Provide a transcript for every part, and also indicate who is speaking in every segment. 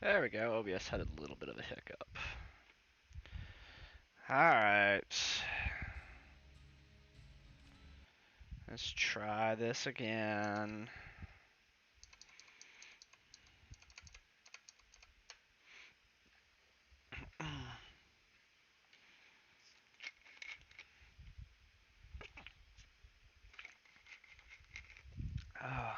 Speaker 1: There we go. OBS had a little bit of a hiccup. Alright. Let's try this again. Oh.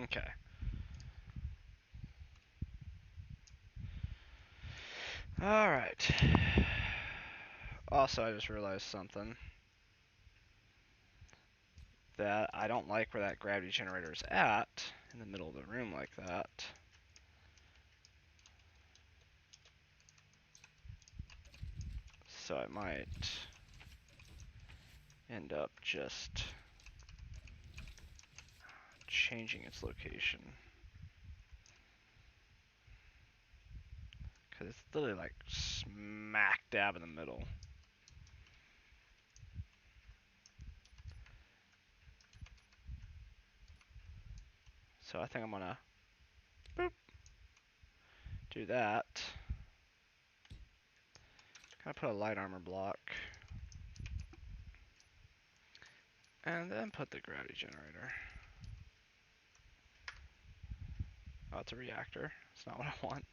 Speaker 1: Okay. Alright. Also, I just realized something. That I don't like where that gravity generator is at, in the middle of the room like that. So I might end up just changing its location. Because it's literally like smack dab in the middle. So I think I'm gonna boop, do that. Kind of put a light armor block. And then put the gravity generator. Oh, it's a reactor. It's not what I want.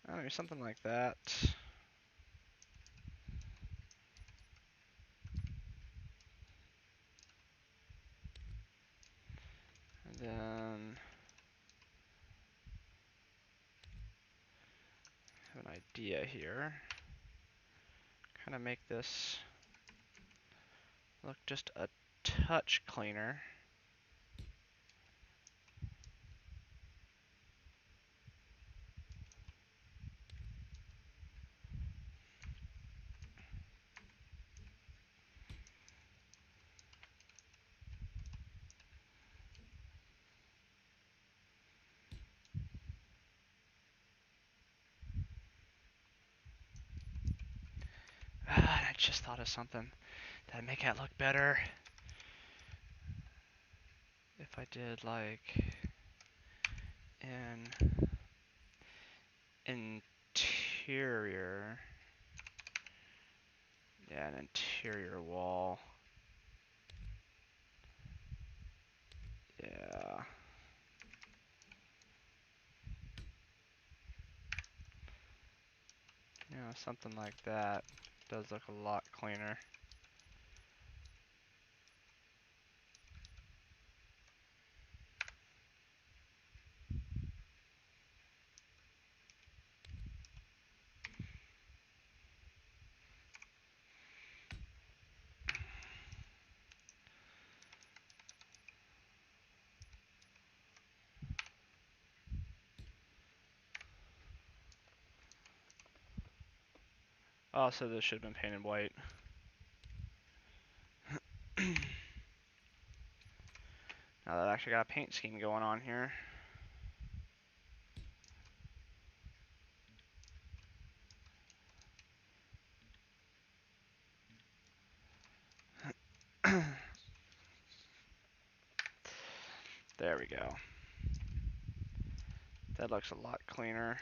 Speaker 1: Oh, maybe something like that. And then have an idea here. Kind of make this look just a touch cleaner. Ah, I just thought of something that'd make that look better. If I did like an interior, yeah, an interior wall. Yeah. You know, something like that does look a lot cleaner. Also, this should have been painted white. Now that I've actually got a paint scheme going on here. There we go. That looks a lot cleaner.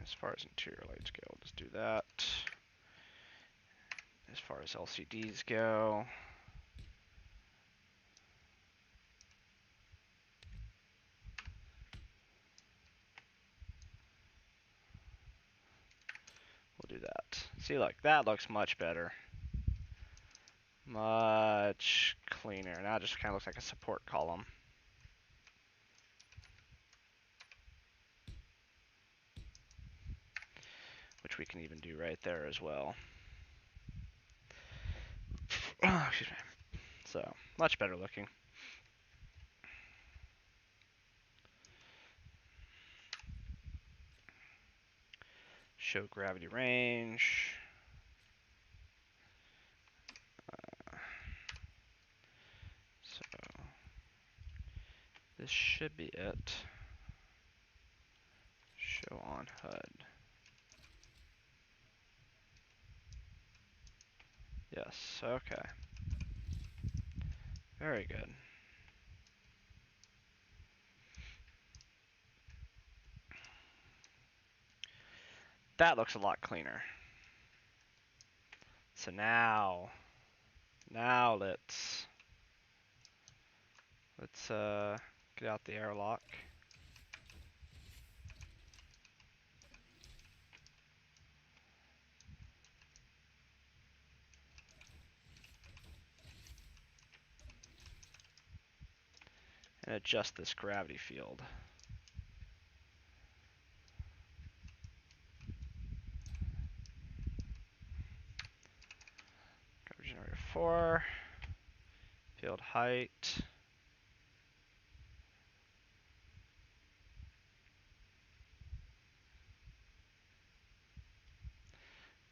Speaker 1: As far as interior lights go, let's do that. As far as LCDs go, we'll do that. See, look, that looks much better. Much cleaner. Now it just kind of looks like a support column. Which we can even do right there as well. Excuse me. So, much better looking. Show gravity range. So, this should be it. Show on HUD. Yes, okay. Very good. That looks a lot cleaner. So now let's get out the airlock. And adjust this gravity field. Gravity generator 4. Field height.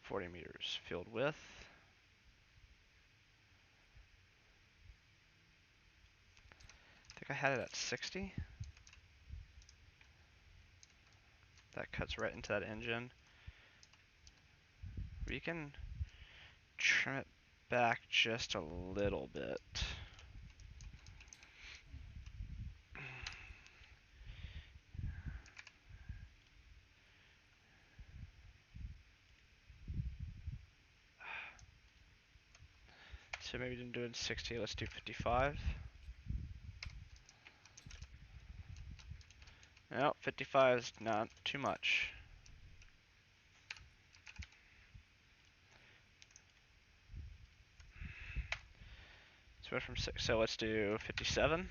Speaker 1: 40 meters. Field width. I think I had it at 60. That cuts right into that engine. We can trim it back just a little bit. So maybe didn't do it in 60, let's do 55. No, 55 is not too much. So from 6, so let's do 57.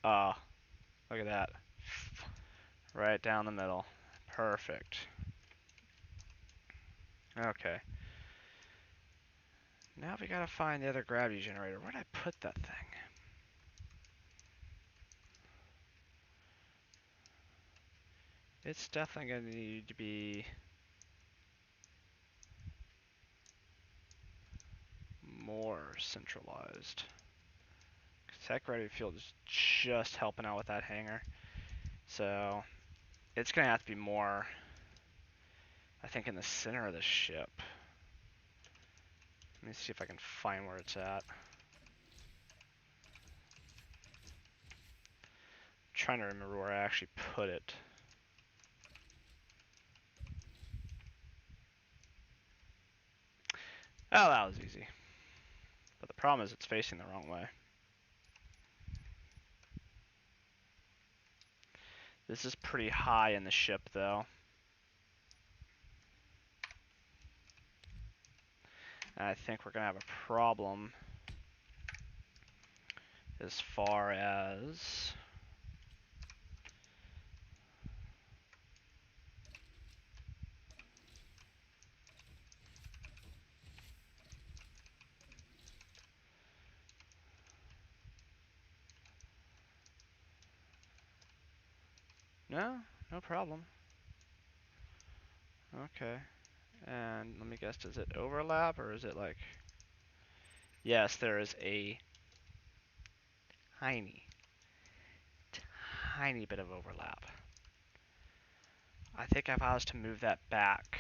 Speaker 1: Ah, look at that. Right down the middle. Perfect. Okay. Now we gotta find the other gravity generator. Where'd I put that thing? It's definitely gonna need to be more centralized. 'Cause that gravity field is just helping out with that hanger. So it's gonna have to be more, I think, in the center of the ship. Let me see if I can find where it's at. I'm trying to remember where I actually put it. Oh, that was easy. But the problem is it's facing the wrong way. This is pretty high in the ship, though. And I think we're gonna have a problem as far as no problem. Okay. And let me guess, does it overlap or is it like... Yes, there is a tiny bit of overlap. I think if I was to move that back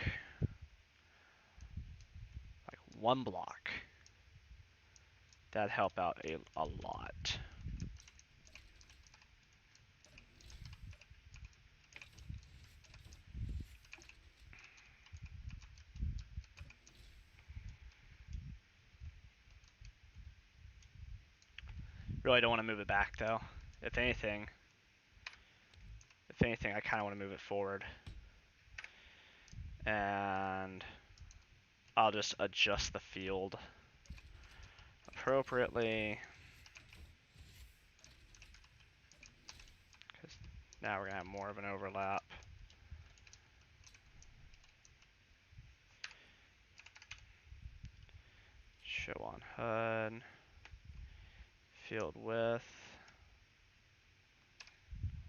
Speaker 1: like one block, that'd help out a lot. Really don't want to move it back though. If anything, I kind of want to move it forward. And I'll just adjust the field appropriately. Because now we're going to have more of an overlap. Show on HUD. Field width.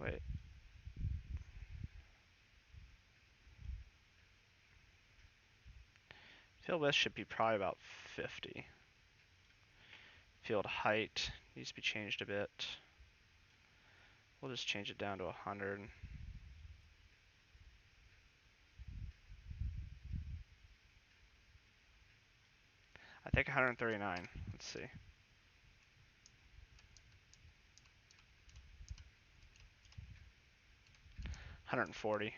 Speaker 1: Wait. Field width should be probably about 50. Field height needs to be changed a bit. We'll just change it down to 100. I think 139. Let's see. 140.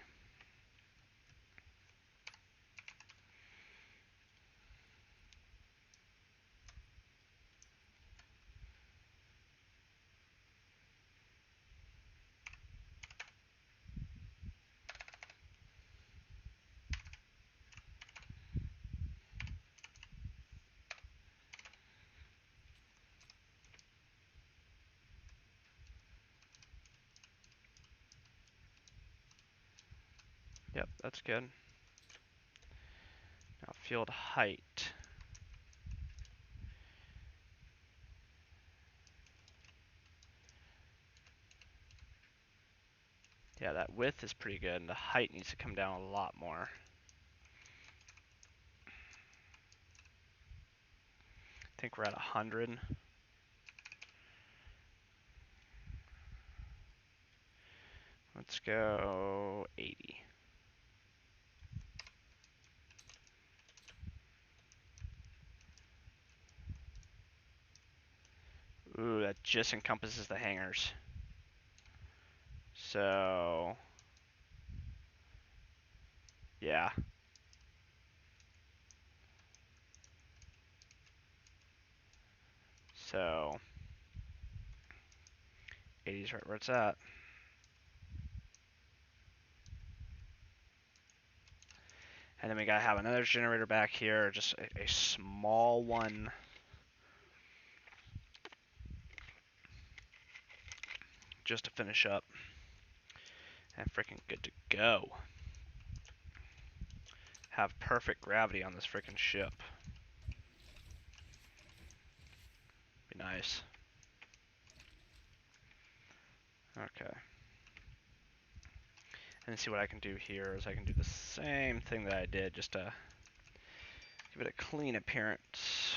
Speaker 1: Yep, that's good. Now field height. Yeah, that width is pretty good, and the height needs to come down a lot more. I think we're at 100. Let's go 80. Ooh, that just encompasses the hangers. So, yeah. So, 80 is right where it's at. And then we gotta have another generator back here, just a small one. Just to finish up. And freaking good to go. Have perfect gravity on this freaking ship. Be nice. Okay. And see what I can do here is I can do the same thing that I did, just to give it a clean appearance.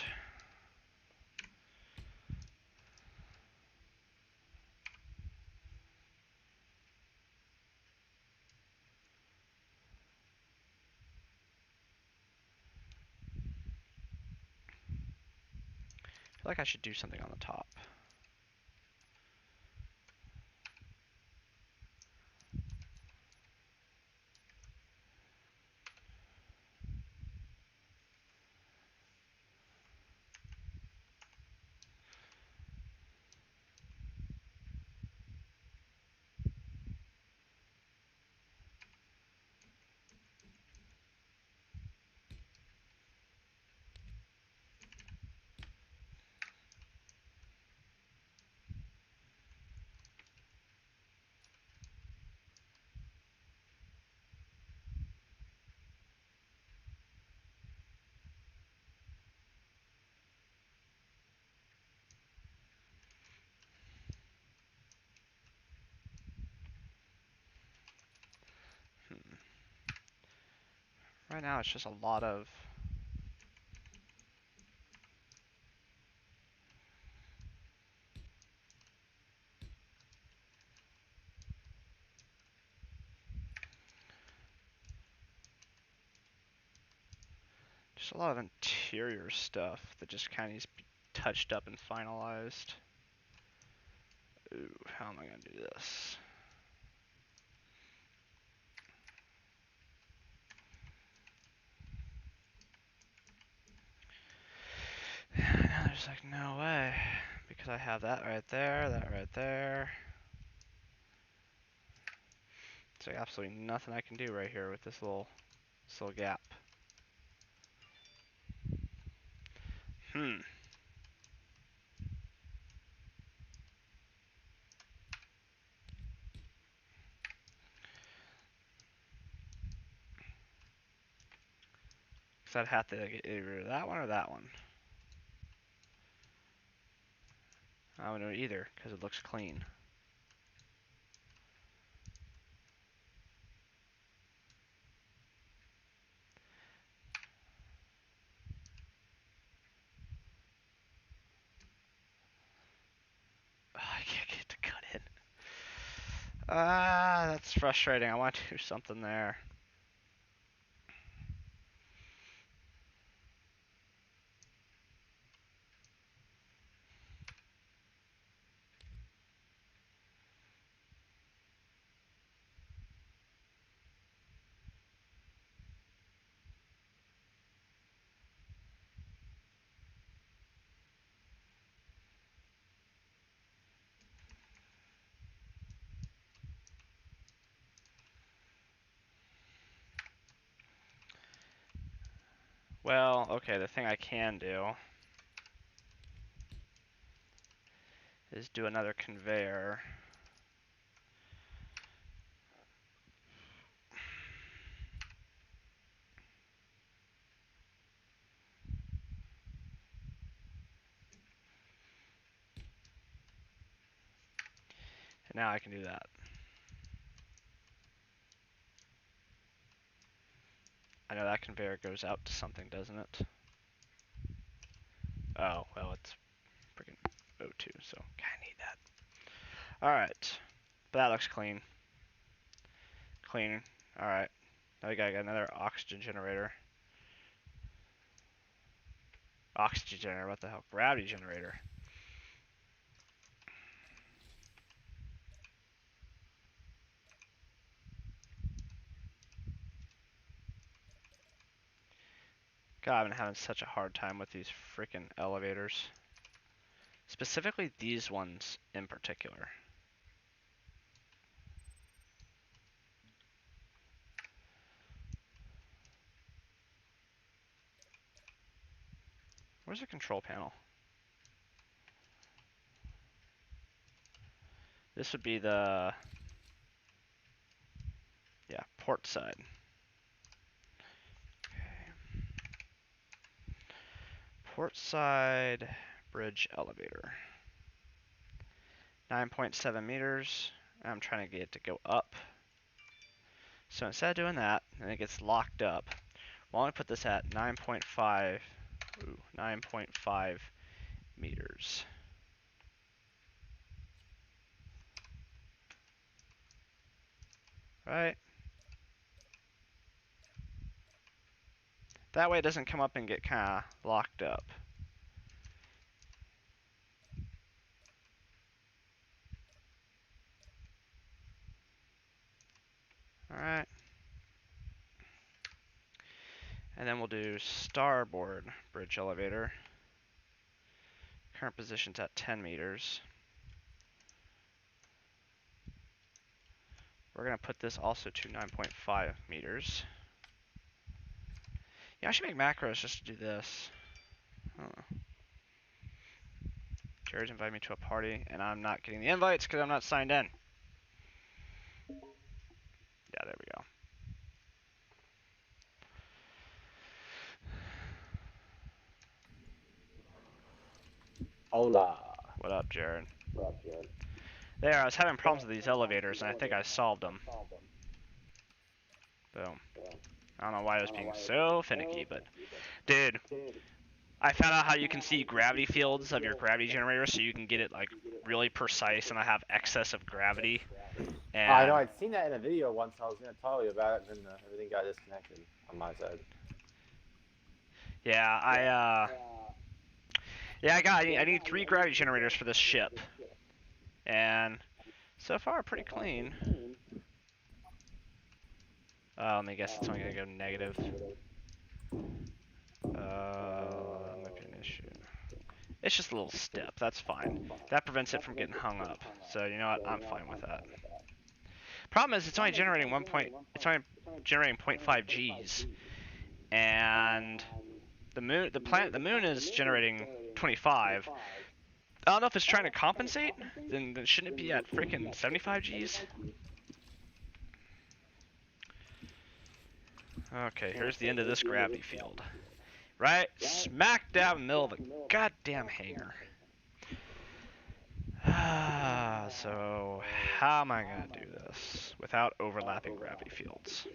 Speaker 1: I feel like I should do something on the top. Right now it's just a lot of interior stuff that just kind of needs to be touched up and finalized. Ooh, how am I gonna do this? Now there's like no way, because I have that right there, that right there. There's like absolutely nothing I can do right here with this little gap. Hmm. Because I'd have to get either that one or that one. I don't know either, because it looks clean. Oh, I can't get it to cut in. Ah, that's frustrating. I want to do something there. Well, okay, the thing I can do is do another conveyor. And now I can do that. I know that conveyor goes out to something, doesn't it? Oh, well, it's freaking O2, so kinda need that. Alright. But that looks clean. Clean. Alright. Now we got another oxygen generator. Oxygen generator, what the hell? Gravity generator. God, I've been having such a hard time with these freaking elevators. Specifically these ones in particular. Where's the control panel? This would be the, yeah, port side. Okay. Port side bridge elevator. 9.7 meters. I'm trying to get it to go up. So instead of doing that, and it gets locked up, well, I'm going to put this at 9.5 meters. Right? That way it doesn't come up and get kind of locked up. Alright. And then we'll do starboard bridge elevator. Current position's at 10 meters. We're going to put this also to 9.5 meters. Yeah, I should make macros just to do this. I don't know. Jared's invited me to a party, and I'm not getting the invites because I'm not signed in. Yeah, there we go.
Speaker 2: Hola.
Speaker 1: What up, Jared?
Speaker 2: What up, Jared?
Speaker 1: There, I was having problems with these elevators, and I think I solved them. Boom. I don't know why it was being so finicky, but... Dude, I found out how you can see gravity fields of your gravity generator, so you can get it, like, really precise, and I have excess of gravity. And
Speaker 2: I know, I'd seen that in a video once, I was going to tell you about it, and then everything got disconnected on my side.
Speaker 1: yeah, I need 3 gravity generators for this ship. And so far, pretty clean. Let me guess, it's only going to go negative. Might be an issue. It's just a little step. That's fine. That prevents it from getting hung up. So you know what? I'm fine with that. Problem is, it's only generating 0.5 Gs, and the moon is generating 25. I don't know if it's trying to compensate. Then shouldn't it be at freaking 75 Gs? Okay, here's the end of this gravity field. Right smack dab in the middle of the goddamn hangar. So, how am I gonna do this without overlapping gravity fields?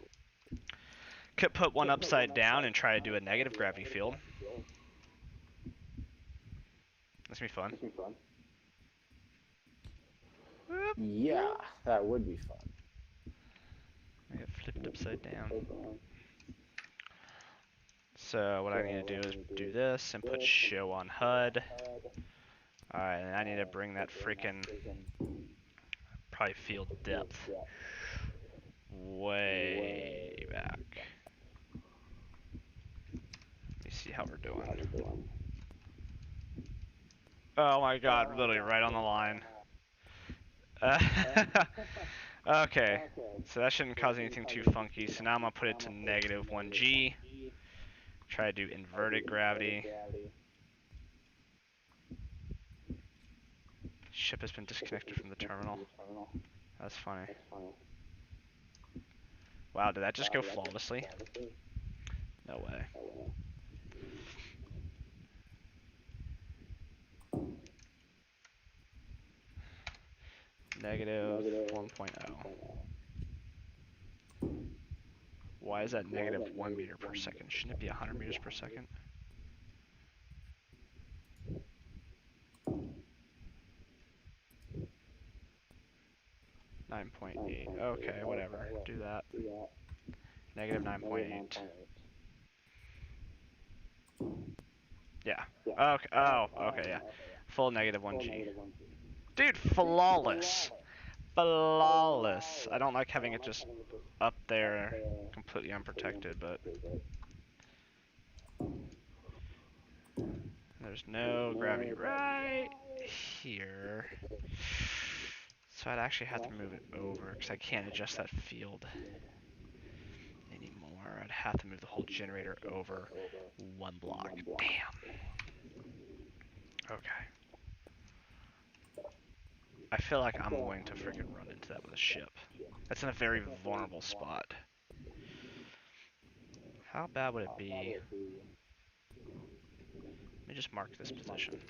Speaker 1: Could put one upside down and try to do a negative gravity field. That's gonna be fun. Whoop.
Speaker 2: Yeah, that would be fun.
Speaker 1: I get flipped upside down. So what I need to do is do this and put show on HUD. Alright, and I need to bring that freaking probably field depth way back. Let me see how we're doing. Oh my god, literally right on the line. Okay, so that shouldn't cause anything too funky. So now I'm gonna put it to negative 1G. Try to do inverted gravity. Ship has been disconnected from the terminal. That's funny. Wow, did that just go flawlessly? No way. Negative 1.0. Why is that negative 1 meter per second? Shouldn't it be 100 meters per second? .8. Okay, whatever. Do that. Negative 9.8. Yeah. Okay. Oh, okay, yeah. Full negative 1G. Dude, flawless. Flawless. I don't like having it just up there completely unprotected, but there's no gravity right here. So I'd actually have to move it over because I can't adjust that field anymore. I'd have to move the whole generator over one block. Damn. Okay. I feel like I'm going to freaking run into that with a ship. That's in a very vulnerable spot. How bad would it be? Let me just mark this position.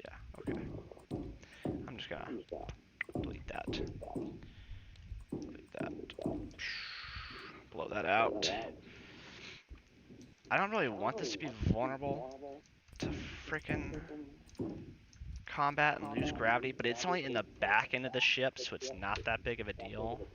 Speaker 1: Yeah, okay. I'm just gonna delete that. Delete that. Blow that out. I don't really want this to be vulnerable to freaking combat and lose gravity, but it's only in the back end of the ship, so it's not that big of a deal.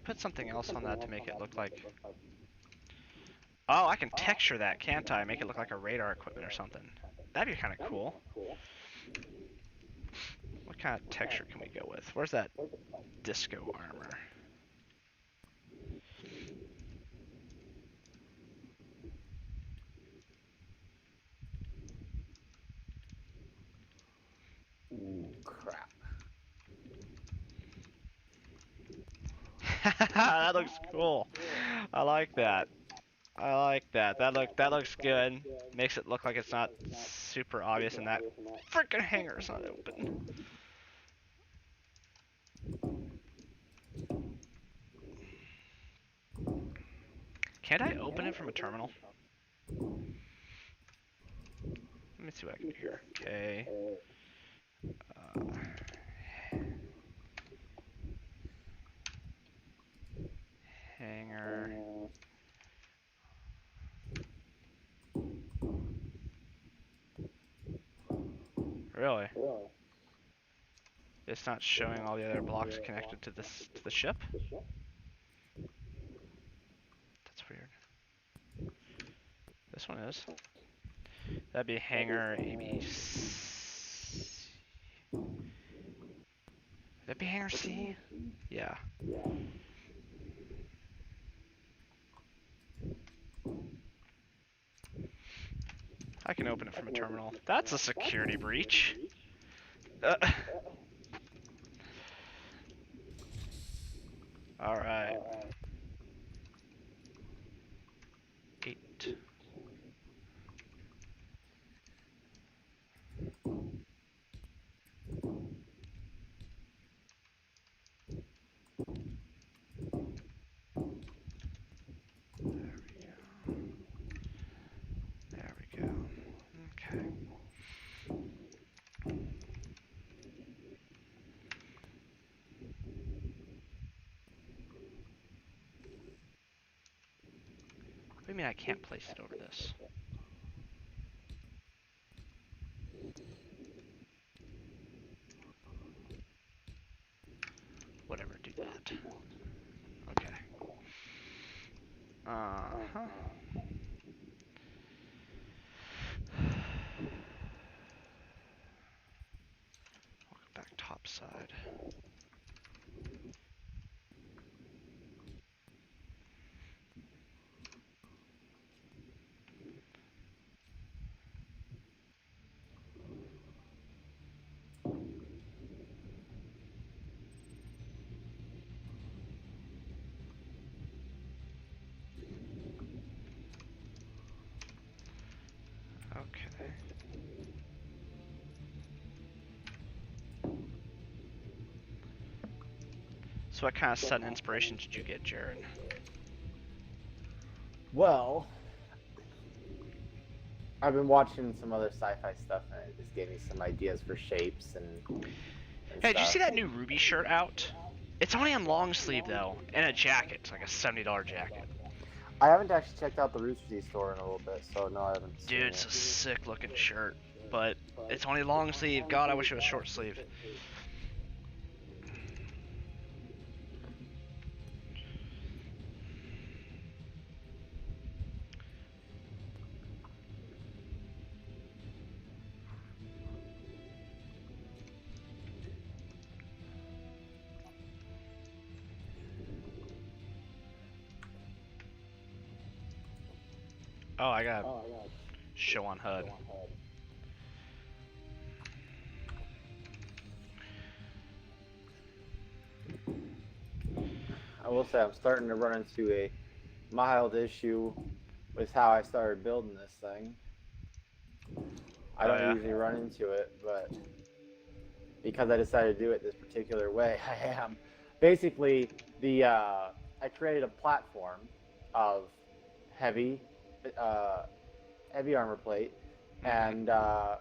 Speaker 1: Put something else on that to make it look like... Oh, I can texture that, can't I? Make it look like a radar equipment or something. That'd be kind of cool. What kind of texture can we go with? Where's that disco armor?
Speaker 2: Ooh, crap.
Speaker 1: That looks cool. I like that. I like that. That looks good. Makes it look like it's not super obvious and that freaking hangar's not open. Can't I open it from a terminal? Let me see what I can do here. Okay. Hanger. Really? It's not showing all the other blocks connected to the ship? That's weird. This one is. That'd be hangar AB. Would that be hangar C? Yeah. I can open it from a terminal. That's a security breach. Alright. 8. There we go. Okay. What do you mean I can't place it over this? Whatever, do that. Okay. Uh-huh. Walk back top side. Okay. So what kind of sudden inspiration did you get, Jared?
Speaker 2: Well, I've been watching some other sci-fi stuff, and it just gave me some ideas for shapes and
Speaker 1: Hey, did you
Speaker 2: stuff.
Speaker 1: see that new Ruby shirt out? It's only on long sleeve though, and a jacket. It's like a $70 jacket.
Speaker 2: I haven't actually checked out the Rooster Teeth store in a little bit, so no, I haven't seen
Speaker 1: Dude, it's a
Speaker 2: it.
Speaker 1: sick looking shirt, but it's only long sleeve. God, I wish it was short sleeve. Oh, I got show on HUD.
Speaker 2: I will say I'm starting to run into a mild issue with how I started building this thing. I don't usually run into it, but because I decided to do it this particular way, I am. Basically, I created a platform of heavy armor plate, and I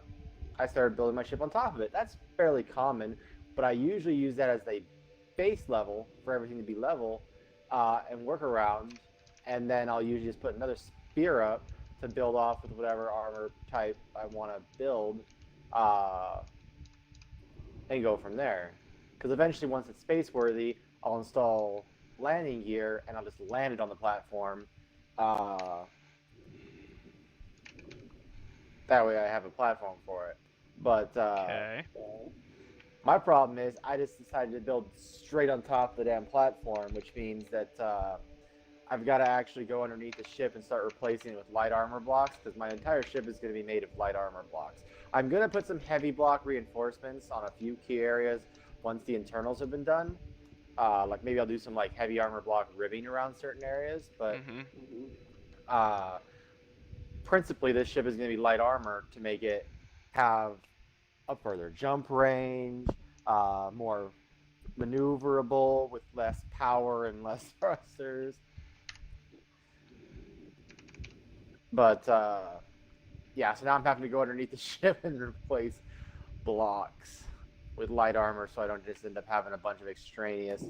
Speaker 2: started building my ship on top of it. That's fairly common, but I usually use that as a base level for everything to be level and work around, and then I'll usually just put another spear up to build off with whatever armor type I want to build, and go from there. Because eventually, once it's space worthy, I'll install landing gear and I'll just land it on the platform. That way, I have a platform for it. But my problem is, I just decided to build straight on top of the damn platform, which means that I've got to actually go underneath the ship and start replacing it with light armor blocks, because my entire ship is going to be made of light armor blocks. I'm going to put some heavy block reinforcements on a few key areas once the internals have been done. Like maybe I'll do some like heavy armor block ribbing around certain areas, but principally this ship is going to be light armor to make it have a further jump range, more maneuverable with less power and less thrusters. But yeah, so now I'm having to go underneath the ship and replace blocks with light armor, so I don't just end up having a bunch of extraneous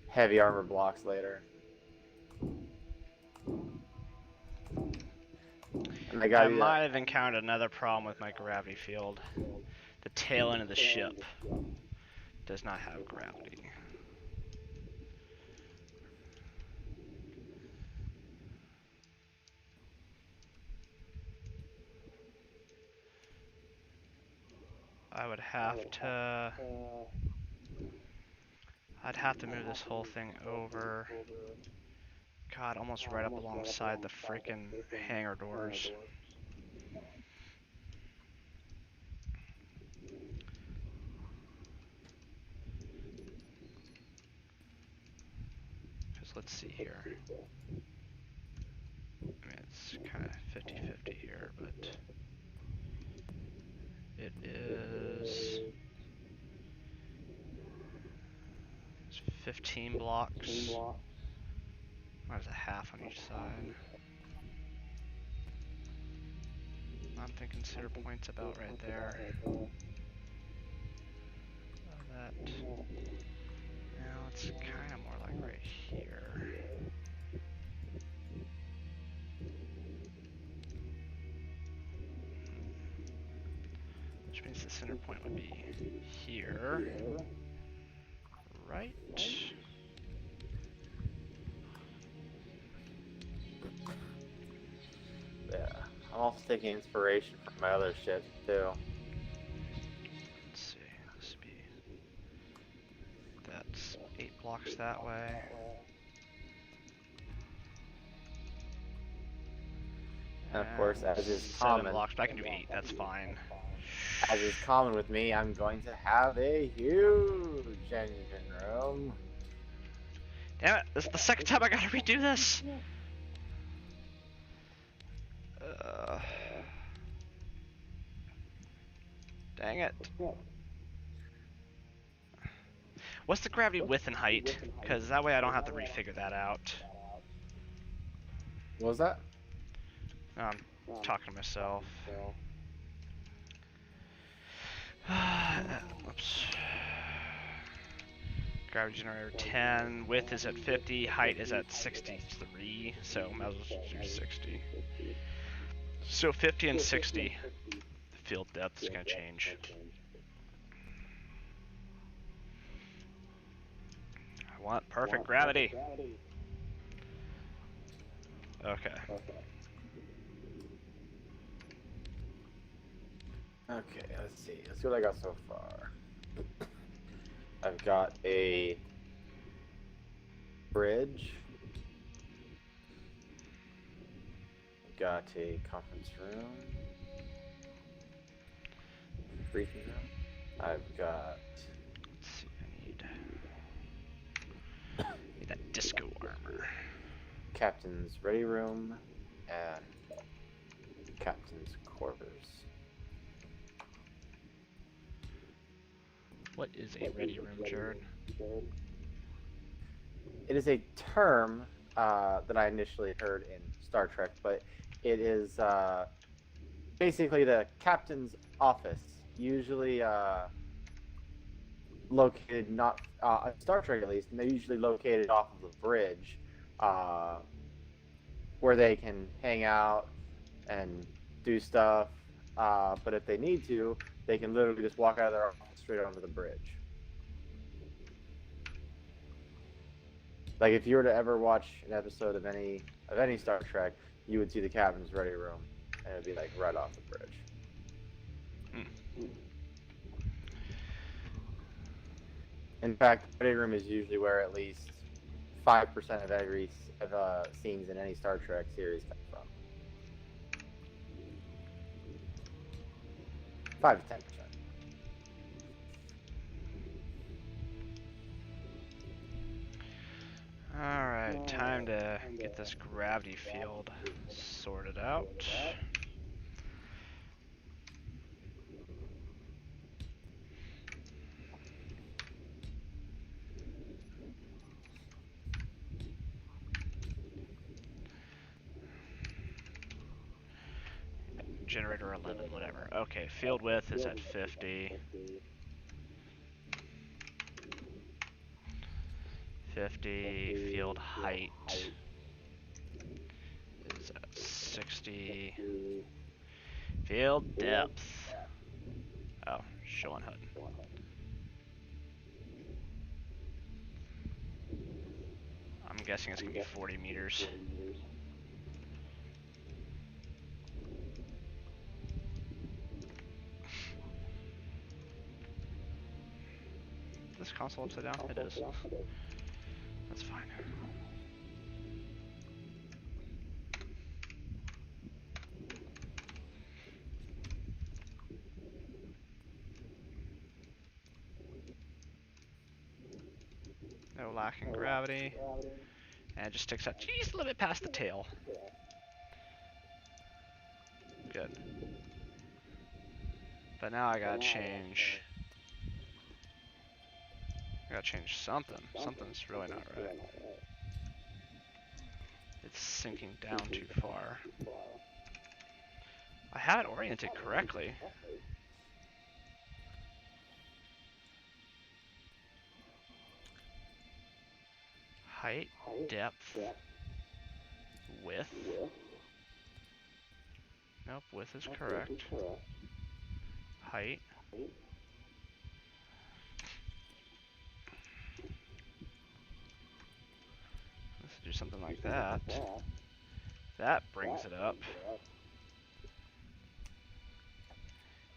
Speaker 2: heavy armor blocks later. And
Speaker 1: I might have encountered another problem with my gravity field. the tail end of the ship does not have gravity. I would have to... I'd have to move this whole thing over. God, almost right up alongside the freaking hangar doors. Because let's see here. I mean, it's kind of 50-50 here, but it is... It's 15 blocks. There's a half on each side. I'm thinking center point's about right there. That. Now it's kind of more like right here. Which means the center point would be here. Right?
Speaker 2: Yeah, I'm also taking inspiration from my other ships too.
Speaker 1: Let's see, this would be... That's 8 blocks that way.
Speaker 2: And of course, as is
Speaker 1: 7
Speaker 2: common,
Speaker 1: blocks, but I can do 8, that's fine.
Speaker 2: as is common with me, I'm going to have a huge engine room.
Speaker 1: Damn it, this is the second time I gotta redo this! Dang it. What's the gravity width and height? Because that way I don't have to refigure that out.
Speaker 2: What was that?
Speaker 1: I'm talking to myself. Oops. Gravity generator 10. Width is at 50. Height is at 63. So might as well just do 60. So 50 and 60. The field depth is going to change. I want perfect gravity. Okay.
Speaker 2: Okay, let's see. Let's see what I got so far. I've got a bridge. I've got a conference room. Briefing room. I've got...
Speaker 1: Let's see, I need that disco armor.
Speaker 2: Captain's ready room and captain's quarters.
Speaker 1: What is a ready room, Jared?
Speaker 2: It is a term that I initially heard in Star Trek, but it is basically the captain's office, usually located not Star Trek at least, and they're usually located off of the bridge, where they can hang out and do stuff. But if they need to, they can literally just walk out of their office straight onto the bridge. Like if you were to ever watch an episode of any Star Trek, you would see the captain's ready room, and it'd be like right off the bridge. In fact, the ready room is usually where at least 5% of every scenes in any Star Trek series come from. 5 to 10%.
Speaker 1: Alright, time to get this gravity field sorted out. Generator 11, whatever. Okay, field width is at 50. 50, field height is at 60. Field depth. Oh, Showing HUD. I'm guessing it's gonna be 40 meters. Is this console upside down? It is. That's fine. No lack in gravity. And it just sticks out just a little bit past the tail. Good. But now I gotta change. I gotta change something. Something's really not right. It's sinking down too far. I had it oriented correctly. Height, depth, width. Nope, width is correct. Height. Let's do something like that. That brings it up.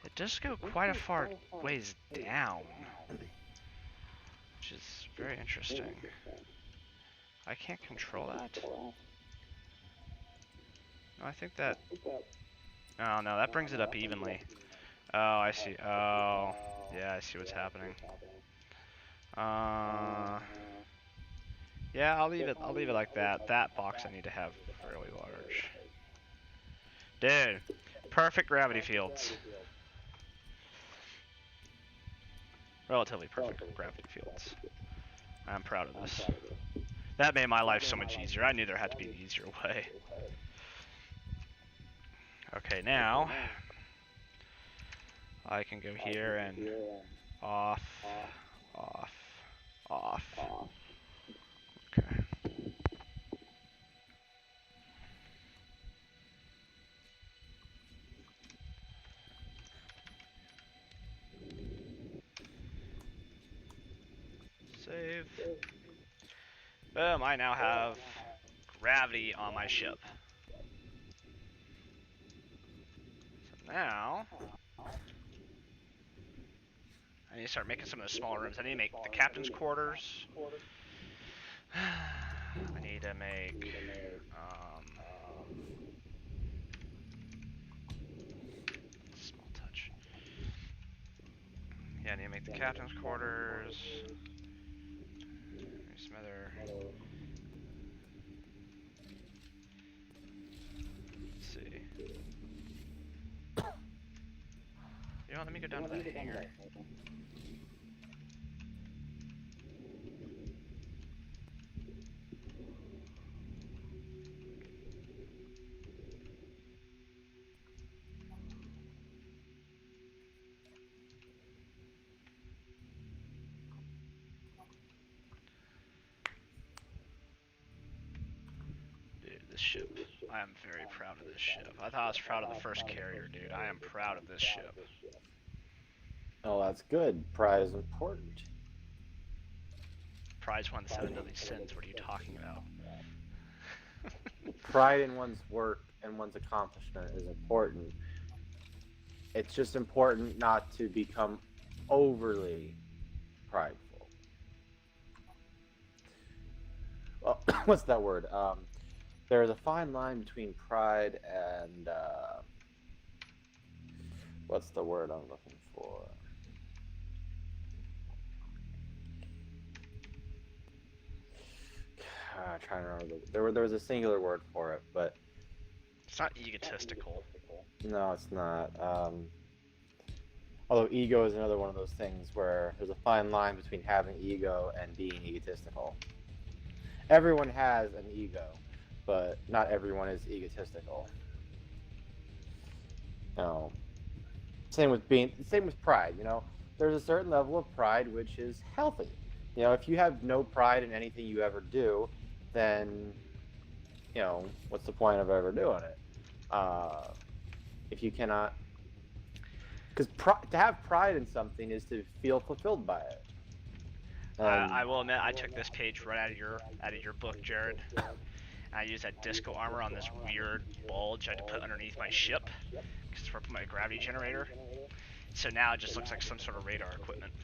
Speaker 1: It does go quite a far ways down, which is very interesting. I can't control that? No, I think that... Oh no, that brings it up evenly. Oh, I see. Oh, yeah, I see what's happening. Yeah, I'll leave it like that. That box I need to have fairly large. Dude, perfect gravity fields. Relatively perfect gravity fields. I'm proud of this. That made my life so much easier. I knew there had to be an easier way. Okay, now I can go here and off, off, off. Okay. Save. Boom, I now have gravity on my ship. So now I need to start making some of those smaller rooms. I need to make the captain's quarters. I need to make small touch. Yeah, I need to make the captain's quarters. Maybe some other. Let's see. You know, let me go down to that hangar. This ship. I am very proud of this ship. I thought I was proud of the first carrier, dude. I am proud of this ship.
Speaker 2: Oh, that's good. Pride is important.
Speaker 1: Pride's one of the 7 deadly sins. What are you talking about?
Speaker 2: Pride in one's work and one's accomplishment is important. It's just important not to become overly prideful. Well, what's that word? There's a fine line between pride and what's the word I'm looking for? I'm trying to remember. There was a singular word for it, but
Speaker 1: it's not egotistical.
Speaker 2: No, it's not. Although ego is another one of those things where there's a fine line between having ego and being egotistical. Everyone has an ego, but not everyone is egotistical. No. Same with pride. You know, there's a certain level of pride which is healthy. You know, if you have no pride in anything you ever do, then, you know, what's the point of ever doing it? If you cannot, Because to have pride in something is to feel fulfilled by it.
Speaker 1: I will admit, I took this page right out of your book, Jared. I used that disco armor on this weird bulge I had to put underneath my ship, because it's where I put my gravity generator. So now it just looks like some sort of radar equipment.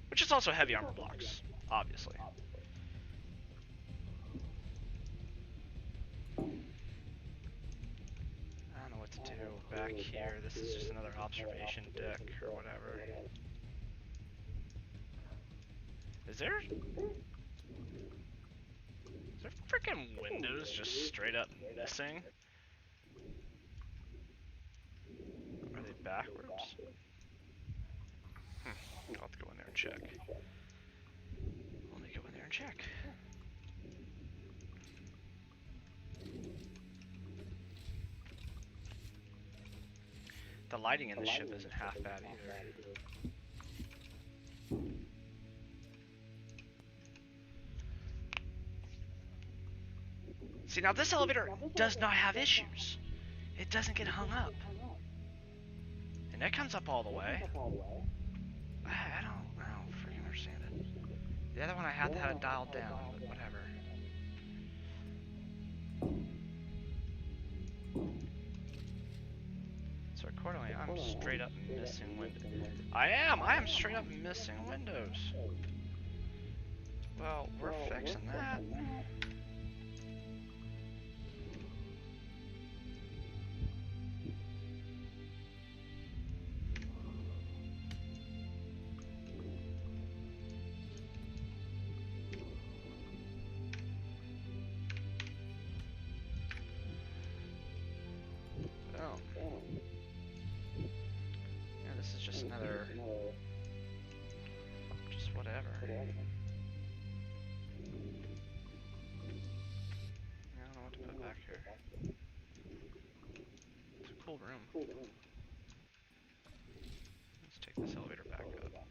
Speaker 1: Which is also heavy armor blocks, obviously. I don't know what to do back here. This is just another observation deck or whatever. Is there freaking windows just straight up missing? Are they backwards? I'll have to go in there and check. Let me go in there and check. The lighting in the ship isn't half bad either. See, now this elevator does not have issues. It doesn't get hung up. And it comes up all the way. I don't freaking understand it. The other one I had to have it dialed down, but whatever. So accordingly, I'm straight up missing windows. I am straight up missing windows. Well, we're fixing that. Another, just whatever. I don't know what to put back here. It's a cool room. Let's take this elevator back up.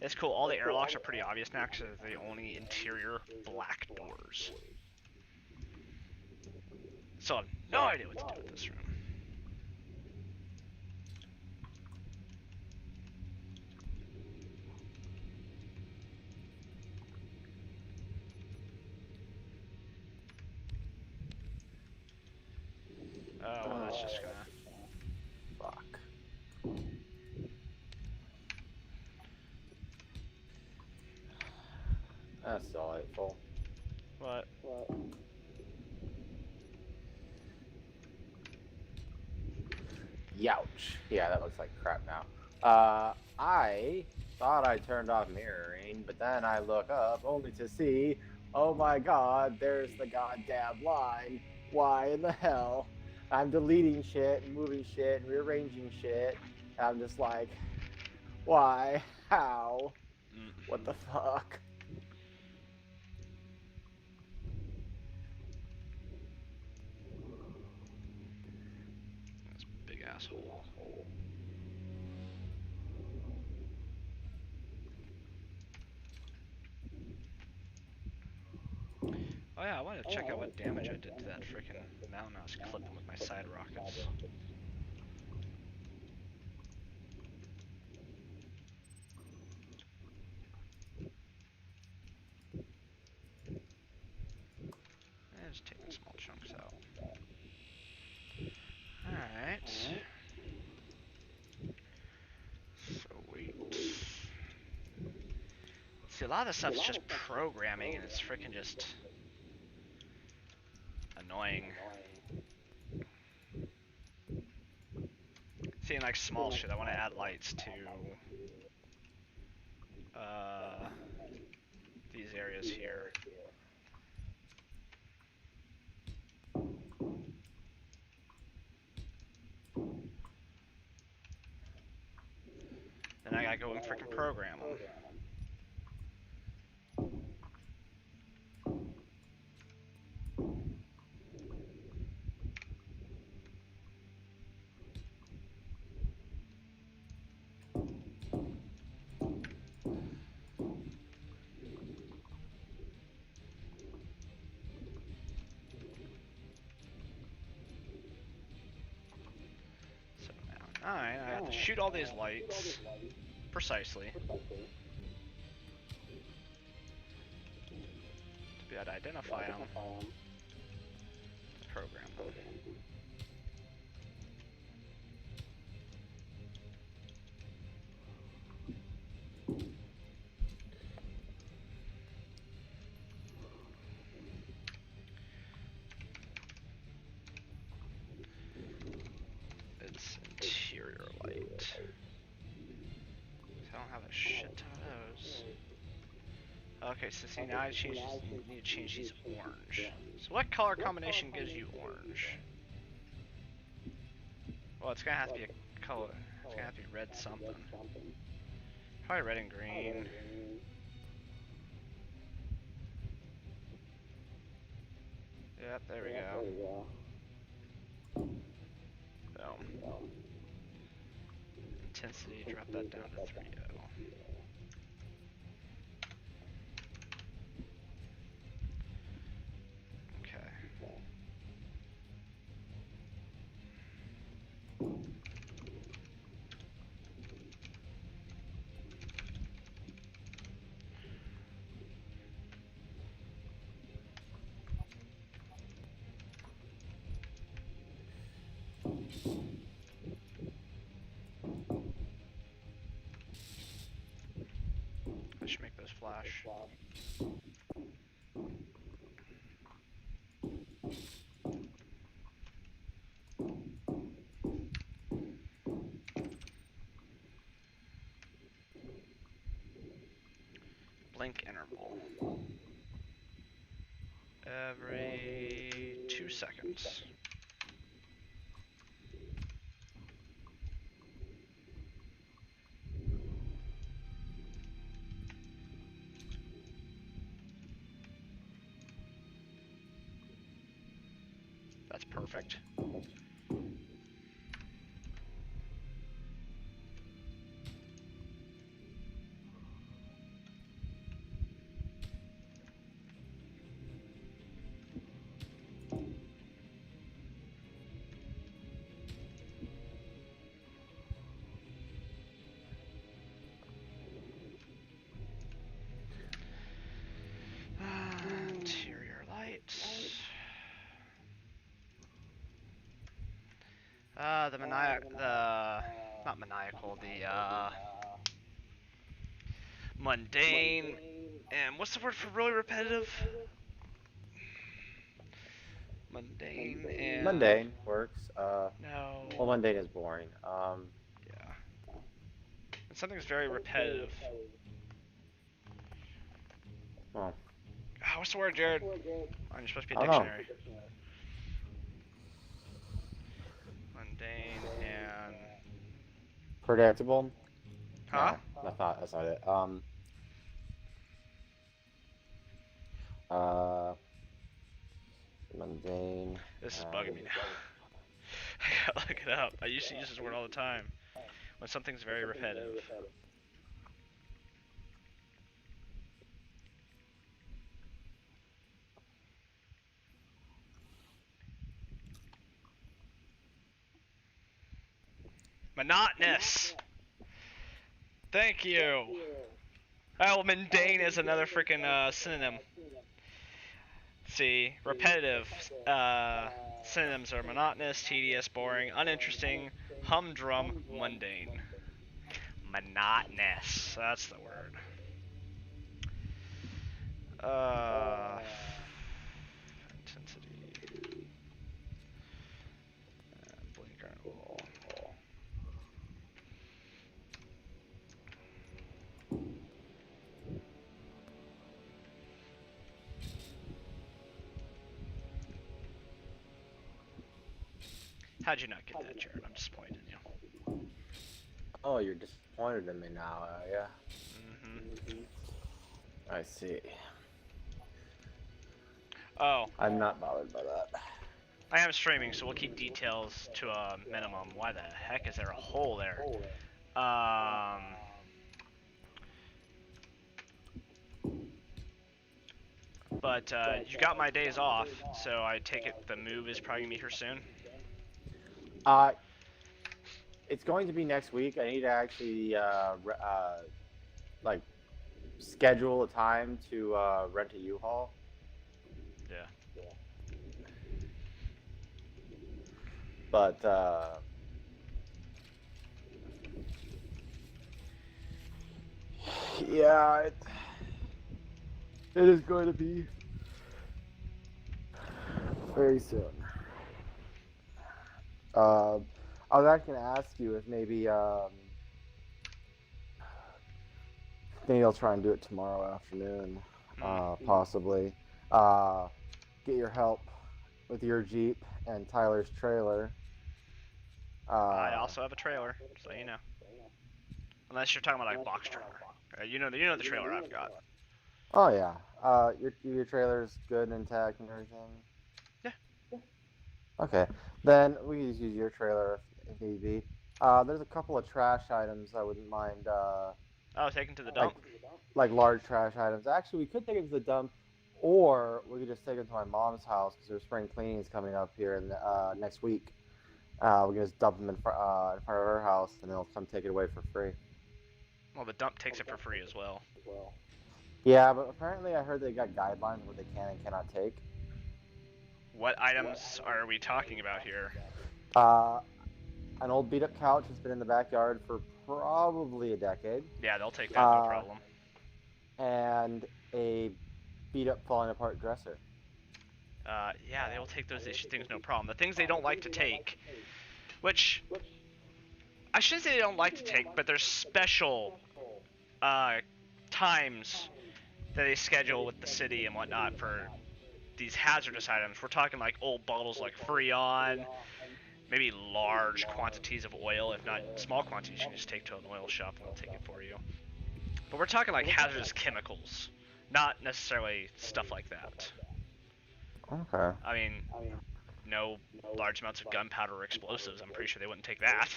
Speaker 1: It's cool, all the airlocks are pretty obvious now because they're the only interior black doors. So I have no idea what to do with this room. Oh, well, that's just gonna...
Speaker 2: Fuck. That's delightful.
Speaker 1: What?
Speaker 2: Youch. Yeah, that looks like crap now. I thought I turned off mirroring, but then I look up only to see, oh my god, there's the goddamn line. Why in the hell? I'm deleting shit and moving shit and rearranging shit. I'm just like, why? How? What the fuck?
Speaker 1: That's a big asshole. Oh yeah, I wanted to check out what damage I did to that freaking mountain I was clipping with my side rockets. And just taking small chunks out. Alright. Sweet. See, a lot of this stuff's just programming and it's freaking just annoying. Seeing like small shit, I want to add lights to these areas here. Then I gotta go and freaking program them. Alright, I have to shoot all these lights precisely to be able to identify them, to program them. It's interior light. I don't have a shit ton of those. Okay, so see now you need to change these orange. So what color combination gives you orange? Well, it's gonna have to be a color. It's gonna have to be red something. Probably red and green. Yep, there we go. Boom. Intensity, drop that down to 3.0. Okay. I should make those flash. Blink interval. Every 2 seconds. That's perfect. Interior lights. Not maniacal, the mundane, and what's the word for really repetitive? Mundane and...
Speaker 2: Mundane works.
Speaker 1: No.
Speaker 2: Well, mundane is boring.
Speaker 1: Yeah. And something's very repetitive.
Speaker 2: Well.
Speaker 1: What's the word, Jared? You're supposed to be a
Speaker 2: I don't know.
Speaker 1: dictionary. Mundane and...
Speaker 2: Predictable?
Speaker 1: Huh?
Speaker 2: No, that's not it. Mundane.
Speaker 1: This is bugging me now. I gotta look it up. I used to use this word all the time. When something's very repetitive. Monotonous! Thank you! Oh, mundane is another freaking synonym. See, repetitive synonyms are monotonous, tedious, boring, uninteresting, humdrum, mundane. Monotonous, that's the word. Intensity. Blinker interval. How'd you not get that, Jared? I'm disappointed in you.
Speaker 2: Oh, you're disappointed in me now, yeah?
Speaker 1: Mm-hmm.
Speaker 2: I see.
Speaker 1: Oh.
Speaker 2: I'm not bothered by that.
Speaker 1: I am streaming, so we'll keep details to a minimum. Why the heck is there a hole there? But you got my days off, so I take it the move is probably gonna be here soon.
Speaker 2: it's going to be next week. I need to actually like schedule a time to rent a U-Haul.
Speaker 1: Yeah.
Speaker 2: But yeah, it is going to be very soon. I was actually going to ask you if maybe maybe I'll try and do it tomorrow afternoon, possibly. Get your help with your Jeep and Tyler's trailer.
Speaker 1: I also have a trailer, so you know. Unless you're talking about like box trailer. You know the trailer I've got.
Speaker 2: Oh yeah. Your trailer's good and intact and everything.
Speaker 1: Yeah.
Speaker 2: Okay. Then we can just use your trailer if need be. There's a couple of trash items I wouldn't mind.
Speaker 1: Oh, taken to the dump.
Speaker 2: Like large trash items. Actually, we could take it to the dump, or we could just take it to my mom's house because their spring cleaning is coming up here in next week. We can just dump them in front of her house, and they'll come take it away for free.
Speaker 1: Well, the dump takes it for free as well.
Speaker 2: Yeah, but apparently I heard they got guidelines on what they can and cannot take.
Speaker 1: What items are we talking about here?
Speaker 2: An old beat-up couch that's been in the backyard for probably a decade.
Speaker 1: Yeah, they'll take that, no problem.
Speaker 2: And a beat-up, falling apart dresser.
Speaker 1: Yeah, they'll take those things, no problem. The things they don't like to take, which I shouldn't say they don't like to take, but there's special times that they schedule with the city and whatnot for these hazardous items. We're talking like old bottles like Freon, maybe large quantities of oil. If not small quantities, you can just take to an oil shop and they'll take it for you. But we're talking like hazardous chemicals, not necessarily stuff like that.
Speaker 2: Okay.
Speaker 1: I mean, no large amounts of gunpowder or explosives. I'm pretty sure they wouldn't take that.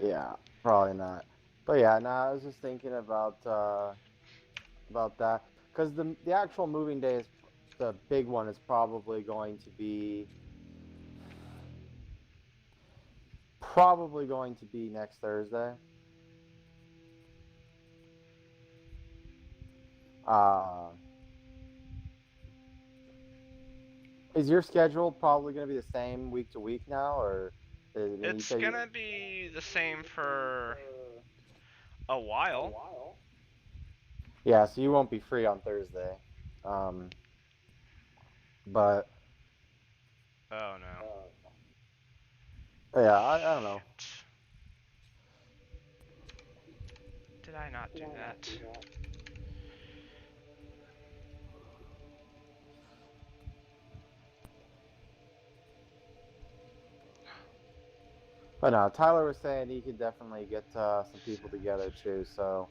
Speaker 2: Yeah, probably not. But yeah, no, I was just thinking about that because the actual moving day is the big one is probably going to be next Thursday. Is your schedule probably going to be the same week to week now, or
Speaker 1: it's going to be the same for a while.
Speaker 2: Yeah, so you won't be free on Thursday. But
Speaker 1: oh no.
Speaker 2: Yeah, I don't know.
Speaker 1: Did I not do that?
Speaker 2: But no, Tyler was saying he could definitely get some people together too, so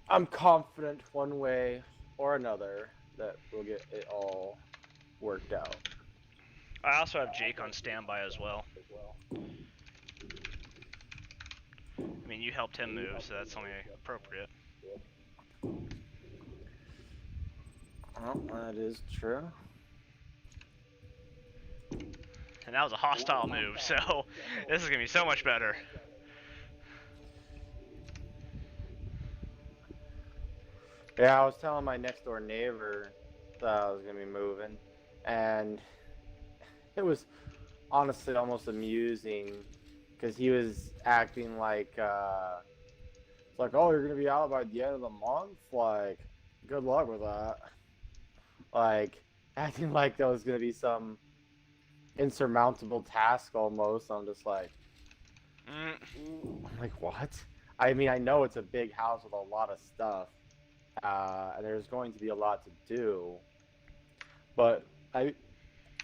Speaker 2: I'm confident one way or another that we'll get it all worked out.
Speaker 1: I also have Jake on standby as well. I mean, you helped him move, so that's only appropriate.
Speaker 2: Well, that is true.
Speaker 1: And that was a hostile move, so this is going to be so much better.
Speaker 2: Yeah, I was telling my next door neighbor that I was going to be moving, and it was honestly almost amusing because he was acting like, it's like, oh, you're going to be out by the end of the month? Like, good luck with that. Like, acting like that was going to be some insurmountable task almost. I'm just like, I'm like, what? I mean, I know it's a big house with a lot of stuff. And there's going to be a lot to do. But, I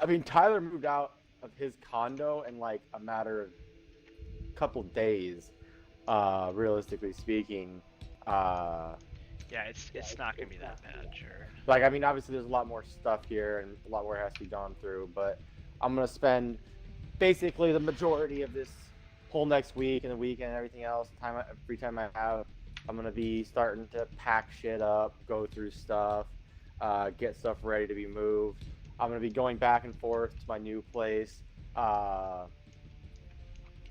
Speaker 2: mean, Tyler moved out of his condo in like a matter of a couple days, realistically speaking.
Speaker 1: Yeah, it's not going to be that bad, sure.
Speaker 2: Like, I mean, obviously there's a lot more stuff here and a lot more has to be gone through, but I'm going to spend basically the majority of this whole next week and the weekend and everything else, free time I have, I'm gonna be starting to pack shit up, go through stuff, get stuff ready to be moved. I'm gonna be going back and forth to my new place,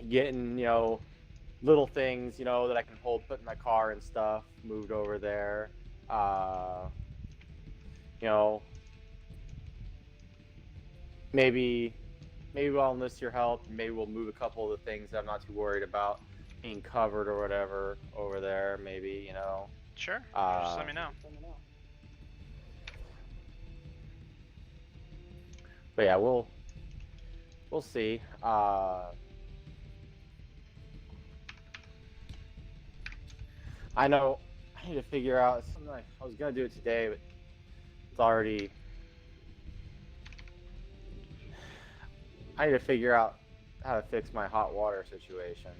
Speaker 2: getting little things that I can put in my car and stuff moved over there. You know, maybe I'll enlist your help. Maybe we'll move a couple of the things that I'm not too worried about being covered or whatever over there. Maybe
Speaker 1: Sure. Just let me know.
Speaker 2: But yeah, we'll see. I know I need to figure out something. I was gonna do it today, but it's already. I need to figure out how to fix my hot water situation.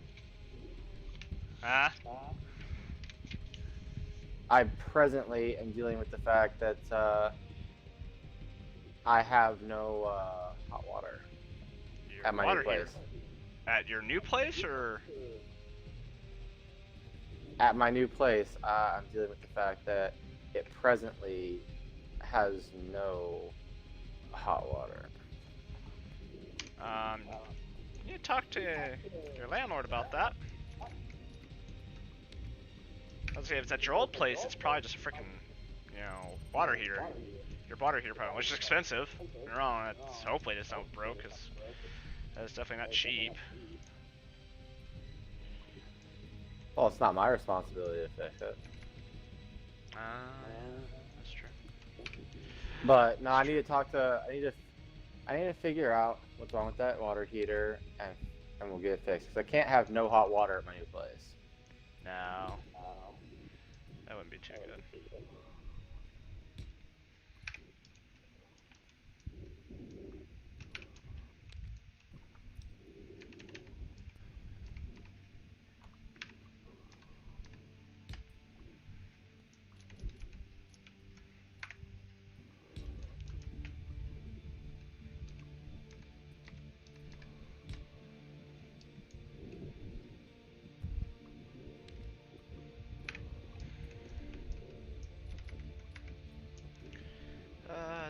Speaker 2: I presently am dealing with the fact that I have no hot water at my new place.
Speaker 1: At your new place, or?
Speaker 2: At my new place, I'm dealing with the fact that it presently has no hot water.
Speaker 1: You need to talk to your landlord about that. Let's say if it's at your old place, it's probably just a freaking, water heater. Your water heater problem, which is expensive. You're wrong. Hopefully it's not broke, because that's definitely not cheap.
Speaker 2: Well, it's not my responsibility to fix it.
Speaker 1: That's true.
Speaker 2: But no, I need to talk to. I need to figure out what's wrong with that water heater, and we'll get it fixed. Because I can't have no hot water at my new place.
Speaker 1: No. That wouldn't be too good.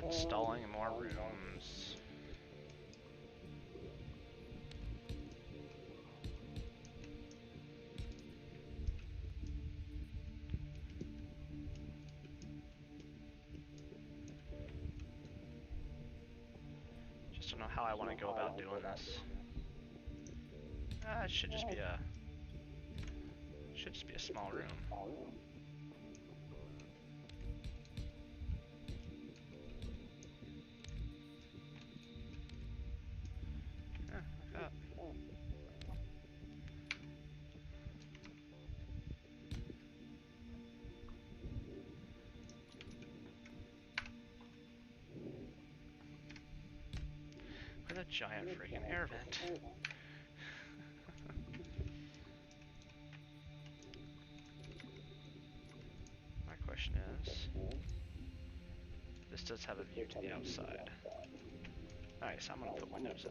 Speaker 1: Installing more rooms. Just don't know how I want to go about doing this. It should just be a small room. With a giant freaking air vent. My question is, this does have a view to the outside. Nice, I'm gonna put windows in.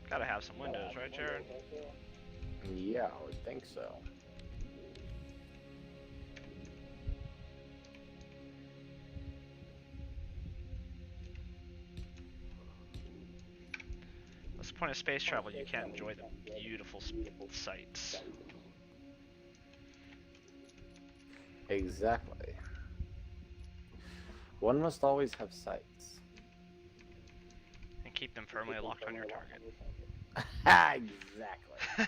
Speaker 1: Gotta have some windows, right, Jared?
Speaker 2: Yeah, I would think so.
Speaker 1: What's the point of space travel? You can't enjoy the beautiful sights.
Speaker 2: Exactly. One must always have sights.
Speaker 1: And keep them firmly locked on your target.
Speaker 2: Exactly.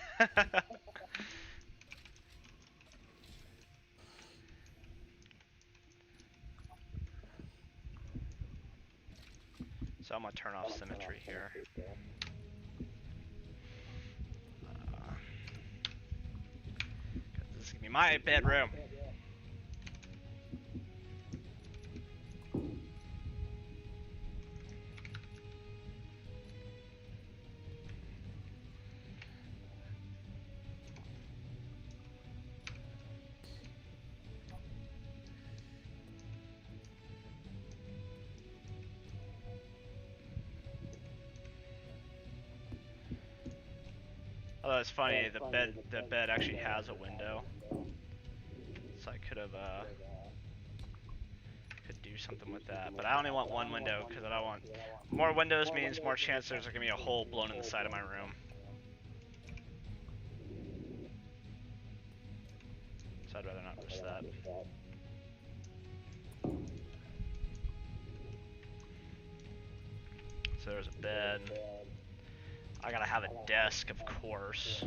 Speaker 1: So I'm gonna turn off symmetry here. This is gonna be my bedroom. Although it's funny, the bed actually has a window, so I could have could do something with that. But I only want one window because I don't want more windows means more chance there's gonna be a hole blown in the side of my room. So I'd rather not risk that. So there's a bed. I gotta have a desk, of course.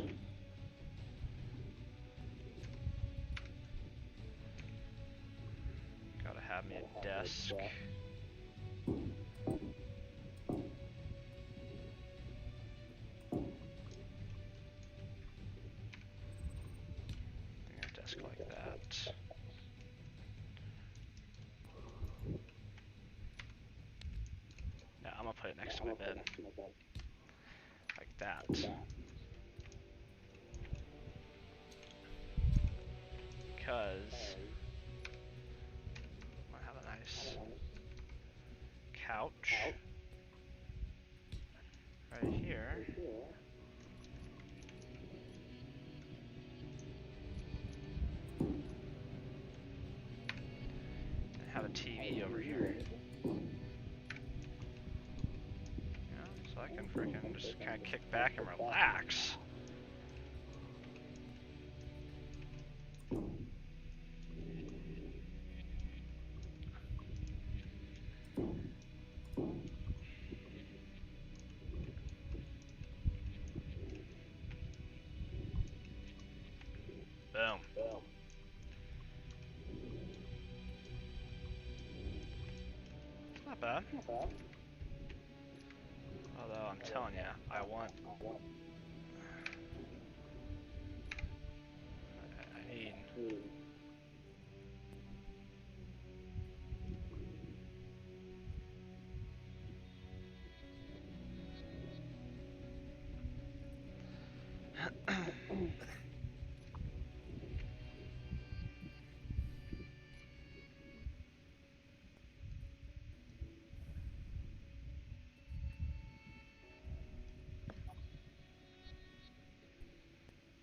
Speaker 1: Gotta have me a desk. A desk like that. Yeah, I'm gonna put it next to my bed. Like that. Because I have a nice couch right here. And have a TV over here. So I can freaking just kind of kick back and relax. Boom. Not bad. Although I'm telling you, I need.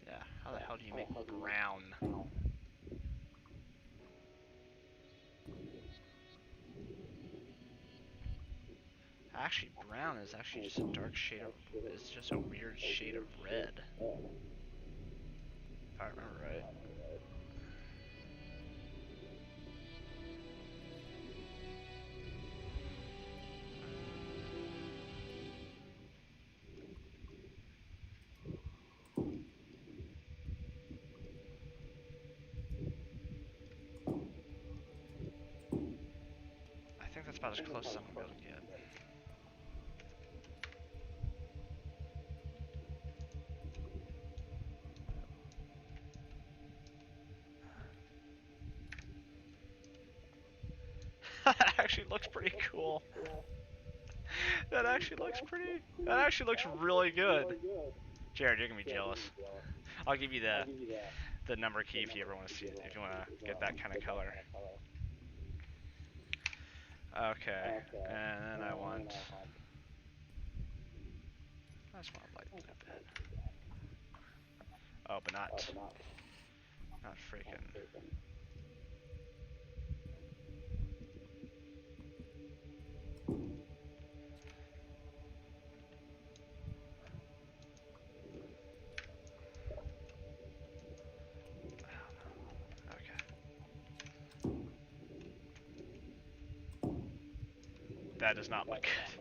Speaker 1: Yeah, how the hell do you make brown? Actually, brown is actually just a dark shade of. It's just a weird shade of red. If I remember right. I think that's about as close as I'm gonna be able to get. That actually looks pretty cool. That actually looks pretty. That actually looks really good. Jared, you're gonna be jealous. I'll give you the number key if you ever want to see it. If you want to get that kind of color. Okay, and then I want. I just want a light blue bed. Oh, but not freaking. That does not look good.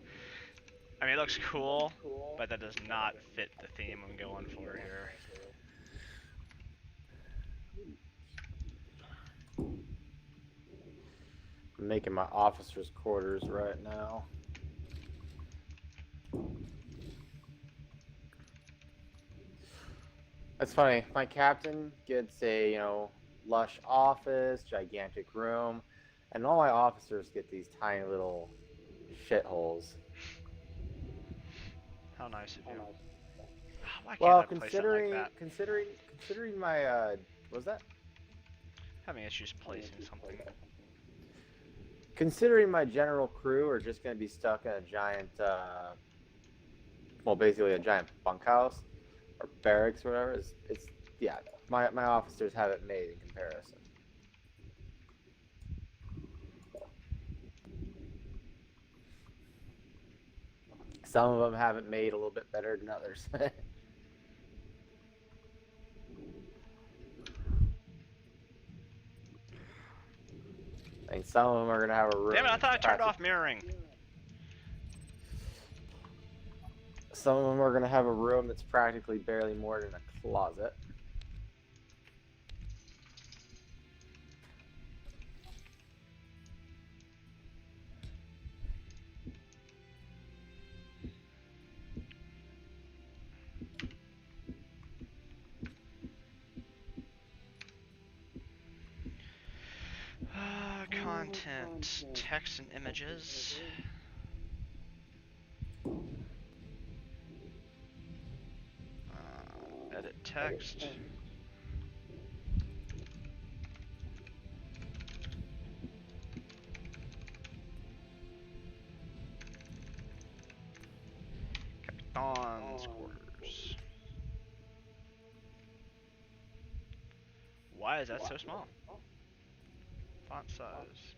Speaker 1: I mean, it looks cool, but that does not fit the theme I'm going for here.
Speaker 2: I'm making my officer's quarters right now. That's funny. My captain gets a, lush office, gigantic room, and all my officers get these tiny little shitholes.
Speaker 1: How nice of you. Why can't
Speaker 2: Well,
Speaker 1: I place it like that?
Speaker 2: considering my what was that?
Speaker 1: Having issues placing something.
Speaker 2: Considering my general crew are just going to be stuck in a giant, well, basically a giant bunkhouse, or barracks, or whatever. It's yeah. My officers have it made in comparison. Some of them have it made a little bit better than others. I mean, some of them are gonna have a room.
Speaker 1: Damn it! I thought I turned off mirroring.
Speaker 2: Some of them are gonna have a room that's practically barely more than a closet.
Speaker 1: Content, text and images. Edit text. Capitan's quarters. Why is that so small? Font size.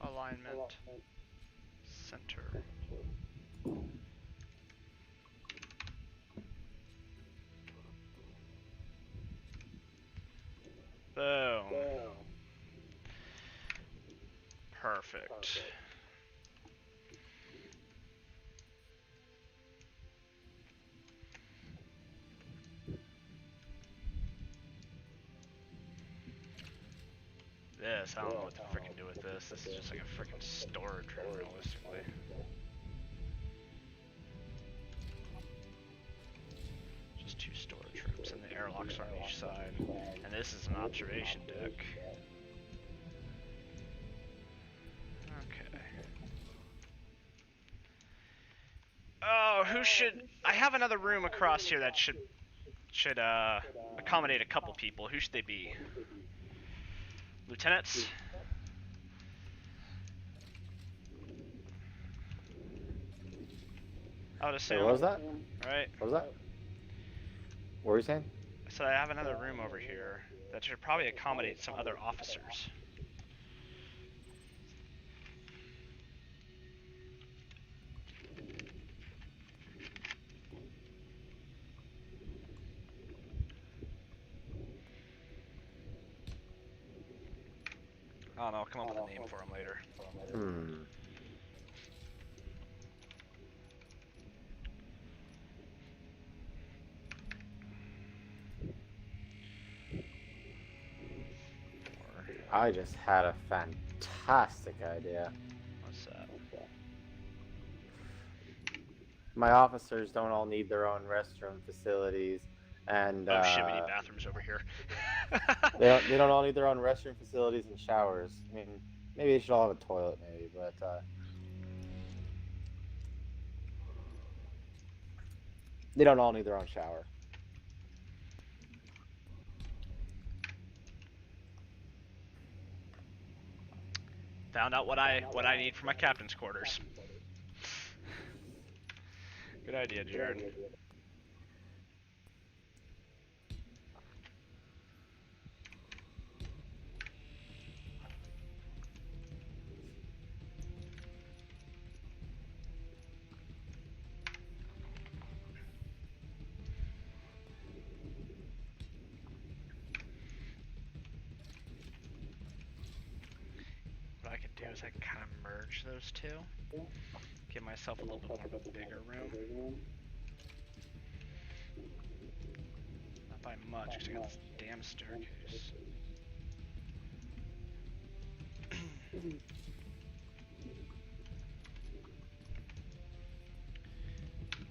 Speaker 1: Alignment. Center. Boom. Perfect. This, I don't know what to freaking do with this. This is just like a freaking storage room, realistically. Just 2 storage rooms, and the airlocks are on each side. And this is an observation deck. Okay. Oh, who should... I have another room across here that should accommodate a couple people. Who should they be? Lieutenants? I would assume.
Speaker 2: Hey, what was that?
Speaker 1: Right?
Speaker 2: What was that? What were you saying?
Speaker 1: So I have another room over here that should probably accommodate some other officers. I don't know, I'll come up with a name for him later.
Speaker 2: I just had a fantastic idea.
Speaker 1: What's that?
Speaker 2: My officers don't all need their own restroom facilities, and
Speaker 1: Oh shit, we need bathrooms over here.
Speaker 2: they don't all need their own restroom facilities and showers. I mean, maybe they should all have a toilet, maybe, but they don't all need their own shower.
Speaker 1: Found out what I need for my captain's quarters. Good idea, Jared. What I could do is I can kind of merge those two. Give myself a little bit more of a bigger room. Not by much, because I got this damn staircase.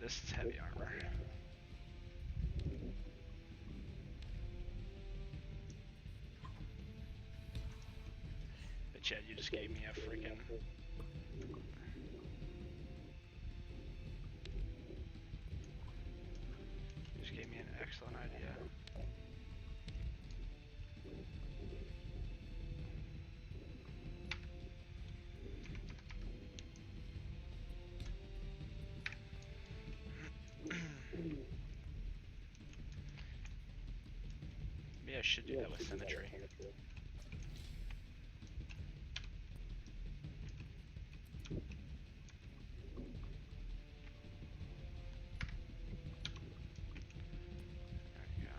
Speaker 1: This is heavy armor. But yeah, you just gave me a freaking... You just gave me an excellent idea. I should do that with symmetry. There we go.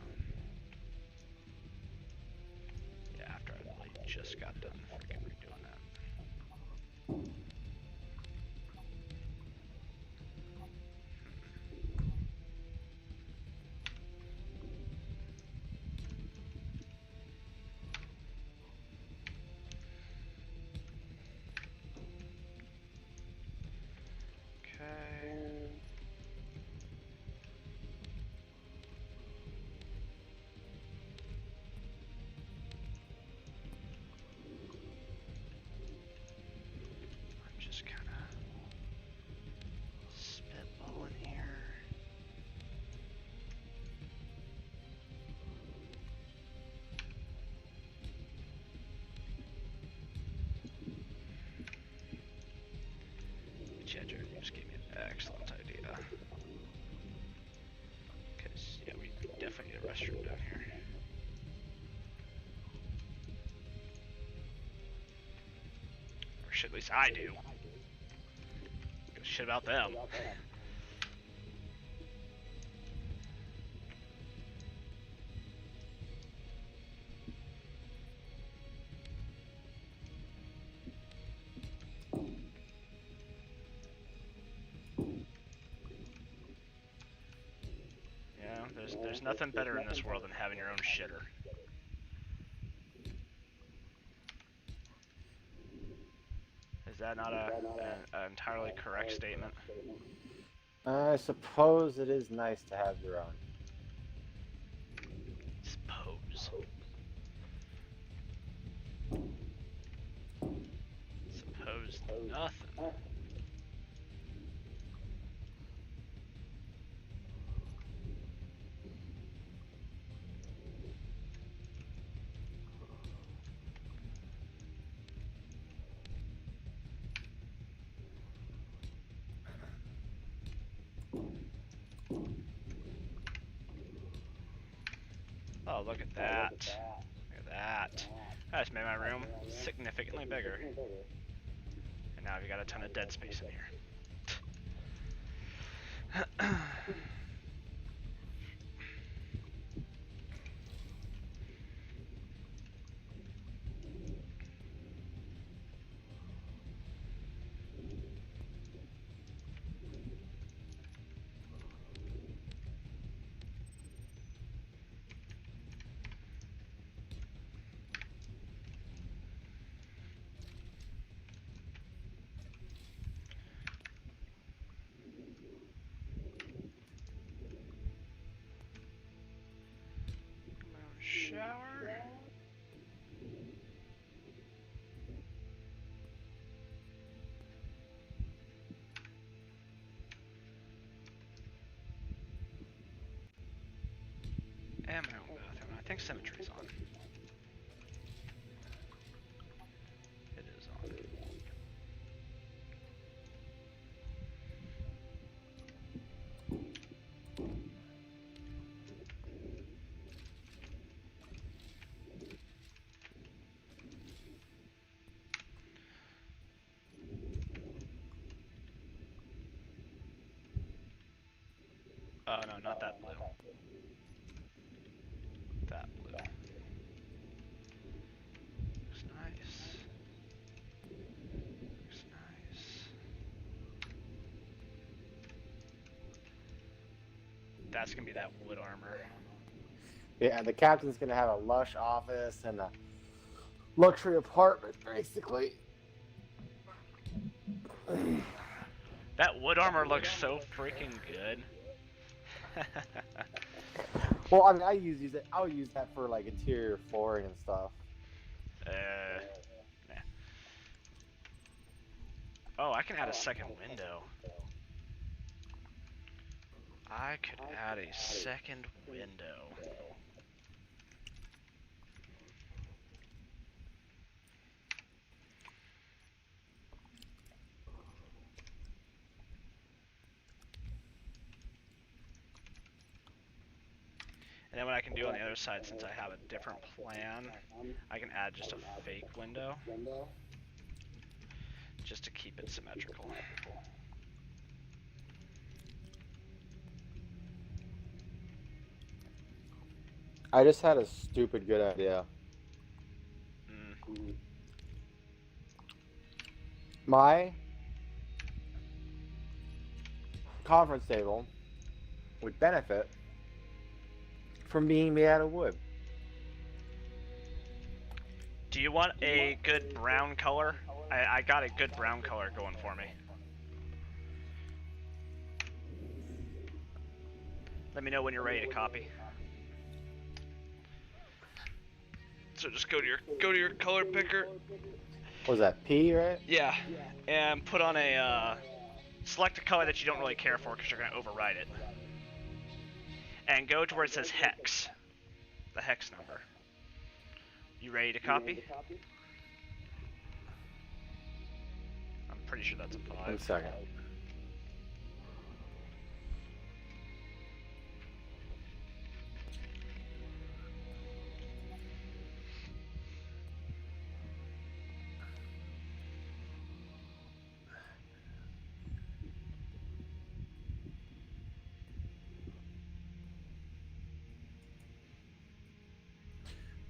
Speaker 1: Yeah, after I really just got done freaking redoing that. Okay. I'm just kind of spitballing here. But yeah, Jared, you just gave me an excellent idea. Because, yeah, we definitely need a restroom down here. Or shit, at least I do. Give a shit about them. Yeah, there's nothing better in this world than having your own shitter. Is that not an entirely correct statement?
Speaker 2: I suppose it is nice to have your own.
Speaker 1: Suppose. Suppose nothing. Oh, look at that. Look at that. I just made my room significantly bigger. And now I've got a ton of dead space in here. Shower. And my own bathroom. I think symmetry's on. It is on. Oh no, not that blue. That blue. Looks nice. Looks nice. That's gonna be that wood armor.
Speaker 2: Yeah, the captain's gonna have a lush office and a luxury apartment, basically.
Speaker 1: That wood armor looks so freaking good.
Speaker 2: Well, I mean, I'll use that for like interior flooring and stuff.
Speaker 1: Nah. Oh, I can add a second window. I could add a second window. And then what I can do on the other side, since I have a different plan, I can add just a fake window, just to keep it symmetrical.
Speaker 2: I just had a stupid good idea. My conference table would benefit from being made out of wood.
Speaker 1: Do you want a good brown color? I got a good brown color going for me. Let me know when you're ready to copy. So just go to your color picker.
Speaker 2: What was that, P, right?
Speaker 1: Yeah, and put on a select a color that you don't really care for because you're gonna override it. And go to where it says hex, the hex number. You ready to copy? I'm pretty sure that's a 5.
Speaker 2: 1 second.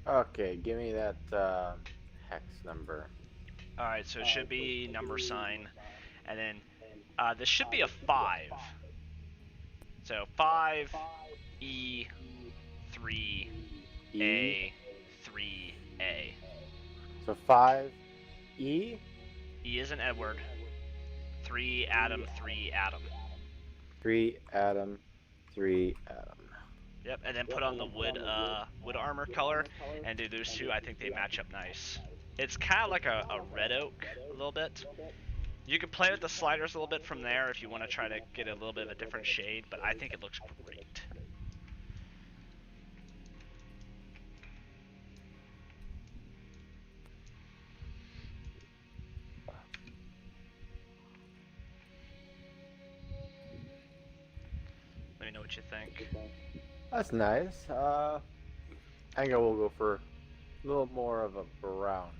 Speaker 2: Okay, give me that hex number.
Speaker 1: Alright, so it should be number sign, and then this should be a 5. So 5 E 3 A 3 A.
Speaker 2: So 5 E.
Speaker 1: E is in Edward. 3 Adam 3 Adam.
Speaker 2: 3 Adam 3 Adam.
Speaker 1: Yep, and then put on the wood armor color and do those two. I think they match up nice. It's kind of like a red oak a little bit. You can play with the sliders a little bit from there if you want to try to get a little bit of a different shade, but I think it looks great. Let me know what you think.
Speaker 2: That's nice. I think I will go for a little more of a brown.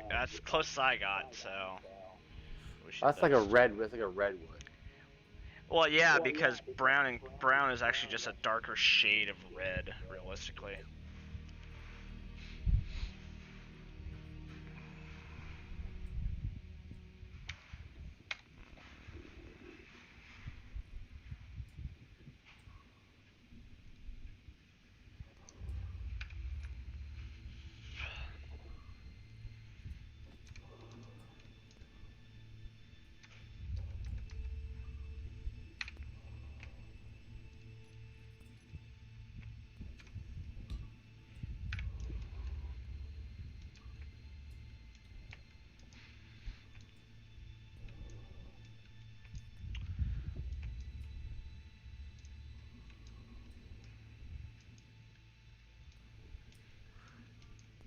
Speaker 1: That's as close as I got, so.
Speaker 2: That's like a red. That's like a redwood.
Speaker 1: Well, yeah, because brown is actually just a darker shade of red, realistically.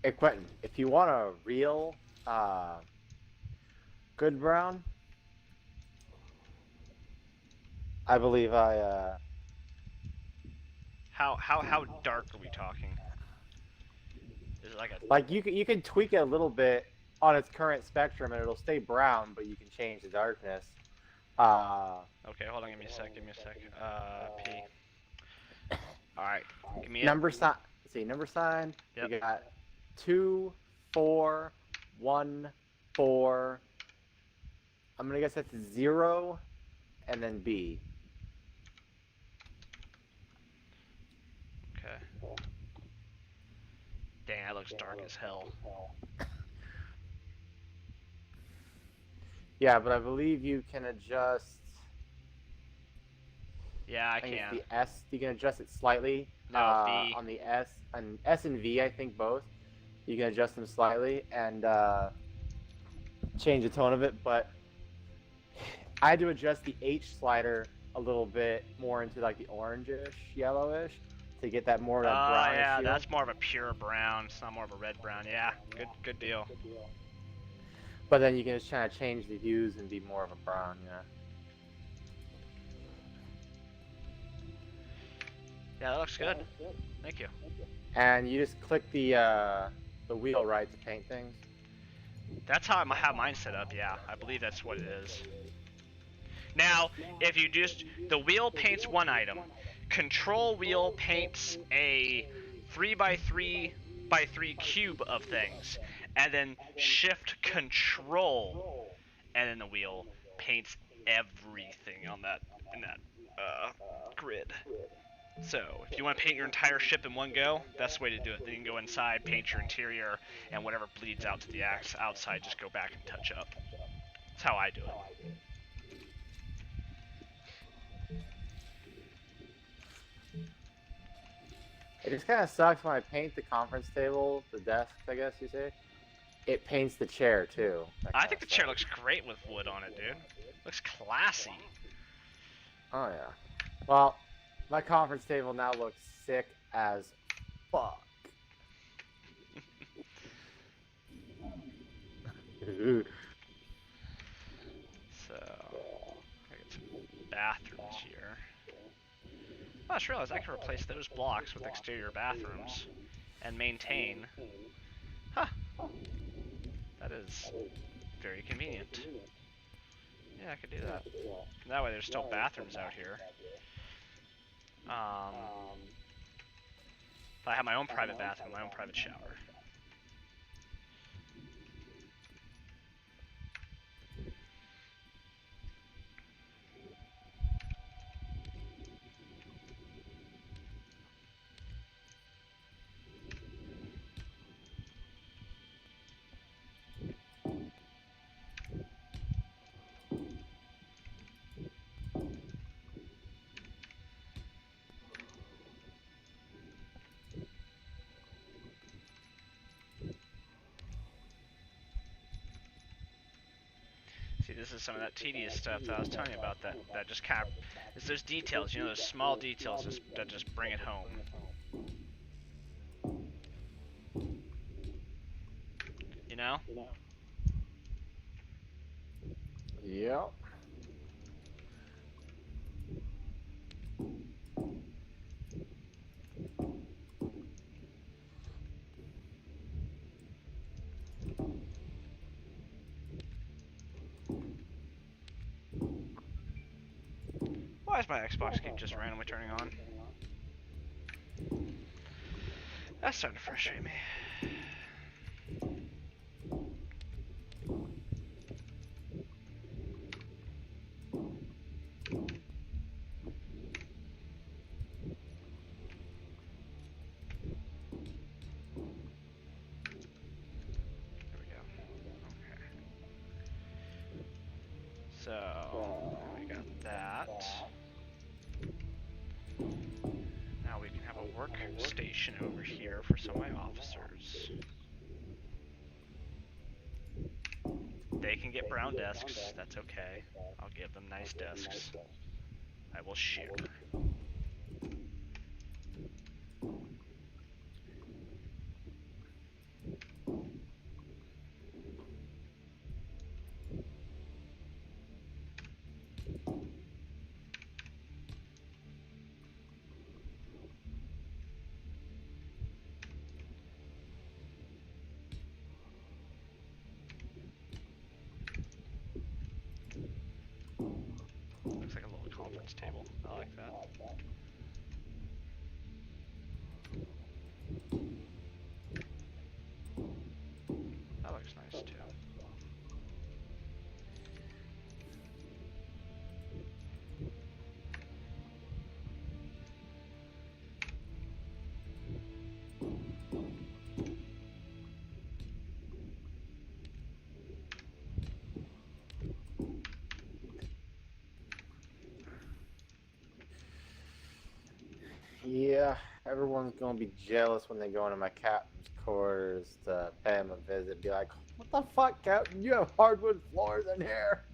Speaker 2: Hey Quentin, if you want a real good brown, I believe
Speaker 1: How dark are we talking? Is it like a
Speaker 2: like you can tweak it a little bit on its current spectrum and it'll stay brown, but you can change the darkness.
Speaker 1: Okay, hold on, give me a sec. P. Alright, give me
Speaker 2: number sign. See, number sign.
Speaker 1: Yep.
Speaker 2: You got 2, 4, 1, 4. I'm gonna guess that's 0, and then B.
Speaker 1: Okay. Dang, that looks dark as hell.
Speaker 2: Yeah, but I believe you can adjust.
Speaker 1: Yeah, I
Speaker 2: think
Speaker 1: can.
Speaker 2: it's the S. You can adjust it slightly.
Speaker 1: No, V.
Speaker 2: On the S and V, I think both. You can adjust them slightly and change the tone of it. But I had to adjust the H slider a little bit more into like the orangish, yellowish, to get that more of that brownish
Speaker 1: yeah,
Speaker 2: feel.
Speaker 1: that's more of a pure brown. It's not more of a red brown. Yeah, good deal.
Speaker 2: But then you can just kind of change the hues and be more of a brown, yeah.
Speaker 1: Yeah, that looks good. Thank you.
Speaker 2: And you just click the wheel, right, to paint things.
Speaker 1: That's how I have mine set up, yeah. I believe that's what it is. Now, if you just, the wheel paints one item, control wheel paints a 3x3x3 cube of things, and then shift control, and then the wheel paints everything on that, in that grid. So, if you want to paint your entire ship in one go, that's the way to do it. Then you can go inside, paint your interior, and whatever bleeds out to the outside, just go back and touch up. That's how I do it.
Speaker 2: It just kind of sucks when I paint the conference table, the desks, I guess you say. It paints the chair too.
Speaker 1: I think the chair looks great with wood on it, dude. Looks classy.
Speaker 2: Oh yeah. Well, my conference table now looks sick as fuck.
Speaker 1: So, I get some bathrooms here. Oh, I just realized I can replace those blocks with exterior bathrooms and maintain. Huh. That is very convenient. Yeah, I could do that. And that way there's still bathrooms out here. If I have my own private bathroom, my own private shower. See, this is some of that tedious stuff that I was telling you about. That just kind of, it's those details, you know, those small details that just bring it home. You know?
Speaker 2: Yep.
Speaker 1: Why does my Xbox keep just randomly turning on? That's starting to frustrate me. So, we got that. Now we can have a workstation over here for some of my officers. They can get brown desks, that's okay. I'll give them nice desks. I will share. Looks like a little conference table. I like that. That looks nice too.
Speaker 2: Yeah, everyone's gonna be jealous when they go into my captain's quarters to pay him a visit. Be like, "What the fuck, Captain? You have hardwood floors in here."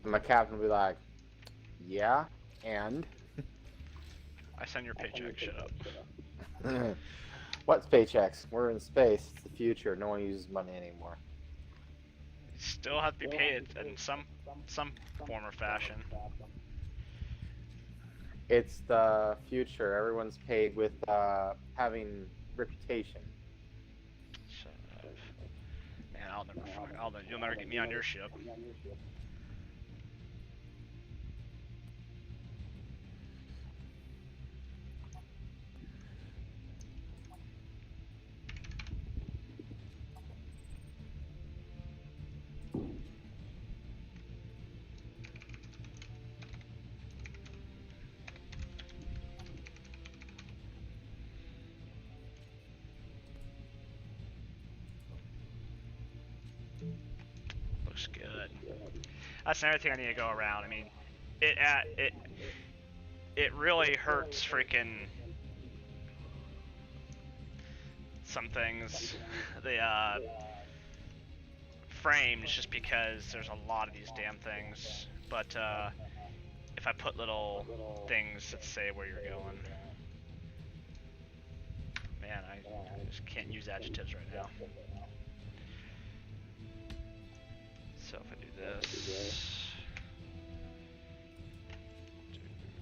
Speaker 2: And my captain will be like, "Yeah, and."
Speaker 1: I send your paycheck, shut up.
Speaker 2: What's paychecks? We're in space. It's the future. No one uses money anymore.
Speaker 1: still have to be paid in some form or fashion.
Speaker 2: It's the future. Everyone's paid with having reputation.
Speaker 1: Shut up. Man, you'll never get me on your ship. Looks good. That's another thing I need to go around. I mean, it really hurts freaking some things. The frames, just because there's a lot of these damn things. But if I put little things that say where you're going, man, I just can't use adjectives right now. So if I do this,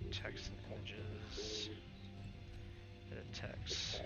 Speaker 1: do text and images, edit text.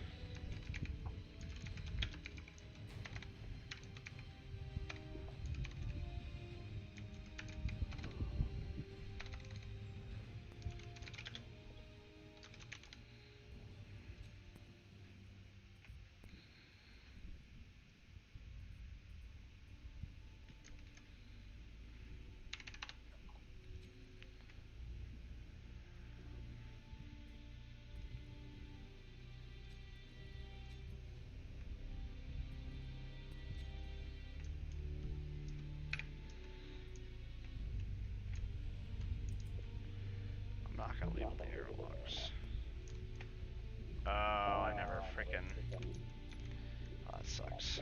Speaker 1: I'm not gonna label the arrow logs. Oh, I never freaking. Oh, that sucks.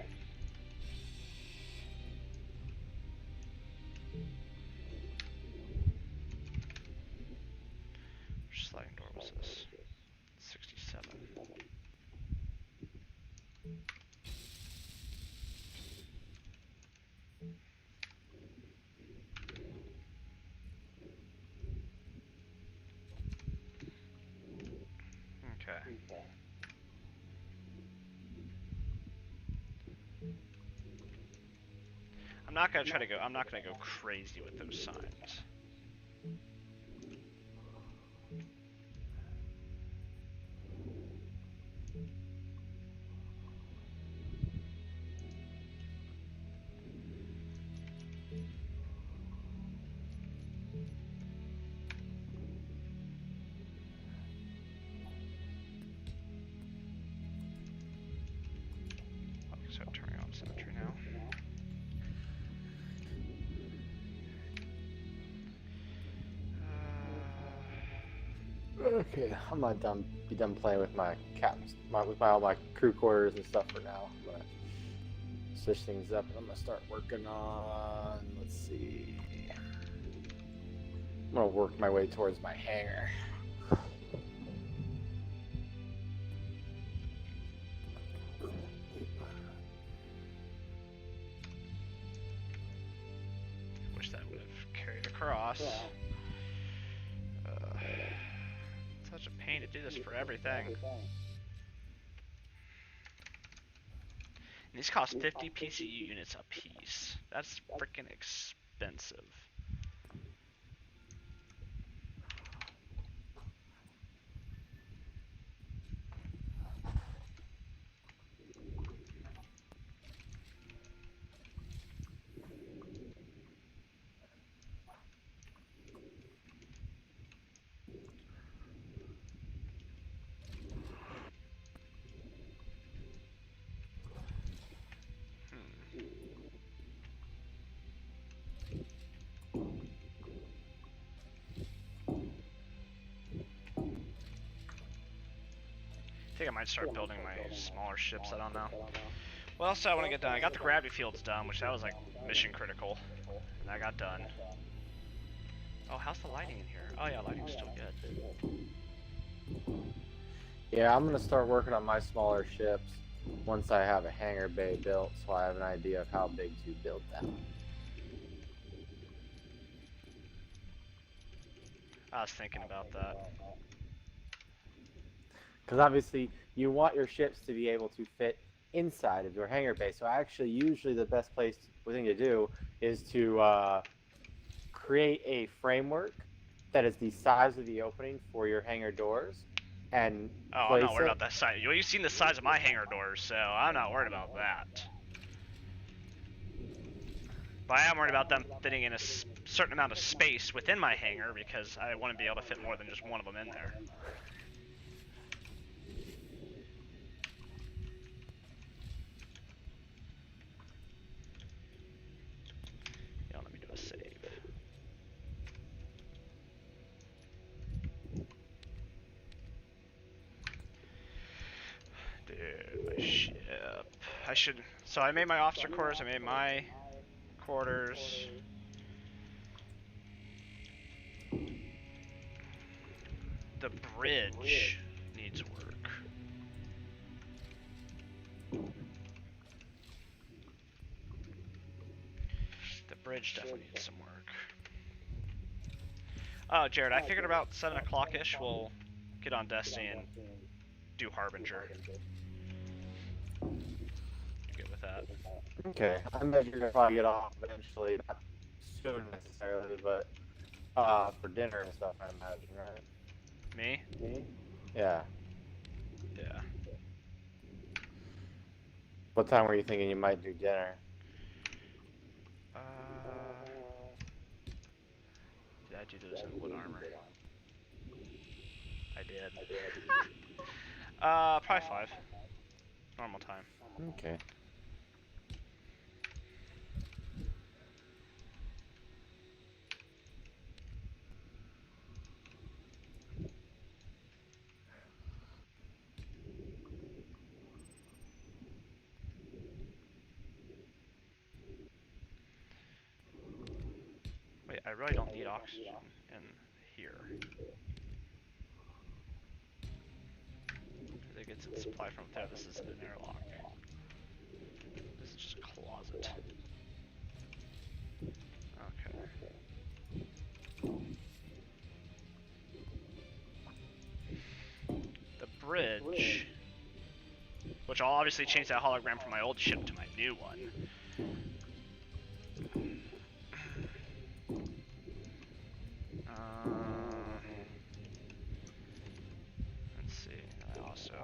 Speaker 1: Which sliding door was this? 67. Okay. I'm not gonna go crazy with those signs. So turning on symmetry now.
Speaker 2: Okay, I'm not done. Be done playing with my all my crew quarters and stuff for now. But switch things up, and I'm gonna start working on. Let's see. I'm gonna work my way towards my hangar.
Speaker 1: Wish that would have carried across. Such a pain to do this for everything. And these cost 50 PCU units a piece. That's freaking expensive. I think I might start building my smaller ships, I don't know. What else do I want to get done? I got the gravity fields done, which that was like mission critical. And that got done. Oh, how's the lighting in here? Oh yeah, lighting's still good.
Speaker 2: Yeah, I'm gonna start working on my smaller ships once I have a hangar bay built, so I have an idea of how big to build them.
Speaker 1: I was thinking about that.
Speaker 2: Because obviously you want your ships to be able to fit inside of your hangar bay. So actually, usually the best thing to do is to create a framework that is the size of the opening for your hangar doors, and
Speaker 1: Oh, I'm not
Speaker 2: place
Speaker 1: worried
Speaker 2: it.
Speaker 1: about that size. Well, you've seen the size of my hangar doors, so I'm not worried about that. But I am worried about them fitting in a certain amount of space within my hangar because I want to be able to fit more than just one of them in there. Yeah, let me do a save. Dude, my ship. I should. So I made my officer quarters. I made my quarters. The bridge needs work. The bridge definitely needs some work. Oh, Jared, I figured about 7 o'clock-ish we'll get on Destiny and do Harbinger. You good with that?
Speaker 2: Okay, I imagine you're gonna probably get off eventually, not soon necessarily, but for dinner and stuff, I imagine, right?
Speaker 1: Me?
Speaker 2: Yeah.
Speaker 1: Yeah.
Speaker 2: What time were you thinking you might do dinner?
Speaker 1: Did I do those in wood armor? I did. Probably 5. Normal time.
Speaker 2: Okay.
Speaker 1: Wait, I really don't need oxygen in here. It gets its supply from up there. This isn't an airlock. This is just a closet. Okay. The bridge, which I'll obviously change that hologram from my old ship to my new one. Let's see. I also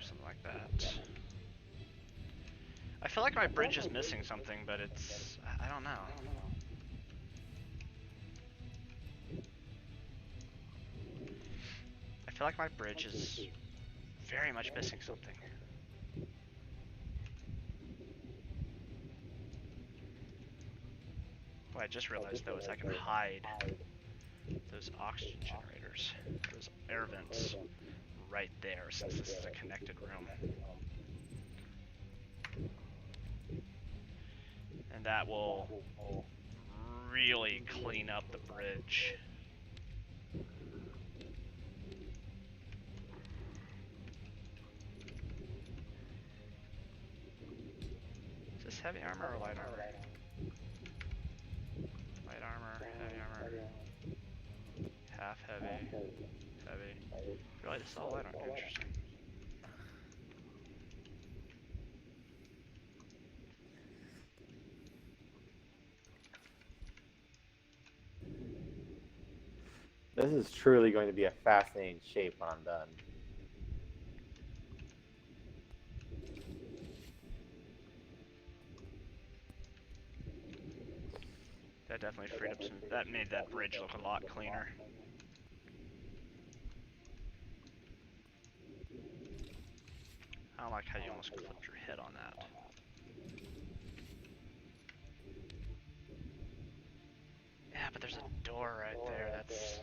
Speaker 1: something like that. I feel like my bridge is missing something, but I don't know. I feel like my bridge is very much missing something. What I just realized though is I can hide those oxygen generators, those air vents, right there since this is a connected room. And that will really clean up the bridge. Is this heavy armor or light armor? Light armor, heavy armor. Half heavy, heavy. Really, this is all light armor. Interesting.
Speaker 2: This is truly going to be a fascinating shape when I'm done.
Speaker 1: That definitely freed up some. That made that bridge look a lot cleaner. I don't like how you almost clipped your head on that. Yeah, but there's a door right there. That's.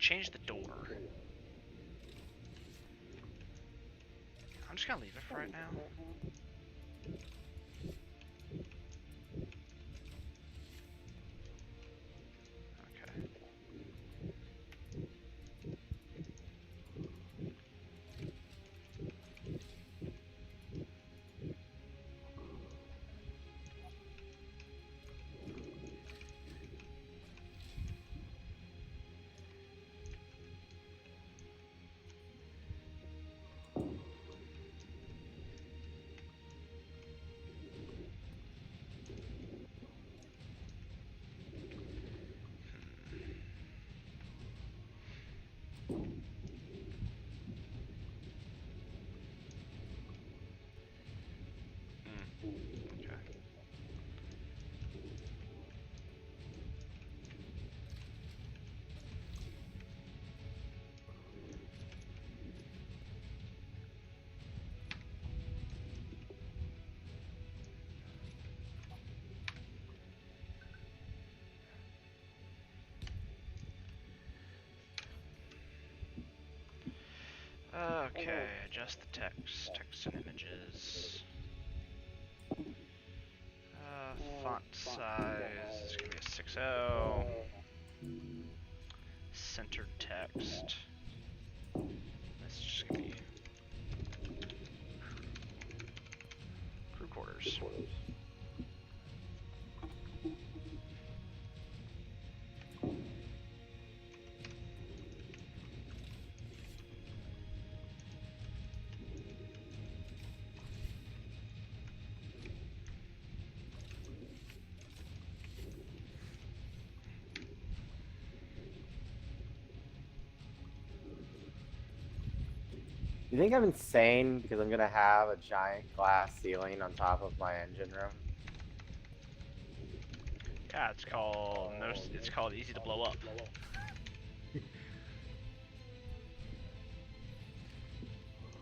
Speaker 1: change the door. I'm just gonna leave it for right now. Okay. Okay, adjust the text and images. Font size is gonna be a 6.0. Centered text. This is just gonna be crew quarters.
Speaker 2: You think I'm insane because I'm gonna have a giant glass ceiling on top of my engine room?
Speaker 1: Yeah, it's called easy to blow up.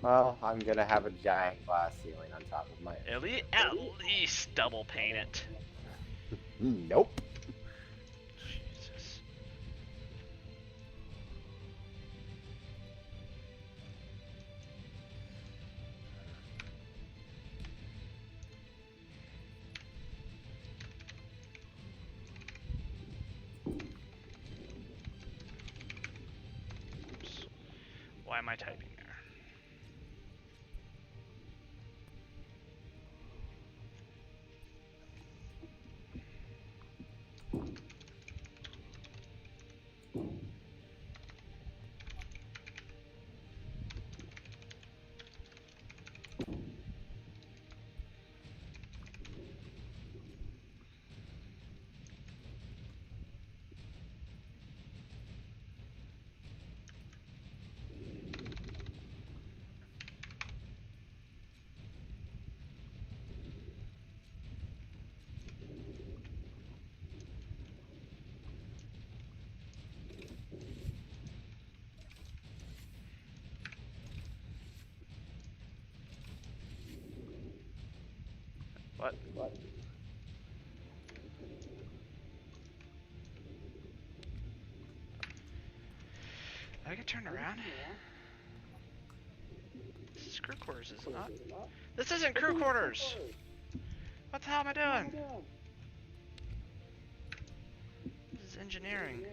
Speaker 2: Well, I'm gonna have a giant glass ceiling on top of my engine
Speaker 1: At least double paint it.
Speaker 2: room. Nope.
Speaker 1: Jesus. Oops. Why am I typing there? What? Did I get turned around? This is crew quarters, is it not? This isn't crew quarters! What the hell am I doing? This is engineering.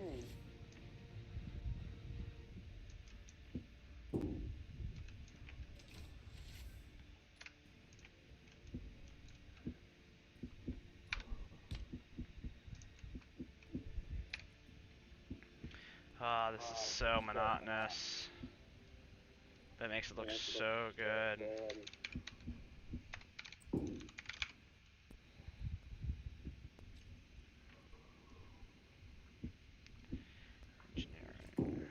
Speaker 1: Ah, this is so monotonous. That makes it look so good. Engineering.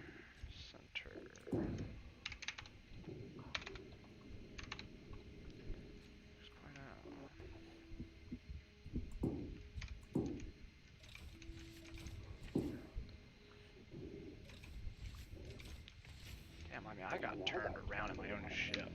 Speaker 1: Center. Just point out. Damn, I mean, I got turned around in my own ship.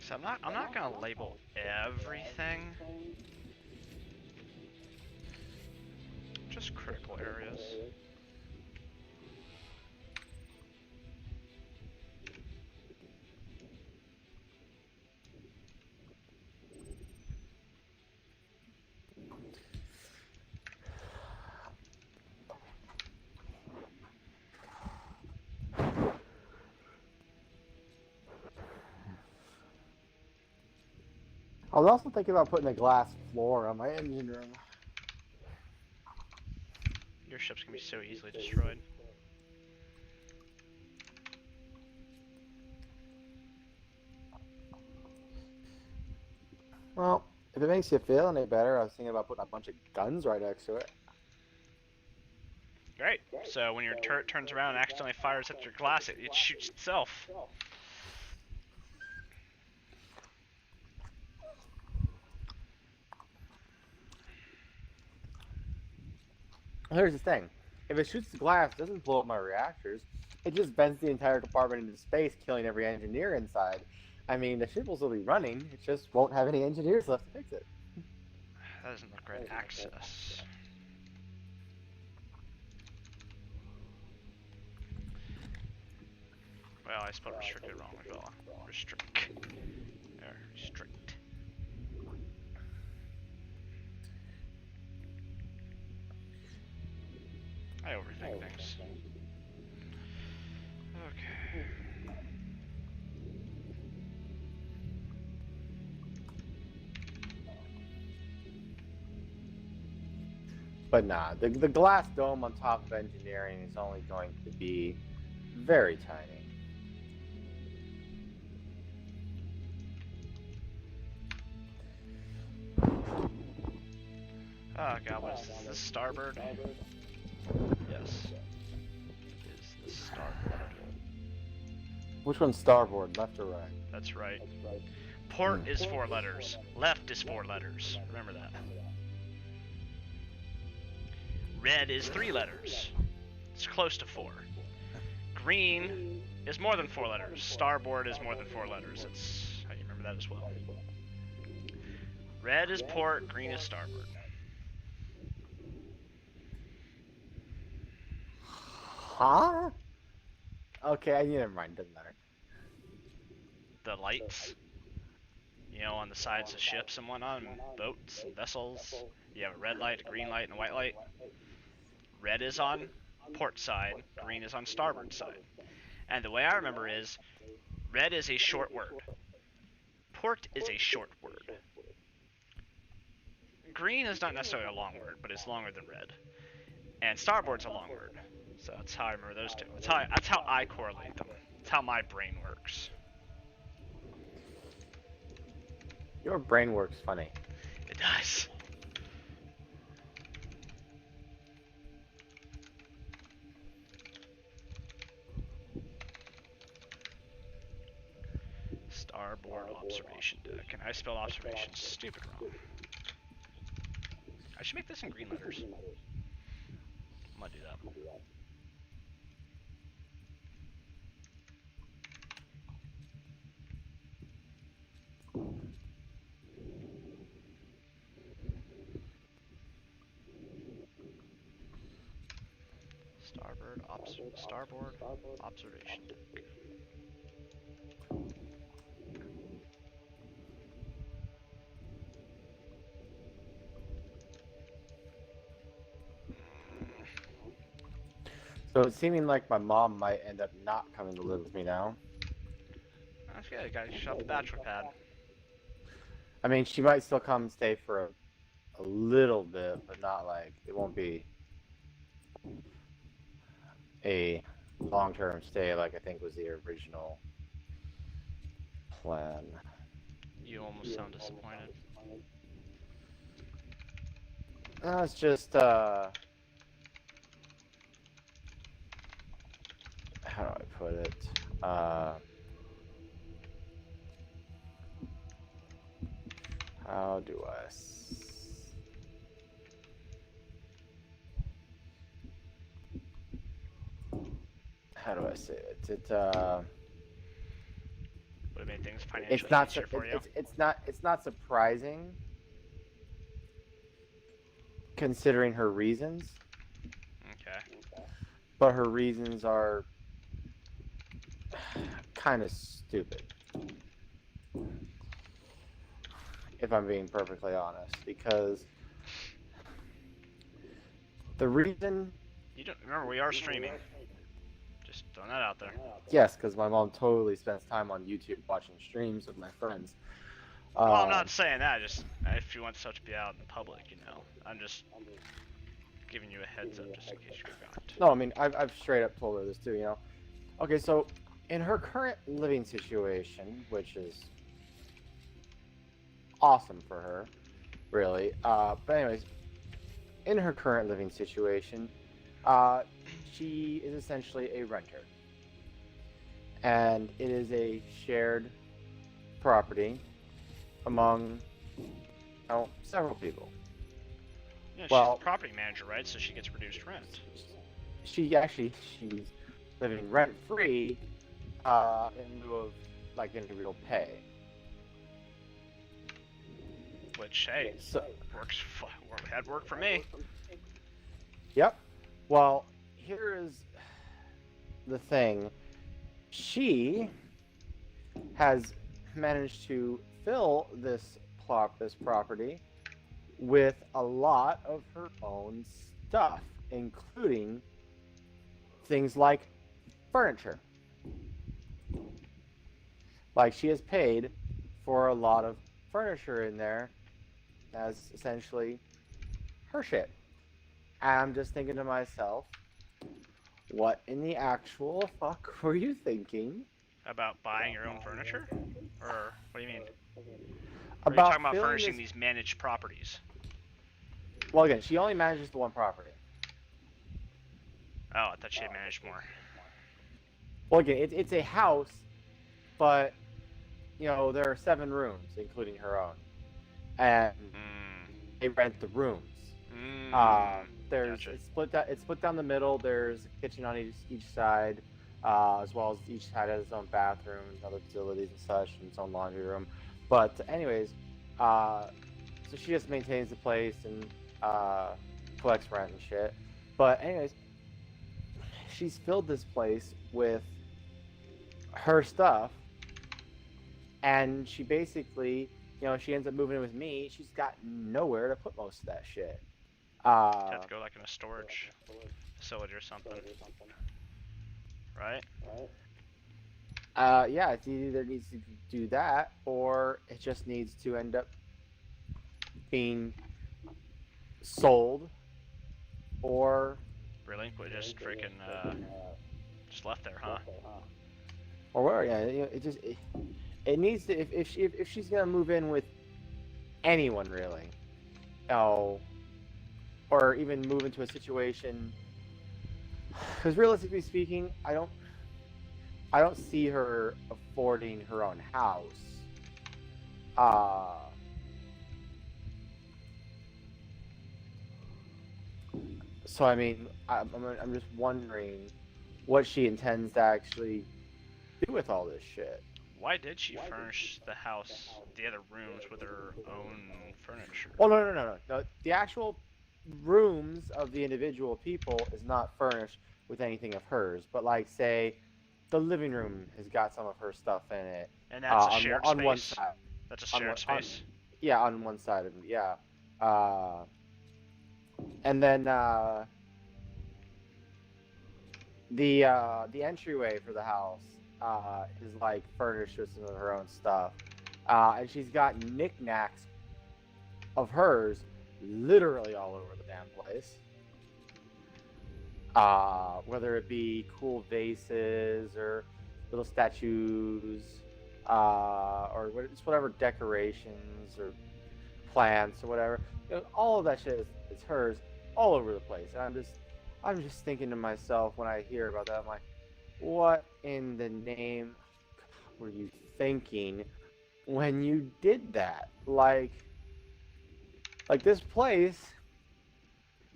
Speaker 1: So I'm not gonna label everything. Just critical areas.
Speaker 2: I was also thinking about putting a glass floor on my engine room.
Speaker 1: Your ship's gonna be so easily destroyed.
Speaker 2: Well, if it makes you feel any better, I was thinking about putting a bunch of guns right next to it.
Speaker 1: Great. So when your turret turns around and accidentally fires at your glass, it shoots itself.
Speaker 2: Here's the thing. If it shoots the glass, it doesn't blow up my reactors. It just bends the entire compartment into space, killing every engineer inside. I mean, the ship will still be running. It just won't have any engineers left to fix it.
Speaker 1: That doesn't look right. Access. Well, I spelled restricted wrong, fella. Restrict. There, restrict. I overthink things. Okay.
Speaker 2: But nah, the glass dome on top of engineering is only going to be very tiny.
Speaker 1: Oh god, what is this? Is this starboard? Yes. It is the starboard.
Speaker 2: Which one's starboard, left or right?
Speaker 1: That's right. Port is 4 letters. Left is 4 letters. Remember that. Red is 3 letters. It's close to 4. Green is more than 4 letters. Starboard is more than 4 letters. That's how you remember that as well. Red is port, green is starboard.
Speaker 2: Huh? Okay, never mind, doesn't matter.
Speaker 1: The lights, you know, on the sides of ships and whatnot, and boats and vessels. You have a red light, a green light, and a white light. Red is on port side, green is on starboard side. And the way I remember is, red is a short word. Port is a short word. Green is not necessarily a long word, but it's longer than red. And starboard's a long word. So that's how I remember those two. That's how I correlate them. That's how my brain works.
Speaker 2: Your brain works funny.
Speaker 1: It does. Starboard observation deck. And I spelled observation stupid wrong. I should make this in green letters. I'm gonna do that. Starboard observation deck.
Speaker 2: So it's seeming like my mom might end up not coming to live with me now.
Speaker 1: That's good. Gotta shut up the bachelor pad.
Speaker 2: I mean, she might still come and stay for a little bit, but not like, it won't be a long-term stay like I think was the original plan.
Speaker 1: You almost sound disappointed.
Speaker 2: No, it's just, how do I put it? How do I say it?
Speaker 1: Would have made things financially
Speaker 2: It's not
Speaker 1: easier for you.
Speaker 2: it's not surprising considering her reasons,
Speaker 1: Okay.
Speaker 2: but her reasons are kind of stupid, if I'm being perfectly honest, because the reason...
Speaker 1: You don't remember we are streaming. Just throwing that out there.
Speaker 2: Yes, because my mom totally spends time on YouTube watching streams with my friends.
Speaker 1: Well, I'm not saying that. Just if you want stuff to be out in public, you know. I'm just giving you a heads up just in case you forgot.
Speaker 2: No, I mean, I've straight up told her this too, you know. Okay, so in her current living situation, which is awesome for her, really. But anyways, in her current living situation, she is essentially a renter. And it is a shared property among, several people.
Speaker 1: Yeah,
Speaker 2: Well,
Speaker 1: she's a property manager, right? So she gets reduced rent.
Speaker 2: she's living rent free, in lieu of like any real pay.
Speaker 1: Which, hey,
Speaker 2: So,
Speaker 1: had worked for me.
Speaker 2: yep. Well, here is the thing. She has managed to fill this property with a lot of her own stuff, including things like furniture. Like, she has paid for a lot of furniture in there as essentially her shit. And I'm just thinking to myself, what in the actual fuck were you thinking?
Speaker 1: About buying your own furniture? Or, what do you mean? Or are you
Speaker 2: About
Speaker 1: talking about
Speaker 2: filling
Speaker 1: furnishing
Speaker 2: this...
Speaker 1: these managed properties?
Speaker 2: Well, again, she only manages the one property.
Speaker 1: Oh, I thought she had managed more.
Speaker 2: Well, again, it's a house, but, you know, there are 7 rooms, including her own. And they rent the rooms.
Speaker 1: Gotcha.
Speaker 2: It's split down the middle. There's a kitchen on each side, as well as each side has its own bathroom and other facilities and such, and its own laundry room. But anyways, so she just maintains the place and collects rent and shit. But anyways, she's filled this place with her stuff, and she basically, you know, she ends up moving in with me. She's got nowhere to put most of that shit.
Speaker 1: Have to go like in a storage facility or something, right?
Speaker 2: Yeah, it either needs to do that, or it just needs to end up being sold, or
Speaker 1: Relinquish, just freaking, just left there, huh?
Speaker 2: or where? Yeah, you know, it needs to. If she's gonna move in with anyone, really, or even move into a situation, because realistically speaking, I don't see her affording her own house. So I mean, I'm just wondering what she intends to actually do with all this shit.
Speaker 1: Why did she furnish the house, the other rooms, with her own furniture?
Speaker 2: Well, no. The actual rooms of the individual people is not furnished with anything of hers, but like, say, the living room has got some of her stuff in it.
Speaker 1: And that's a shared
Speaker 2: on
Speaker 1: space?
Speaker 2: one side.
Speaker 1: That's a shared space?
Speaker 2: Yeah, on one side of it, yeah. And then the entryway for the house is like furnished with some of her own stuff, and she's got knickknacks of hers literally all over the damn place. Whether it be cool vases or little statues, or just whatever decorations or plants or whatever, you know, all of that shit is hers all over the place. And I'm just thinking to myself when I hear about that, I'm like, what in the name were you thinking when you did that? Like this place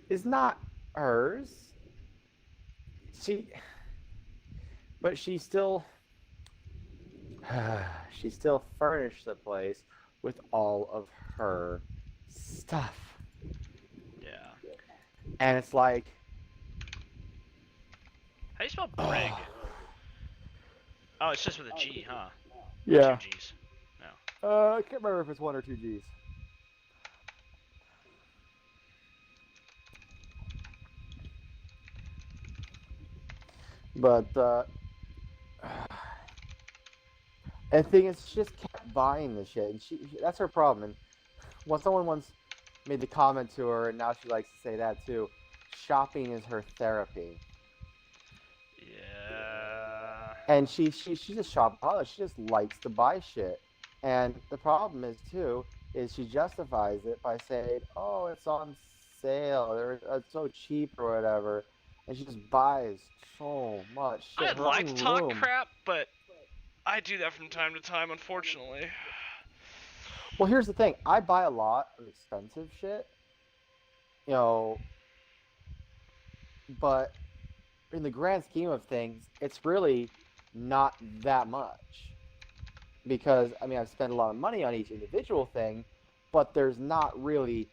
Speaker 2: is not hers. But she still she still furnished the place with all of her stuff.
Speaker 1: Yeah.
Speaker 2: And it's like,
Speaker 1: How do you spell brig? Oh, it's just with a G, huh?
Speaker 2: yeah.
Speaker 1: 2 G's. No.
Speaker 2: I can't remember if it's 1 or 2 G's. But and the thing is, she just kept buying the shit, and that's her problem. And someone once made the comment to her, and now she likes to say that too. Shopping is her therapy.
Speaker 1: Yeah.
Speaker 2: And she just shopaholic. She just likes to buy shit. And the problem is too is she justifies it by saying, "Oh, it's on sale, or it's so cheap, or whatever," and she just buys so much shit.
Speaker 1: I'd
Speaker 2: Her
Speaker 1: like to
Speaker 2: own
Speaker 1: talk
Speaker 2: room.
Speaker 1: crap, but I do that from time to time, unfortunately.
Speaker 2: Well, here's the thing. I buy a lot of expensive shit, you know, but in the grand scheme of things, it's really not that much. Because, I mean, I've spent a lot of money on each individual thing, but there's not really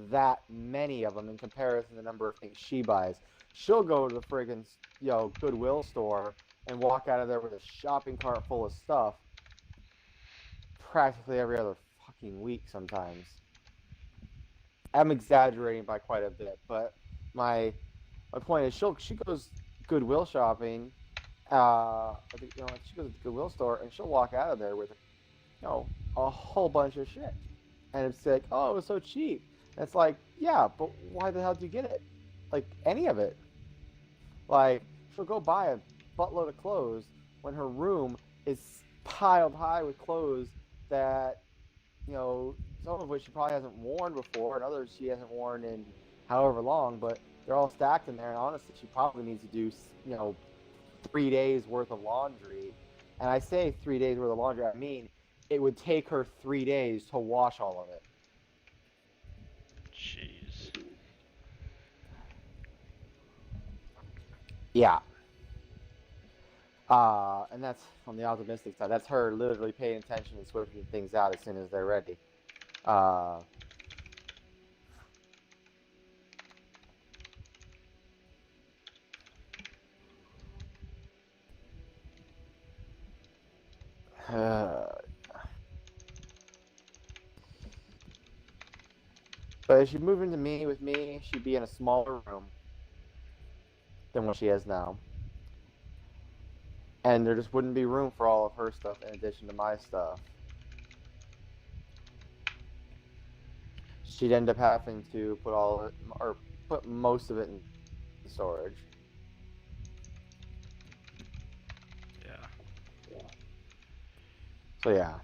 Speaker 2: that many of them in comparison to the number of things she buys. She'll go to the friggin', Goodwill store and walk out of there with a shopping cart full of stuff practically every other fucking week sometimes. I'm exaggerating by quite a bit, but my point is she goes Goodwill shopping. She goes to the Goodwill store and she'll walk out of there with a whole bunch of shit, and it's like, oh, it was so cheap. And it's like, yeah, but why the hell did you get it? Like any of it? Like she'll go buy a buttload of clothes when her room is piled high with clothes that some of which she probably hasn't worn before, and others she hasn't worn in however long, but they're all stacked in there. And honestly, she probably needs to do 3 days worth of laundry. And I say 3 days worth of laundry, I mean it would take her 3 days to wash all of it.
Speaker 1: Jeez.
Speaker 2: Yeah. And that's on the optimistic side. That's her literally paying attention and switching things out as soon as they're ready. But if she moved into with me, she'd be in a smaller room than what she has now. And there just wouldn't be room for all of her stuff in addition to my stuff. She'd end up having to put all of it, or put most of it in storage.
Speaker 1: Yeah.
Speaker 2: So yeah.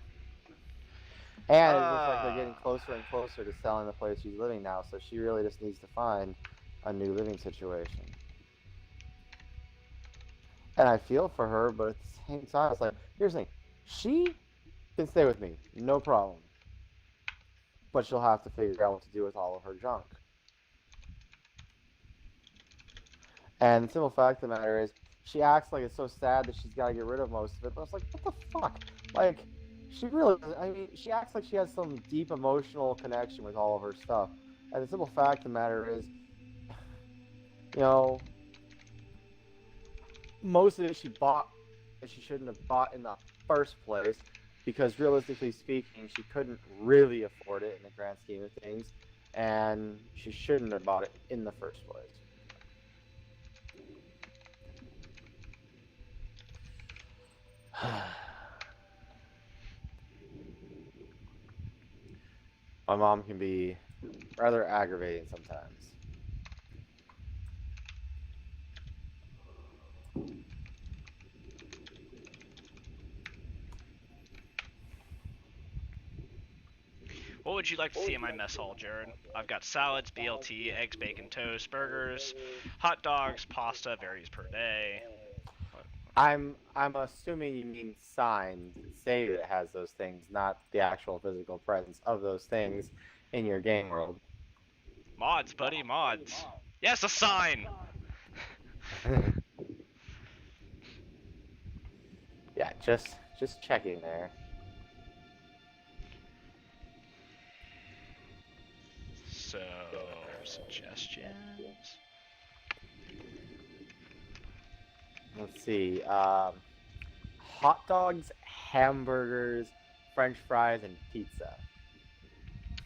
Speaker 2: And it looks like they're getting closer and closer to selling the place she's living now, so she really just needs to find a new living situation. And I feel for her, but at the same time, it's like, here's the thing. She can stay with me, no problem. But she'll have to figure out what to do with all of her junk. And the simple fact of the matter is, she acts like it's so sad that she's got to get rid of most of it, but it's like, what the fuck? Like, she really, she acts like she has some deep emotional connection with all of her stuff. And the simple fact of the matter is, most of it she bought that she shouldn't have bought in the first place, because realistically speaking, she couldn't really afford it in the grand scheme of things, and she shouldn't have bought it in the first place. My mom can be rather aggravating sometimes.
Speaker 1: What would you like to see in my mess hall, Jared? I've got salads, BLT, eggs, bacon, toast, burgers, hot dogs, pasta, varies per day.
Speaker 2: I'm assuming you mean signs that say that it has those things, not the actual physical presence of those things in your game world.
Speaker 1: Mods, buddy, mods. Yes, a sign!
Speaker 2: Yeah, just Just checking there.
Speaker 1: So, suggestions?
Speaker 2: Let's see. Hot dogs, hamburgers, French fries, and pizza.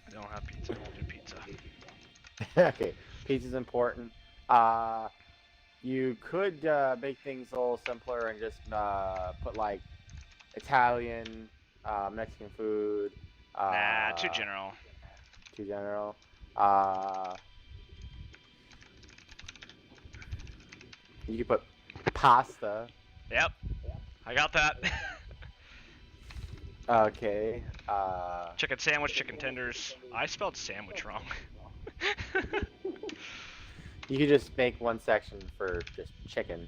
Speaker 1: I don't have pizza. I'll do pizza.
Speaker 2: Okay, pizza's important. You could make things a little simpler and just put like Italian, Mexican food.
Speaker 1: Nah, too general.
Speaker 2: Too general. You could put pasta.
Speaker 1: Yep, I got that.
Speaker 2: Okay.
Speaker 1: Chicken sandwich, chicken tenders. I spelled sandwich wrong.
Speaker 2: You could just make one section for just chicken.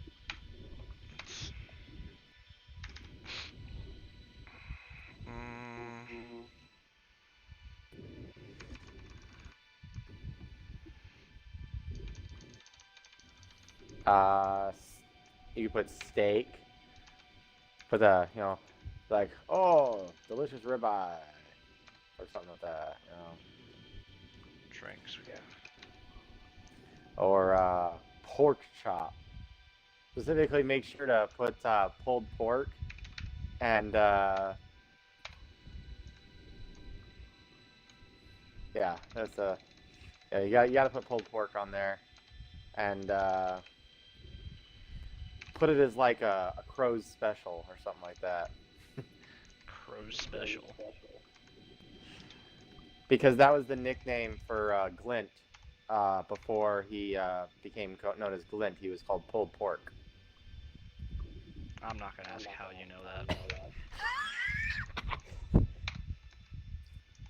Speaker 2: You could put steak. Put the, like, oh, delicious ribeye. Or something like that,
Speaker 1: Drinks, yeah.
Speaker 2: Or pork chop. Specifically, make sure to put pulled pork and yeah, that's yeah, you gotta put pulled pork on there, and put it as like a crow's special or something like that.
Speaker 1: Crow's special.
Speaker 2: Because that was the nickname for Glint before he became known as Glint. He was called pulled pork.
Speaker 1: I'm not gonna ask how you know that.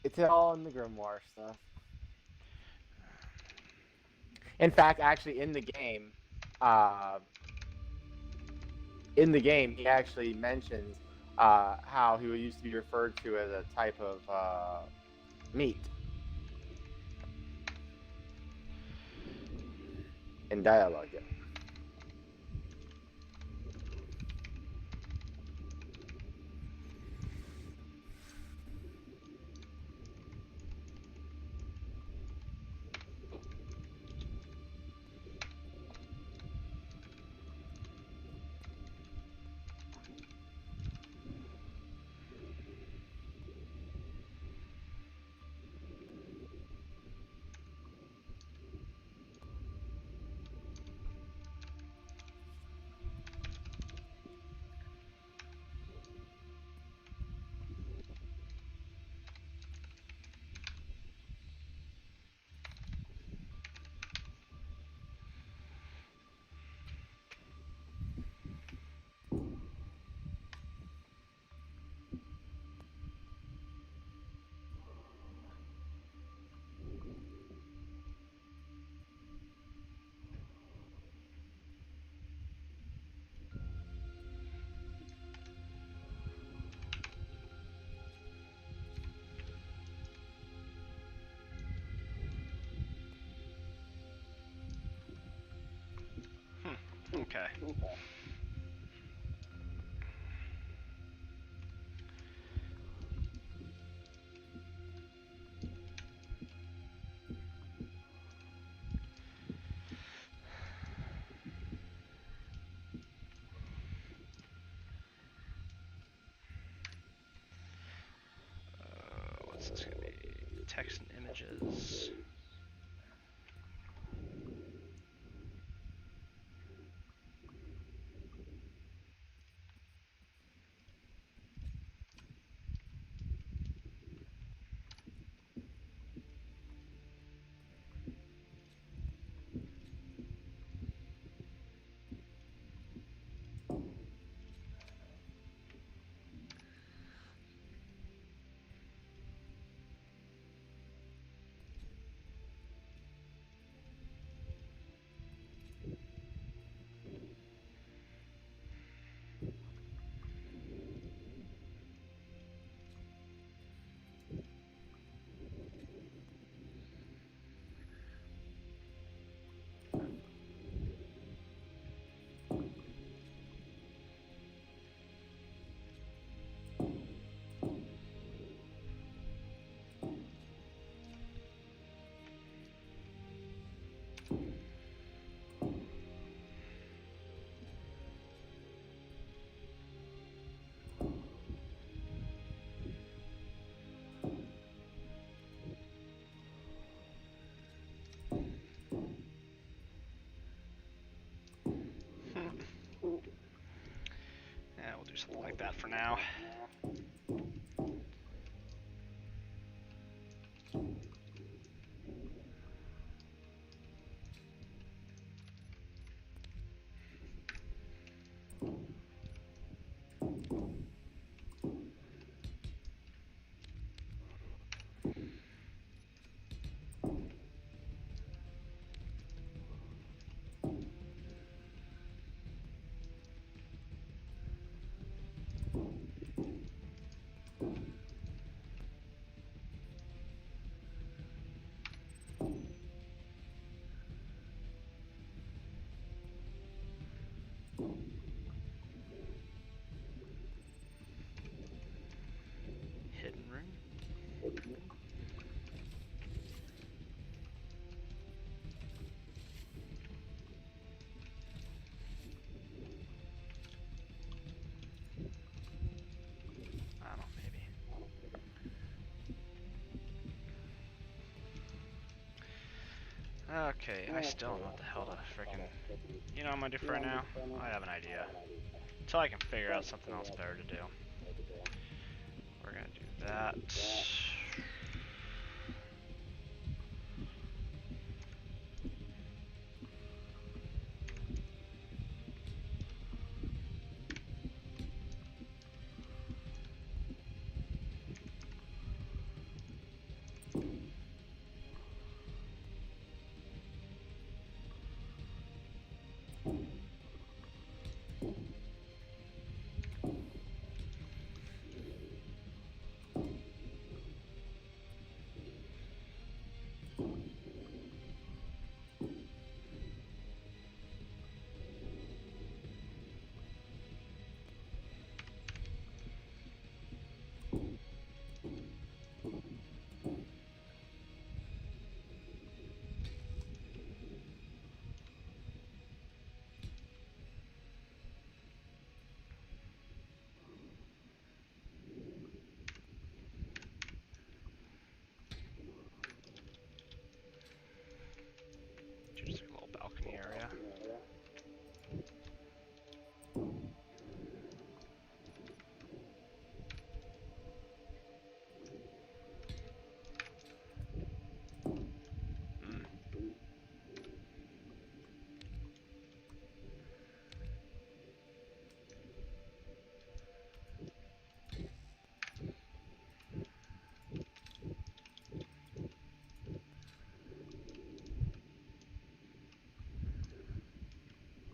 Speaker 2: It's all in the grimoire stuff. In fact, actually, in the game, he actually mentions how he used to be referred to as a type of meat in dialogue. Yeah.
Speaker 1: Okay. What's this gonna be? Text and images. Something like that for now. Hidden room. I don't know, maybe. Okay, I still don't know what the hell to frickin'... You know what I'm gonna do for right now? I have an idea. Until I can figure out something else better to do. We're gonna do that. Just a little balcony area.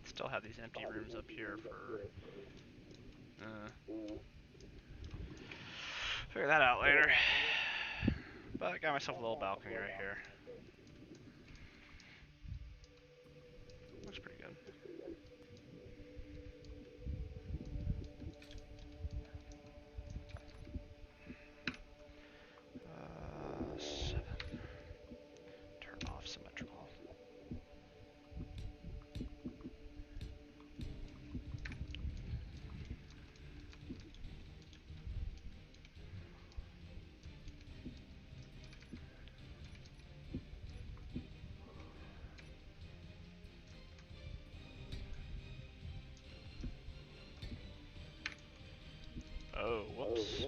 Speaker 1: Still have these empty rooms up here for figure that out later. But I got myself a little balcony right here. Looks pretty good. Seven. Turn off symmetrical. Oh, whoops.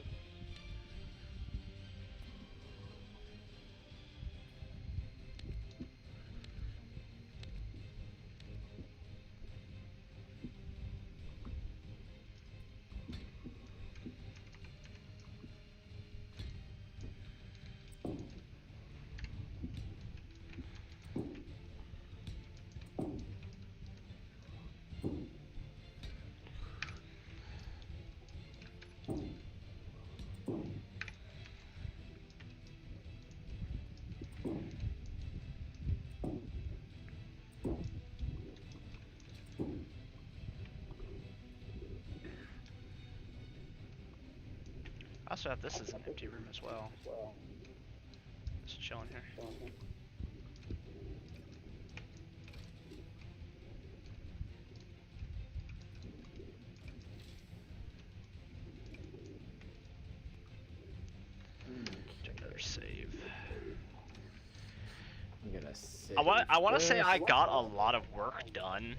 Speaker 1: I also have this as an empty room as well. Just chilling here. Check another save.
Speaker 2: I'm gonna save.
Speaker 1: I want to say I got a lot of work done,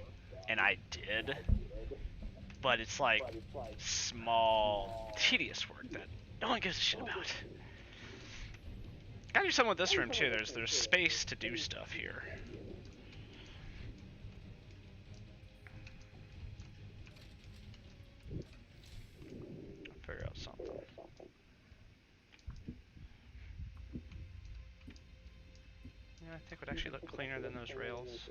Speaker 1: and I did. but it's like small, tedious work that no one gives a shit about. Gotta do something with this room too. There's space to do stuff here. I'll figure out something. Yeah, I think would actually look cleaner than those rails.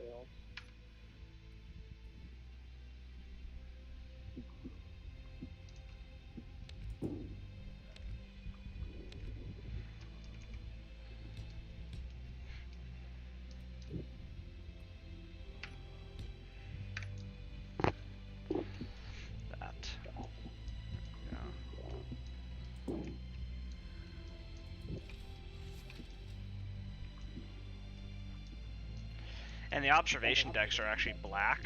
Speaker 1: And the observation decks are actually black,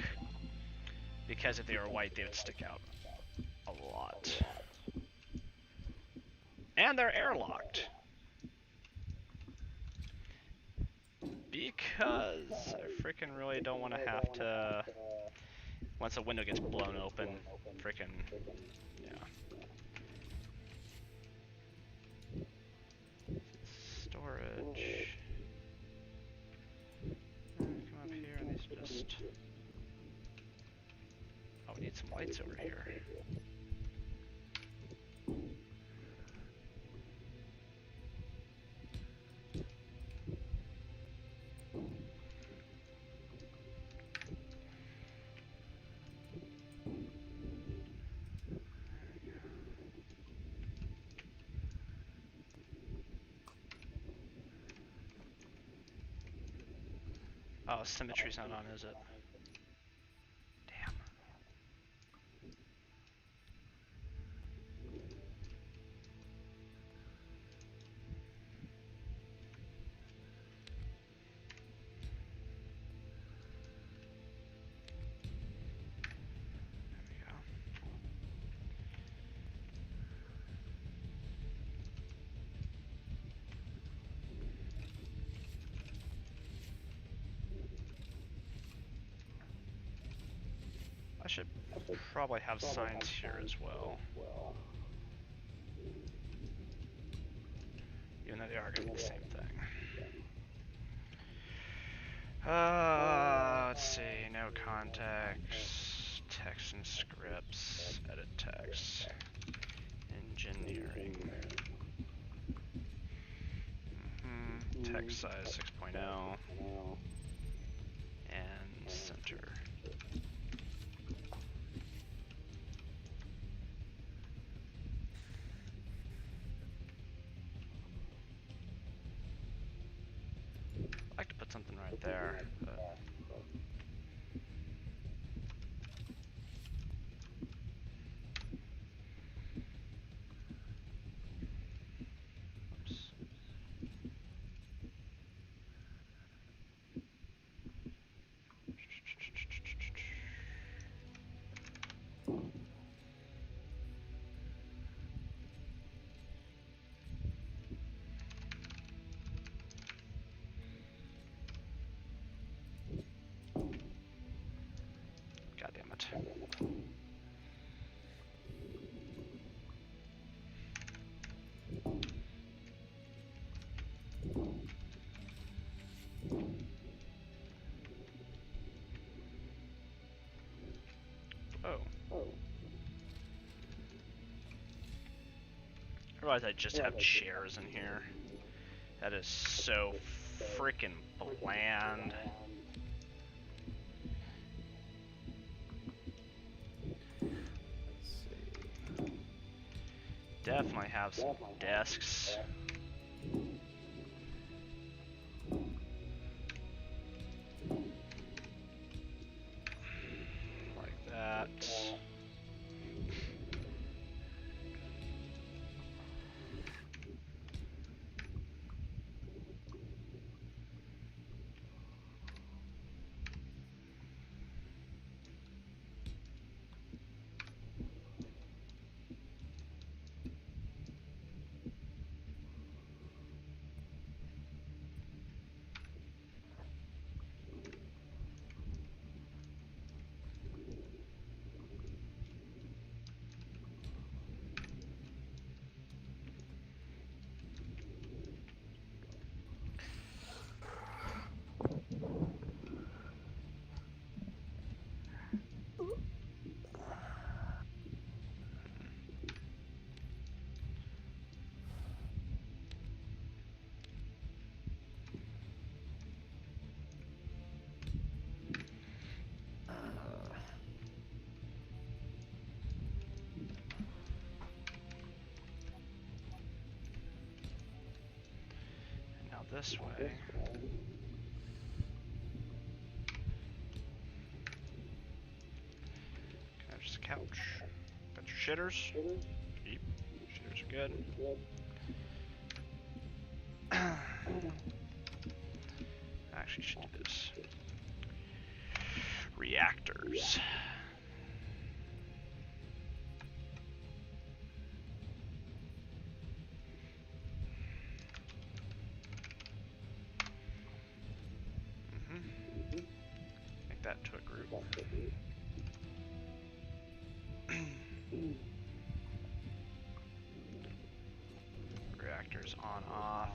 Speaker 1: because if they were white, they would stick out a lot. And they're airlocked. Because I freaking really don't want to have to, once a window gets blown open, freaking, yeah. Storage. Come up here and these just... Oh, we need some lights over here. Oh, symmetry's not on, is it? Damn. There we go. I should probably have signs here as well. Even though they are going to be the same thing. Let's see, no context, text and scripts, edit text, engineering. Text size 6.0, and center. I'd like to put something right there, but... Oops. God damn it. Oh. I realize I just have chairs in here. That is so freaking bland. Definitely have some desks. Like that. this way. Can I have just a couch? Got your shitters? Yep. Shitters are good. Actually, should do this. Reactors. Make that to a group. Reactors on off.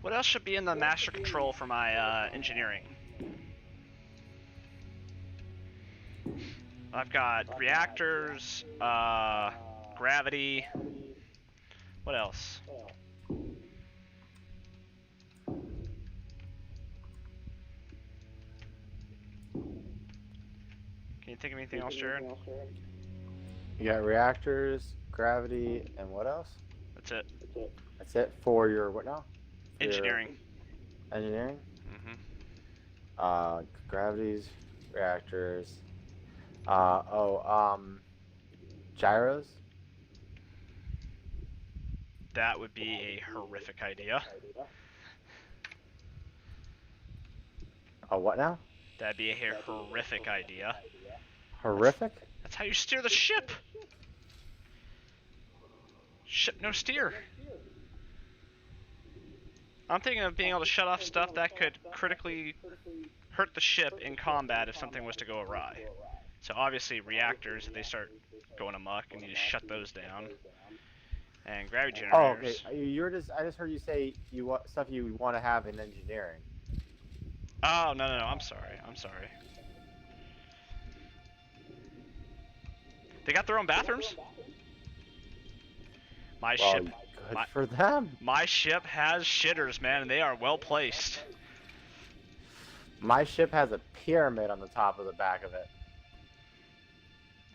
Speaker 1: What else should be in the master control for my engineering? I've got reactors, gravity. What else? Can you think of anything else, Jared?
Speaker 2: You got reactors, gravity, and what else?
Speaker 1: That's it.
Speaker 2: That's it for your what now? For
Speaker 1: Engineering.
Speaker 2: Engineering?
Speaker 1: Mm-hmm.
Speaker 2: Gravities, reactors. Gyros?
Speaker 1: That would be a horrific idea.
Speaker 2: What now?
Speaker 1: That'd be a horrific idea.
Speaker 2: Horrific?
Speaker 1: That's how you steer the ship. Ship no steer. I'm thinking of being able to shut off stuff that could critically hurt the ship in combat if something was to go awry. So obviously reactors, if they start going amok, and you just shut those down. And gravity generators.
Speaker 2: Oh, okay. I just heard you say you want stuff you want to have in engineering.
Speaker 1: Oh, no, I'm sorry. They got their own bathrooms?
Speaker 2: Good for them.
Speaker 1: My ship has shitters, man, and they are well placed.
Speaker 2: My ship has a pyramid on the top of the back of it.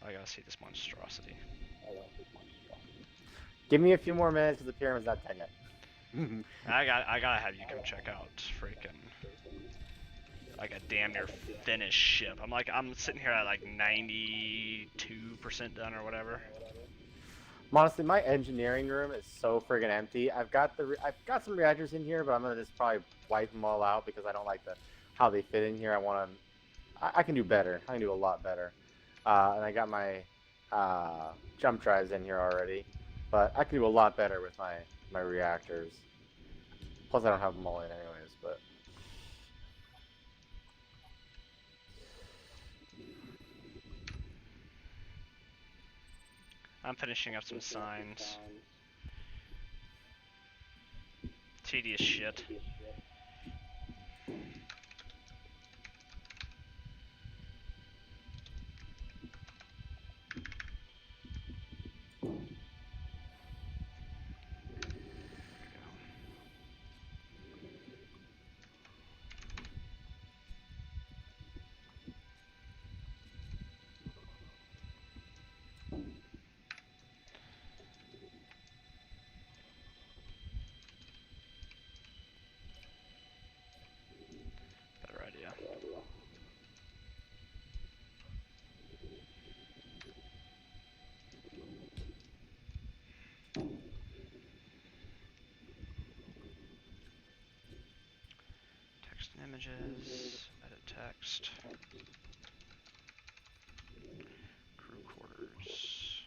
Speaker 1: I gotta see this monstrosity.
Speaker 2: Give me a few more minutes because the pyramid's not done yet.
Speaker 1: I gotta have you come check out freaking like a damn near finished ship. I'm sitting here at like 92% done or whatever.
Speaker 2: Honestly, my engineering room is so friggin' empty. I've got some reactors in here, but I'm gonna just probably wipe them all out because I don't like how they fit in here. I can do better. I can do a lot better. And I got my jump drives in here already, but I can do a lot better with my reactors. Plus, I don't have them all in anyways, but.
Speaker 1: I'm finishing up some signs. Tedious shit. Images, edit text, crew quarters,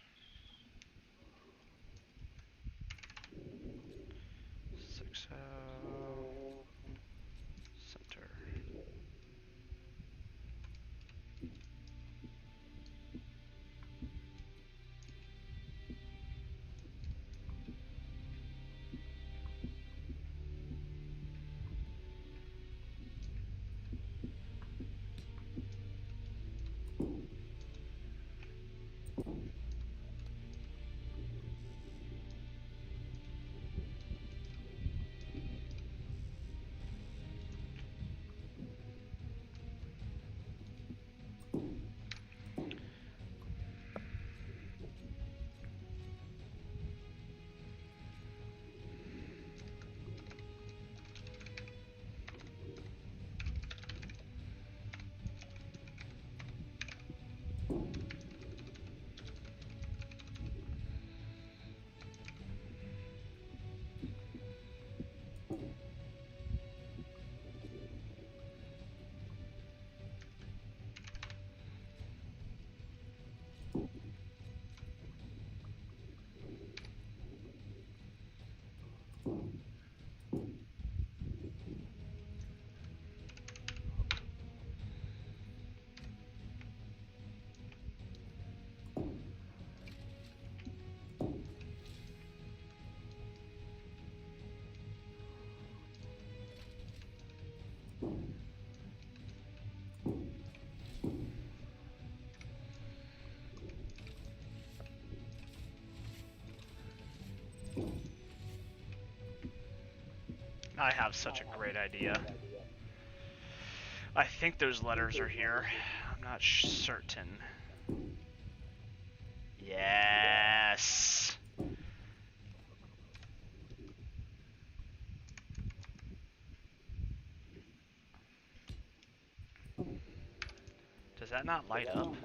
Speaker 1: 60, center. I have such a great idea. I think those letters are here. I'm not certain. Yes. Does that not light up?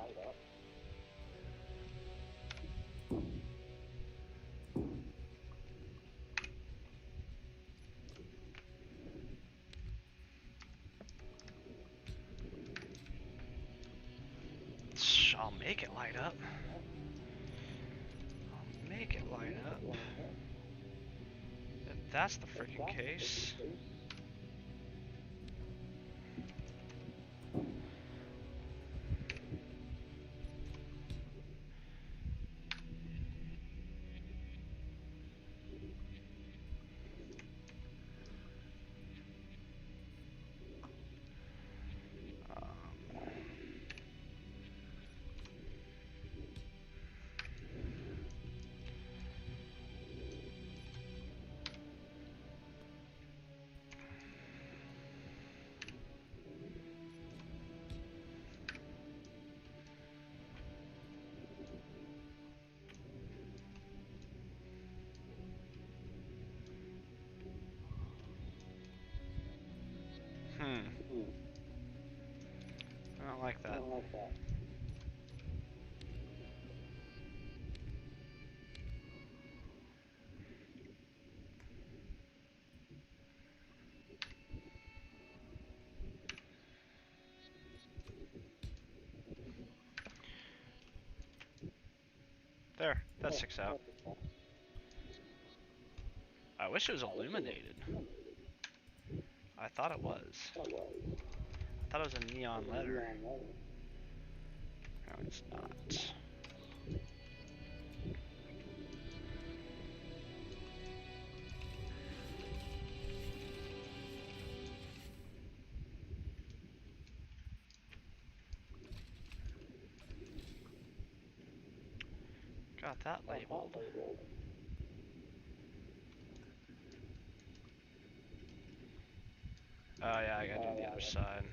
Speaker 1: I'll make it light up. I'll make it light up. If that's the freaking case. I don't like that. There, that sticks out. I wish it was illuminated. I thought it was. I thought it was a neon letter. No, it's not. Got that labeled. Oh yeah, I gotta do the other side.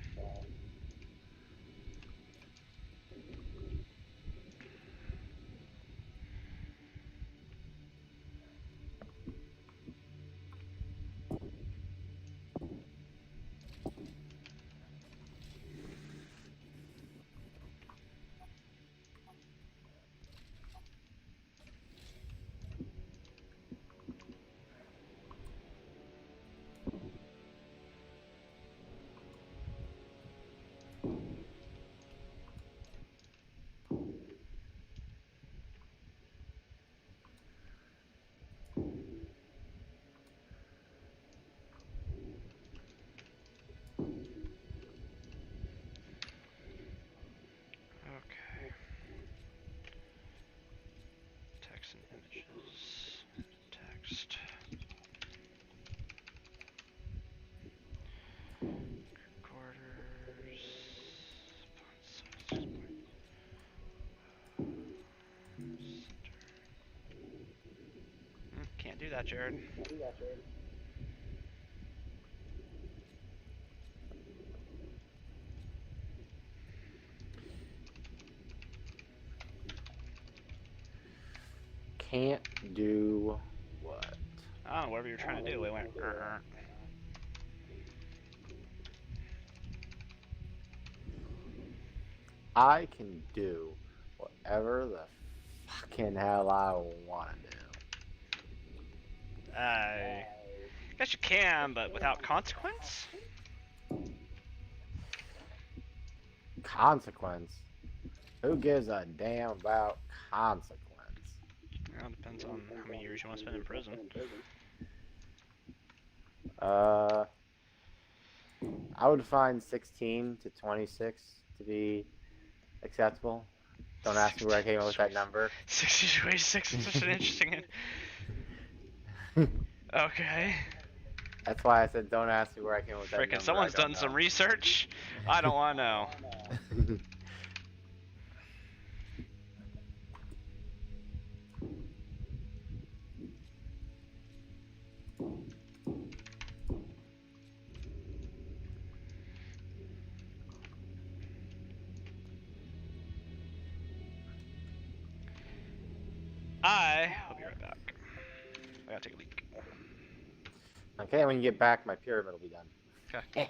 Speaker 1: Quarters. Can't do that, Jared.
Speaker 2: Can't do what?
Speaker 1: I don't know, whatever you're trying to do, it went.
Speaker 2: I can do whatever the fucking hell I want to do.
Speaker 1: I guess you can, but without consequence?
Speaker 2: Consequence? Who gives a damn about consequence?
Speaker 1: Well, it depends on how many years you want to spend in prison.
Speaker 2: I would find 16 to 26 to be acceptable. Don't ask me where I came up with that number.
Speaker 1: 60 to 86 is such an interesting. Okay.
Speaker 2: That's why I said don't ask me where I came up with that number.
Speaker 1: Frickin', someone's done some research. I don't want to know. I'll be right back. I gotta take a leak.
Speaker 2: Okay, when you get back, my pyramid will be done.
Speaker 1: Okay.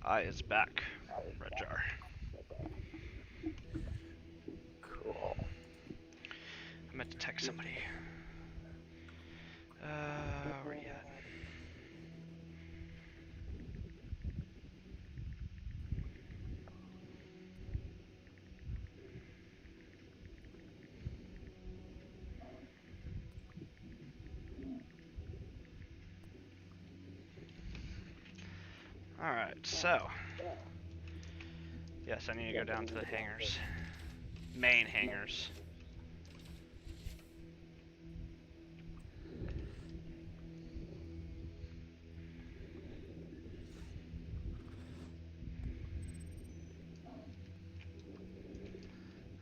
Speaker 1: I is back. Red jar.
Speaker 2: Cool.
Speaker 1: I meant to text somebody. Where you at? Alright, so. Yes, I need to go down to the hangars. Main hangars.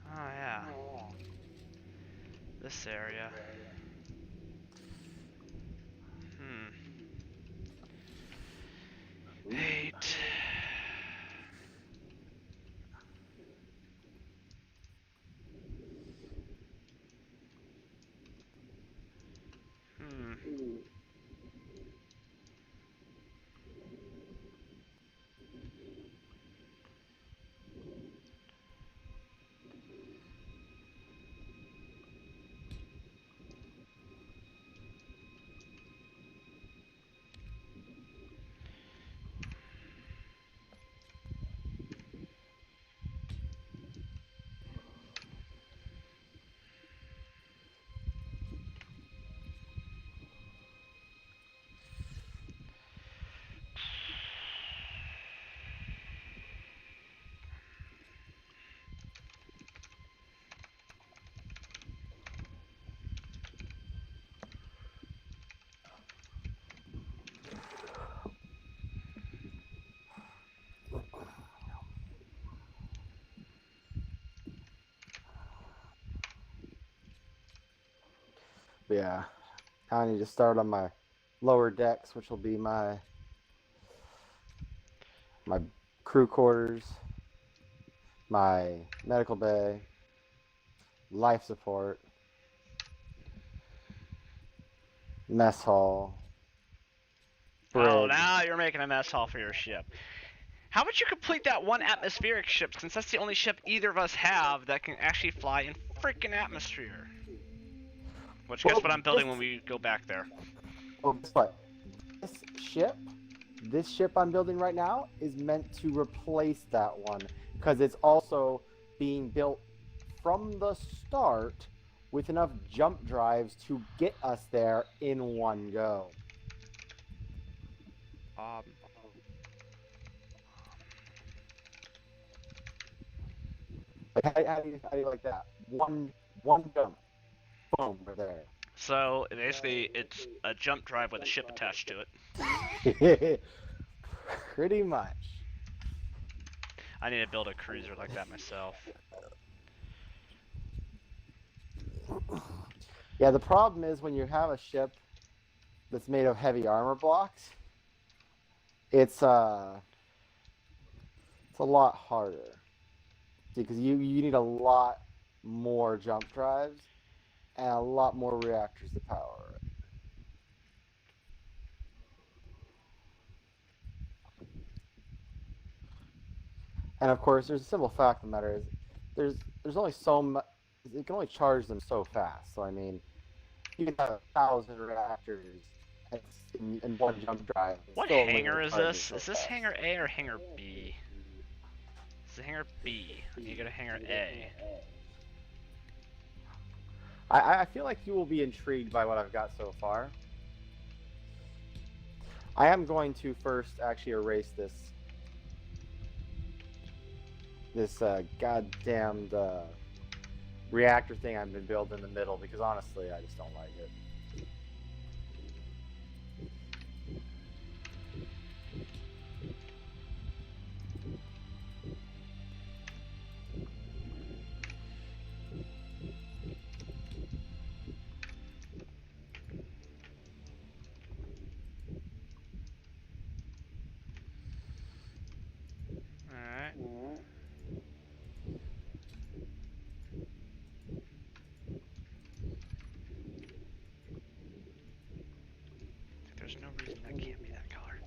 Speaker 1: Oh, yeah. this area. Hmm. 8. Hmm.
Speaker 2: Yeah. I need to start on my lower decks, which will be my crew quarters, my medical bay, life support, mess hall,
Speaker 1: Oh,
Speaker 2: bridge.
Speaker 1: now you're making a mess hall for your ship. How about you complete that one atmospheric ship, since that's the only ship either of us have that can actually fly in freaking atmosphere? Which, guess what I'm building when we go back there?
Speaker 2: Oh, guess what? This ship I'm building right now is meant to replace that one because it's also being built from the start with enough jump drives to get us there in one go. Like, how do you like that? One jump, boom, we're there.
Speaker 1: So basically, it's a jump drive with a ship attached to
Speaker 2: it. Pretty much.
Speaker 1: I need to build a cruiser like that myself.
Speaker 2: Yeah, the problem is when you have a ship that's made of heavy armor blocks, it's a lot harder because you need a lot more jump drives and a lot more reactors to power it. And of course, there's a simple fact of the matter is there's only so much. You can only charge them so fast. So I mean, you can have 1,000 reactors in one jump drive.
Speaker 1: What hangar is this? Is this hangar A or hangar B? It's hangar B. You go to hangar A.
Speaker 2: I feel like you will be intrigued by what I've got so far. I am going to first actually erase this goddamned reactor thing I've been building in the middle because honestly, I just don't like it.
Speaker 1: Alright. There's no reason that can't be that color.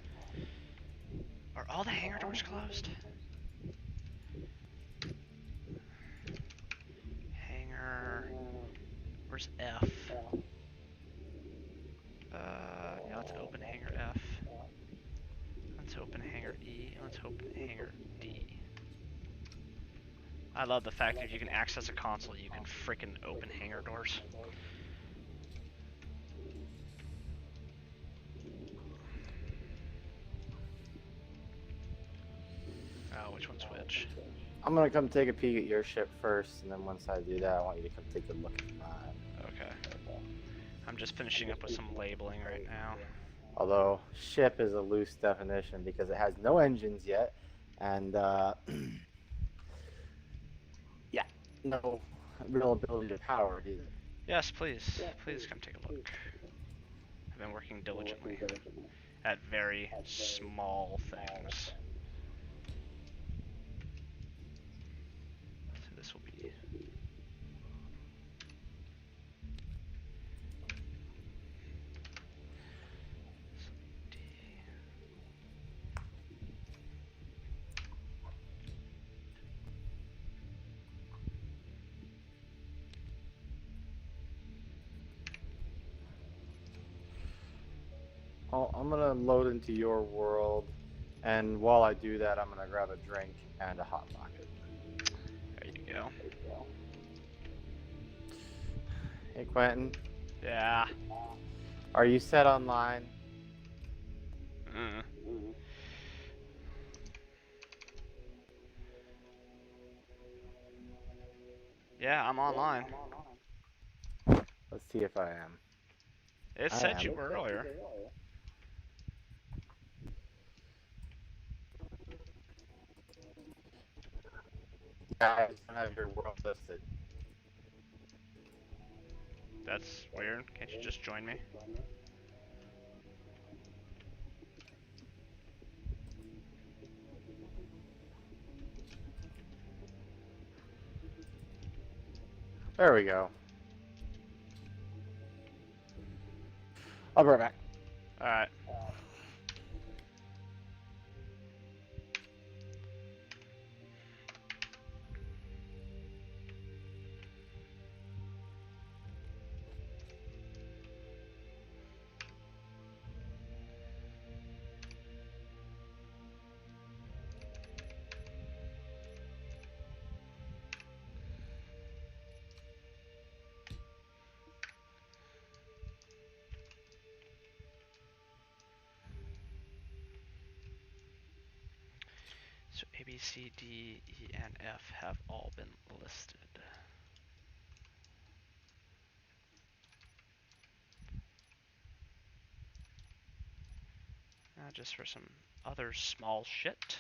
Speaker 1: Are all the hangar doors closed? Hangar... Where's F? Yeah, let's open hangar F. Let's open hangar E. Let's open hangar D. I love the fact that if you can access a console, you can frickin' open hangar doors. Oh, which one's which?
Speaker 2: I'm gonna come take a peek at your ship first, and then once I do that, I want you to come take a look at mine.
Speaker 1: Okay. I'm just finishing up with some labeling right now.
Speaker 2: Although ship is a loose definition because it has no engines yet, and yeah, no real ability to power it either.
Speaker 1: Yes, please. Please come take a look. I've been working diligently at very small things. So this will be...
Speaker 2: I'm gonna load into your world, and while I do that, I'm gonna grab a drink and a hot pocket.
Speaker 1: There you go.
Speaker 2: Hey Quentin,
Speaker 1: Yeah.
Speaker 2: are you set online?
Speaker 1: Mm. Yeah, I'm online.
Speaker 2: Let's see if I am.
Speaker 1: It
Speaker 2: I
Speaker 1: said
Speaker 2: am.
Speaker 1: you were earlier.
Speaker 2: Yeah, I just don't have your world listed.
Speaker 1: That's weird. Can't you just join me?
Speaker 2: There we go. I'll be right back.
Speaker 1: Alright. So A, B, C, D, E, and F have all been listed. Just for some other small shit.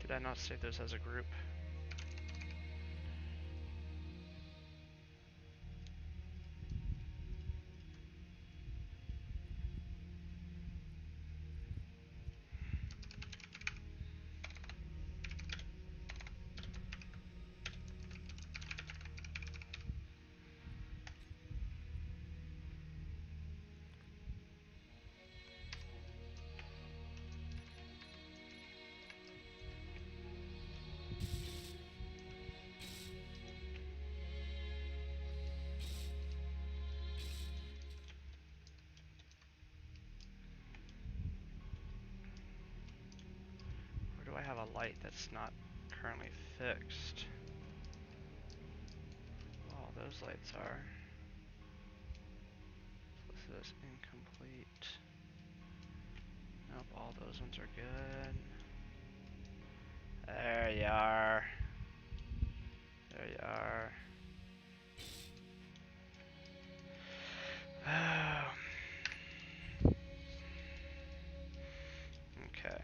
Speaker 1: Did I not save those as a group? Or do I have a light that's not currently fixed? Oh, those lights are listed as incomplete. Nope, all those ones are good. There you are. There you are. Okay.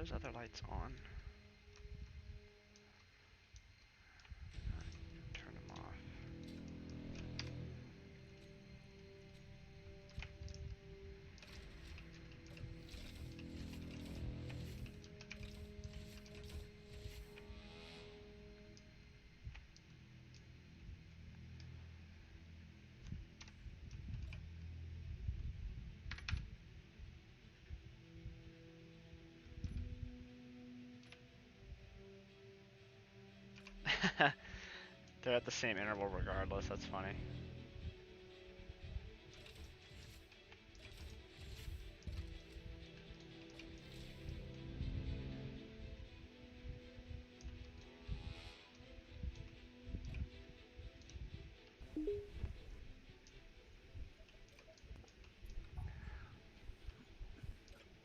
Speaker 1: those other lights on? Turn them off. They're at the same interval regardless, that's funny.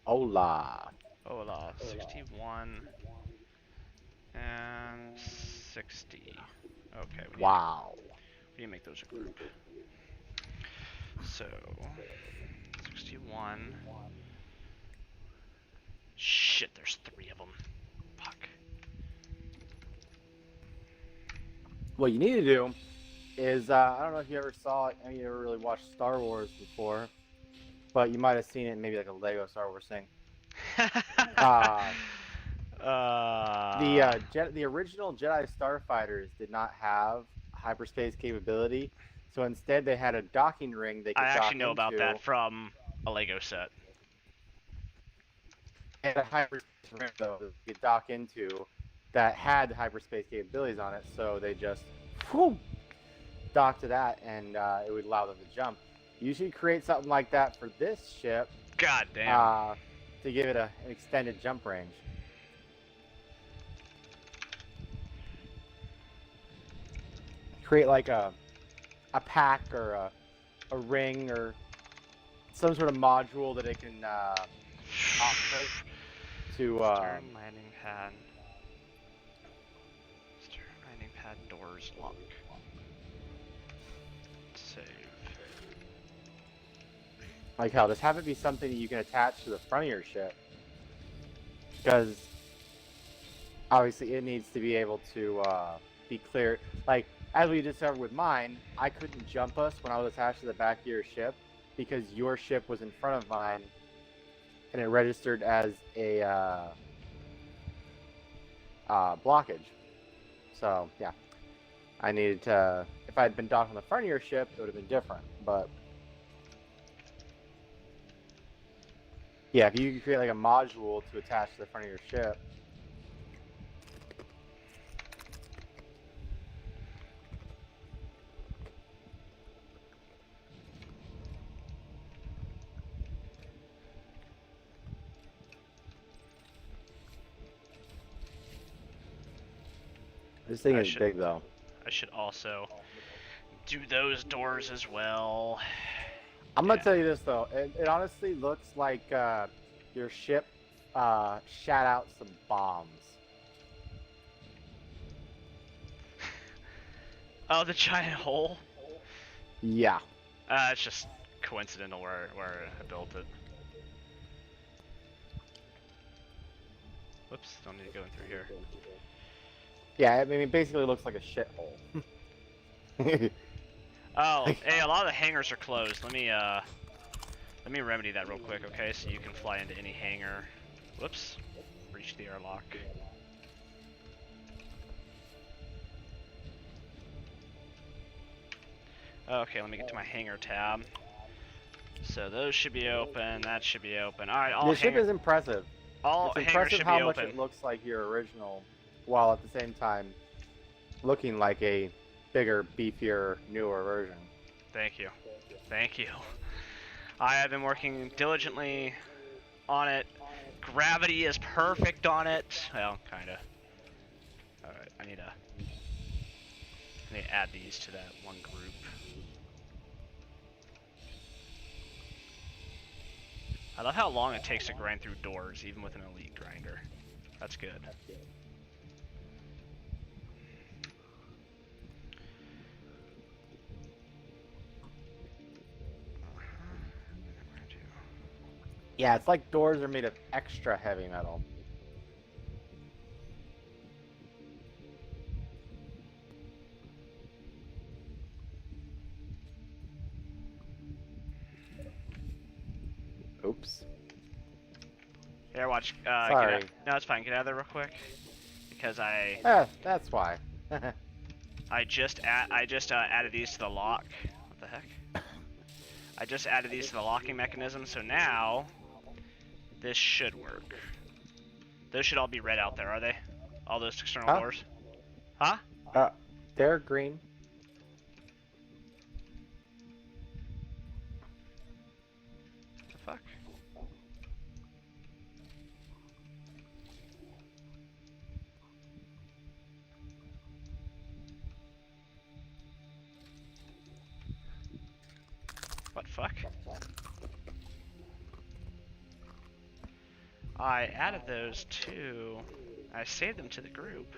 Speaker 2: Hola.
Speaker 1: Hola, 61 and 60. Okay,
Speaker 2: Wow.
Speaker 1: we need to make those a group. So, 61. Shit, there's 3 of them. Fuck.
Speaker 2: What you need to do is, I don't know if you ever saw it, you ever really watched Star Wars before, but you might have seen it in maybe like a Lego Star Wars thing. The original Jedi Starfighters did not have hyperspace capability, so instead they had a docking ring they could
Speaker 1: I
Speaker 2: dock
Speaker 1: actually know
Speaker 2: into,
Speaker 1: about that from a Lego set.
Speaker 2: and a hyperspace ring though that you could dock into that had hyperspace capabilities on it, so they just dock to that, and it would allow them to jump. You should create something like that for this ship.
Speaker 1: God damn.
Speaker 2: To give it an extended jump range. Create like a pack or a ring or some sort of module that it can operate to.
Speaker 1: Stern landing pad. Stern landing pad doors lock. Save.
Speaker 2: Like hell, just have it be something that you can attach to the front of your ship. Because obviously it needs to be able to be clear. Like, as we discovered with mine, I couldn't jump us when I was attached to the back of your ship because your ship was in front of mine and it registered as a blockage. So, yeah. I needed to, if I had been docked on the front of your ship, it would have been different. But, yeah, if you could create like a module to attach to the front of your ship. This thing is big though.
Speaker 1: I should also do those doors as well.
Speaker 2: I'm gonna tell you this though, it honestly looks like your ship shot out some bombs.
Speaker 1: Oh, the giant hole?
Speaker 2: Yeah.
Speaker 1: It's just coincidental where I built it. Whoops, don't need to go in through here.
Speaker 2: Yeah, I mean, it basically looks like a shithole.
Speaker 1: Oh, hey, a lot of the hangars are closed. Let me remedy that real quick, okay? So you can fly into any hangar. Whoops, breach the airlock. Okay, let me get to my hangar tab. So those should be open. That should be open. All right, all
Speaker 2: the ship is impressive.
Speaker 1: All
Speaker 2: it's
Speaker 1: hangars
Speaker 2: impressive
Speaker 1: should
Speaker 2: how
Speaker 1: be
Speaker 2: much
Speaker 1: open.
Speaker 2: it looks like your original, while at the same time looking like a bigger, beefier, newer version.
Speaker 1: Thank you. Thank you. I have been working diligently on it. Gravity is perfect on it. Well, kinda. Alright, I need to add these to that one group. I love how long it takes to grind through doors, even with an elite grinder. That's good.
Speaker 2: Yeah, it's like doors are made of extra heavy metal. Oops.
Speaker 1: Here, watch.
Speaker 2: Sorry.
Speaker 1: No, it's fine. Get out of there real quick. Because
Speaker 2: That's why.
Speaker 1: I just added these to the lock. What the heck? I just added these to the locking mechanism, so now this should work. Those should all be red out there, are they? All those external doors? Huh?
Speaker 2: They're green.
Speaker 1: The fuck? What fuck? I added those to... I saved them to the group.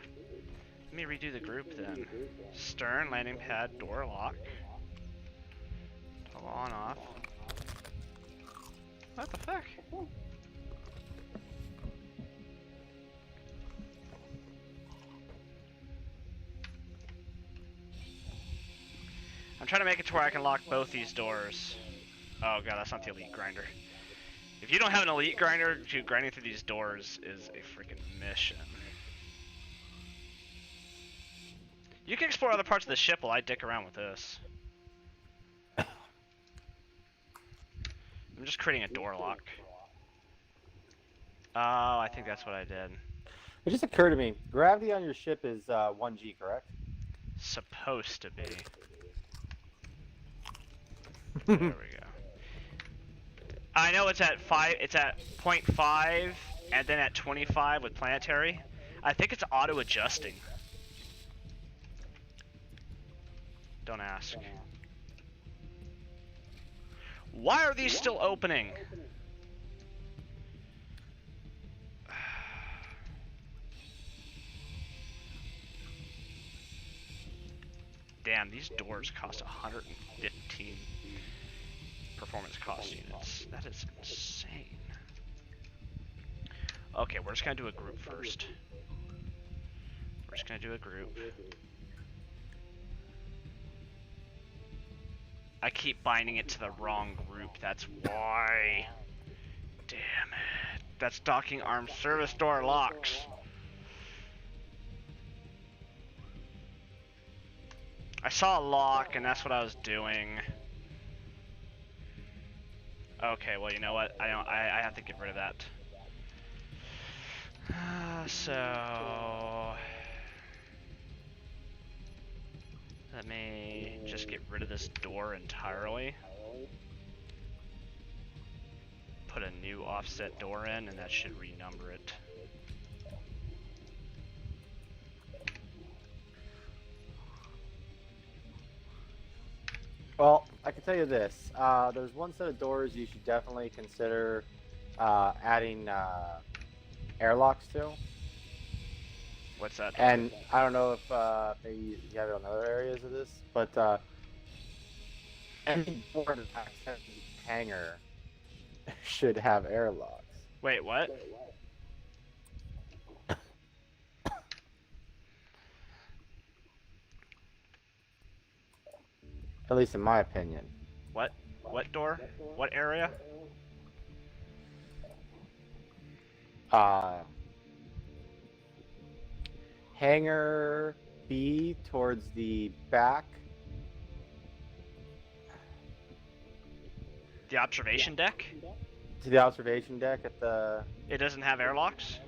Speaker 1: Let me redo the group then. Stern, landing pad, door lock. Toggle on, off. What the fuck? I'm trying to make it to where I can lock both these doors. Oh god, that's not the elite grinder. If you don't have an elite grinder, grinding through these doors is a freaking mission. You can explore other parts of the ship while I dick around with this. I'm just creating a door lock. Oh, I think that's what I did.
Speaker 2: It just occurred to me, gravity on your ship is 1G, correct?
Speaker 1: Supposed to be. There we go. I know it's at 5. It's at 0.5, and then at 25 with planetary. I think it's auto adjusting. Don't ask. Why are these still opening? Damn, these doors cost 115 performance cost units. That is insane. Okay, we're just gonna do a group first. We're just gonna do a group. I keep binding it to the wrong group, that's why. Damn it. That's docking arm service door locks. I saw a lock and that's what I was doing. Okay, well you know what? I have to get rid of that. So let me just get rid of this door entirely. Put a new offset door in and that should renumber it.
Speaker 2: Well, I can tell you this. There's one set of doors you should definitely consider adding airlocks to.
Speaker 1: What's that?
Speaker 2: And I don't know if maybe you have it on other areas of this, but any door that access the hangar should have airlocks.
Speaker 1: Wait, what?
Speaker 2: At least in my opinion.
Speaker 1: What? What door? What area?
Speaker 2: Hangar B towards the back.
Speaker 1: The observation deck?
Speaker 2: To the observation deck at the...
Speaker 1: It doesn't have airlocks?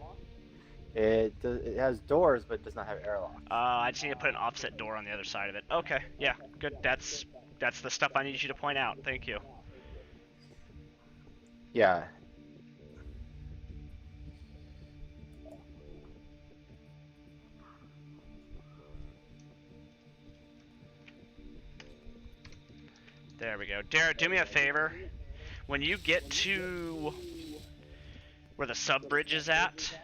Speaker 2: It has doors, but it does not have airlocks.
Speaker 1: I just need to put an offset door on the other side of it. Okay, yeah, good. That's the stuff I need you to point out. Thank you.
Speaker 2: Yeah.
Speaker 1: There we go. Derek, do me a favor. When you get to where the sub bridge is at,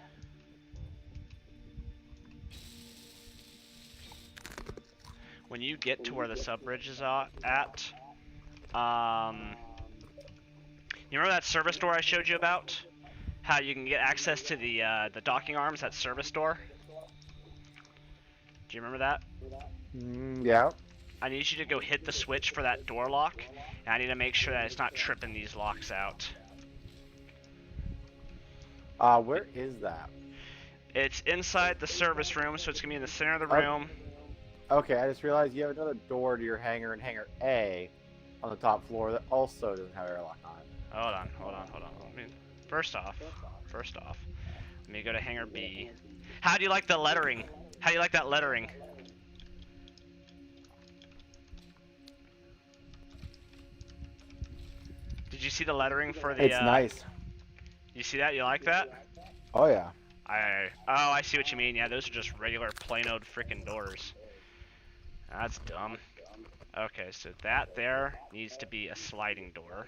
Speaker 1: you remember that service door I showed you about? How you can get access to the docking arms, that service door? Do you remember that?
Speaker 2: Yeah.
Speaker 1: I need you to go hit the switch for that door lock, and I need to make sure that it's not tripping these locks out.
Speaker 2: Where is that?
Speaker 1: It's inside the service room, so it's gonna be in the center of the
Speaker 2: Oh,
Speaker 1: room.
Speaker 2: okay, I just realized you have another door to your hangar in hangar A on the top floor that also doesn't have airlock on it.
Speaker 1: Hold on. I mean, first off, let me go to hangar B. How do you like the lettering? How do you like that lettering? Did you see the lettering for the?
Speaker 2: It's nice.
Speaker 1: You see that? You like that?
Speaker 2: Oh yeah.
Speaker 1: I see what you mean. Yeah, those are just regular plain-old freaking doors. That's dumb. Okay, so that there needs to be a sliding door.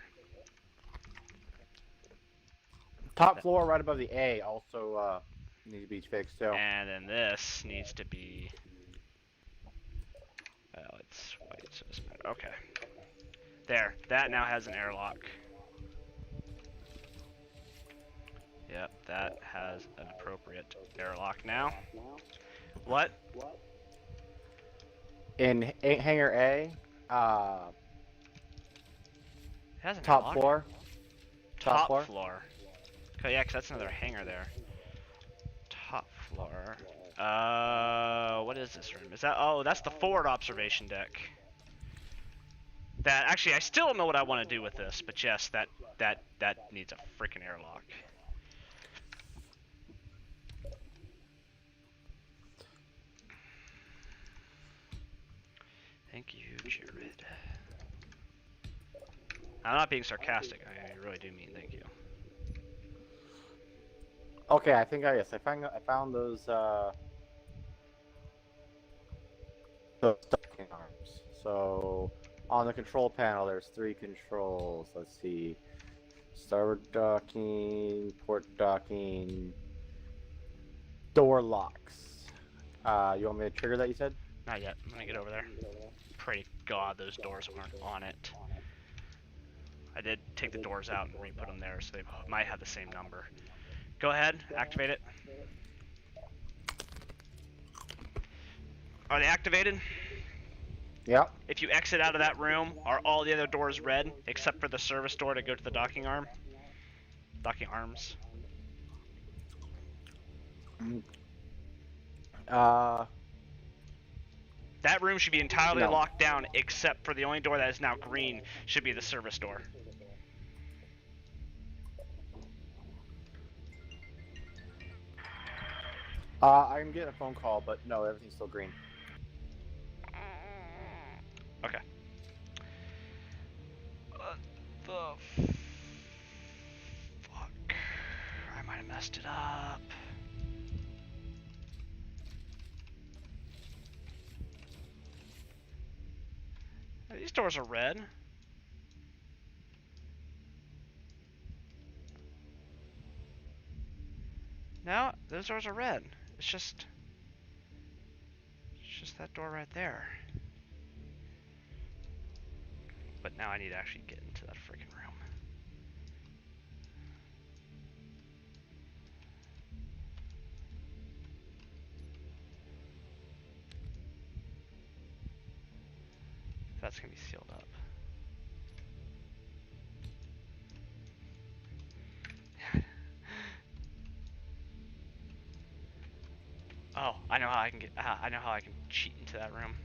Speaker 2: Top floor right above the A also needs to be fixed too.
Speaker 1: And then this needs to be. Well, it's white, so it doesn't matter. Okay. There. That now has an airlock. Yep, that has an appropriate airlock now. What?
Speaker 2: In hangar A,
Speaker 1: It has an
Speaker 2: top
Speaker 1: airlock?
Speaker 2: floor.
Speaker 1: Top floor. Oh yeah, 'cause that's another hangar there. Top floor. What is this room? Is that? Oh, that's the forward observation deck. That actually, I still don't know what I want to do with this, but yes, that needs a freaking airlock. Thank you, Jared. I'm not being sarcastic. I really do mean thank you.
Speaker 2: Okay, I think I found those docking arms. So on the control panel, there's 3 controls. Let's see: starboard docking, port docking, door locks. You want me to trigger that? You said?
Speaker 1: Not yet. I'm gonna get over there. Pray to God those doors weren't on it. I did take the doors out and re-put them there, so they might have the same number. Go ahead, activate it. Are they activated?
Speaker 2: Yep.
Speaker 1: If you exit out of that room, are all the other doors red except for the service door to go to the docking arm? Docking arms. That room should be entirely
Speaker 2: No.
Speaker 1: locked down except for the only door that is now green should be the service door.
Speaker 2: I'm getting a phone call, but no, everything's still green.
Speaker 1: Okay. What the fuck? I might have messed it up. These doors are red. No, those doors are red. It's just that door right there. But now I need to actually get into that freaking room. That's gonna be sealed up. Oh, I know how I can get. I know how I can cheat into that room.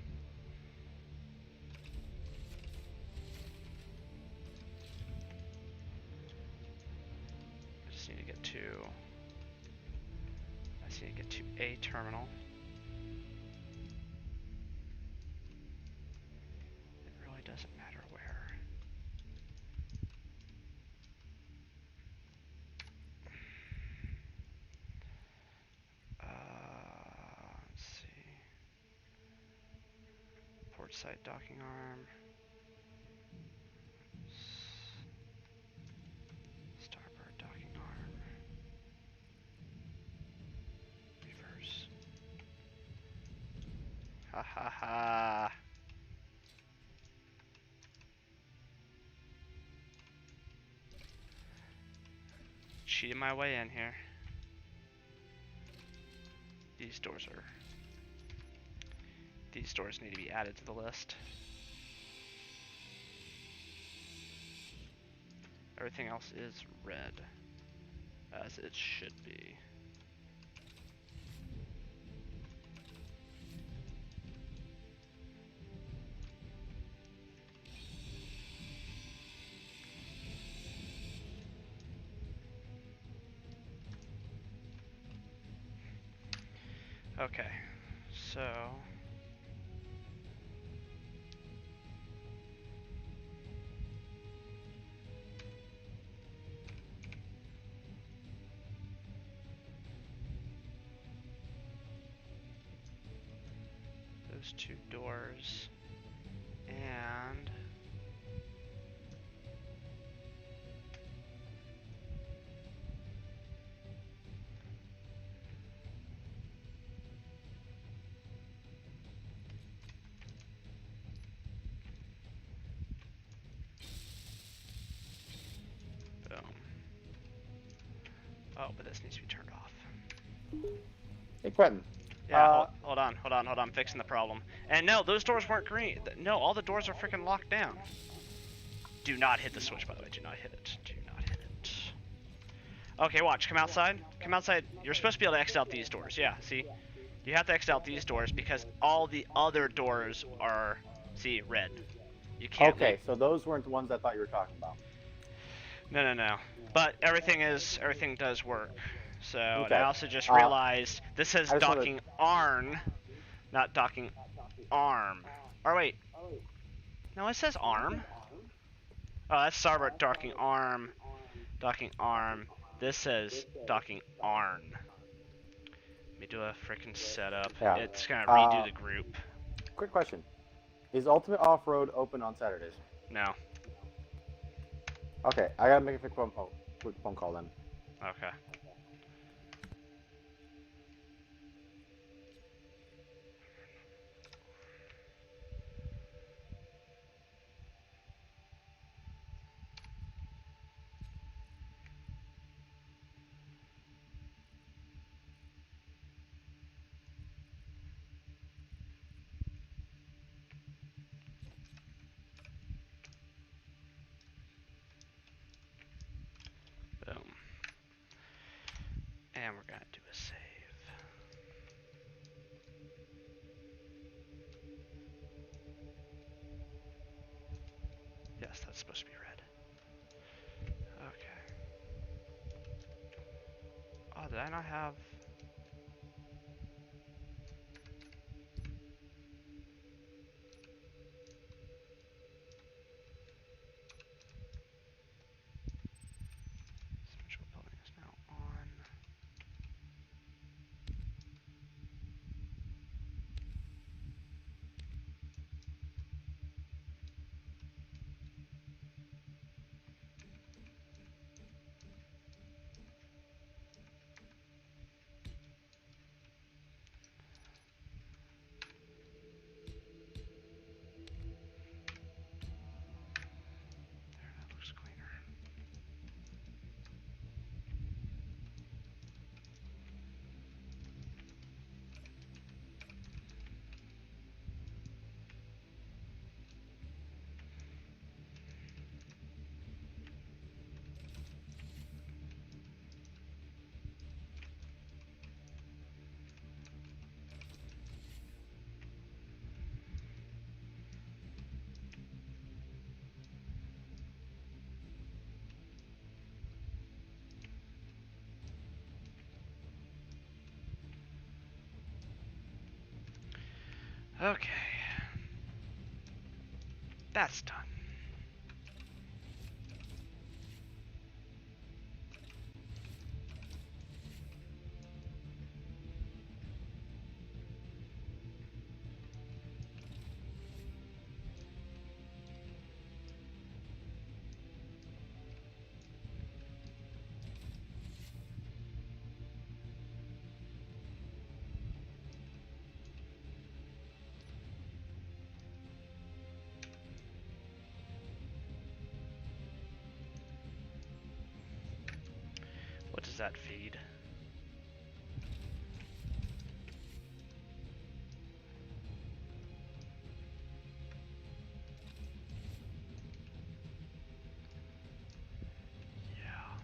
Speaker 1: I just need to get to. I just need to get to a terminal. It really doesn't matter where. Let's see. Port site docking arm. Starboard docking arm. Reverse. Ha ha ha. Cheating my way in here. These doors need to be added to the list. Everything else is red. as it should be. Okay, so those two doors and boom. Oh, but this needs to be turned off.
Speaker 2: Hey, Quentin.
Speaker 1: Yeah, hold on. I'm fixing the problem. And no, those doors weren't green. No, all the doors are freaking locked down. Do not hit the switch, by the way. Do not hit it. Do not hit it. Okay, watch. Come outside. Come outside. You're supposed to be able to exit out these doors. Yeah, see? You have to exit out these doors because all the other doors are, see, red. You can't
Speaker 2: Okay,
Speaker 1: leave.
Speaker 2: so those weren't the ones I thought you were talking about.
Speaker 1: No. But everything does work. So,
Speaker 2: Okay.
Speaker 1: and I also just realized this says docking ARN, not docking ARM. Or wait. No, it says ARM. Oh, that's Starboard docking ARM. Docking ARM. This says docking ARN. Let me do a freaking setup.
Speaker 2: Yeah.
Speaker 1: It's gonna redo the group.
Speaker 2: Quick question. Is Ultimate Off-Road open on Saturdays?
Speaker 1: No.
Speaker 2: Okay, I gotta make a quick phone call then.
Speaker 1: Okay. Boom. And we're gonna do a save. Yes, that's supposed to be red. Okay. Oh, did I not have... Central building is now on. There, that looks cleaner. Okay. That's done. What does that feed? Yeah.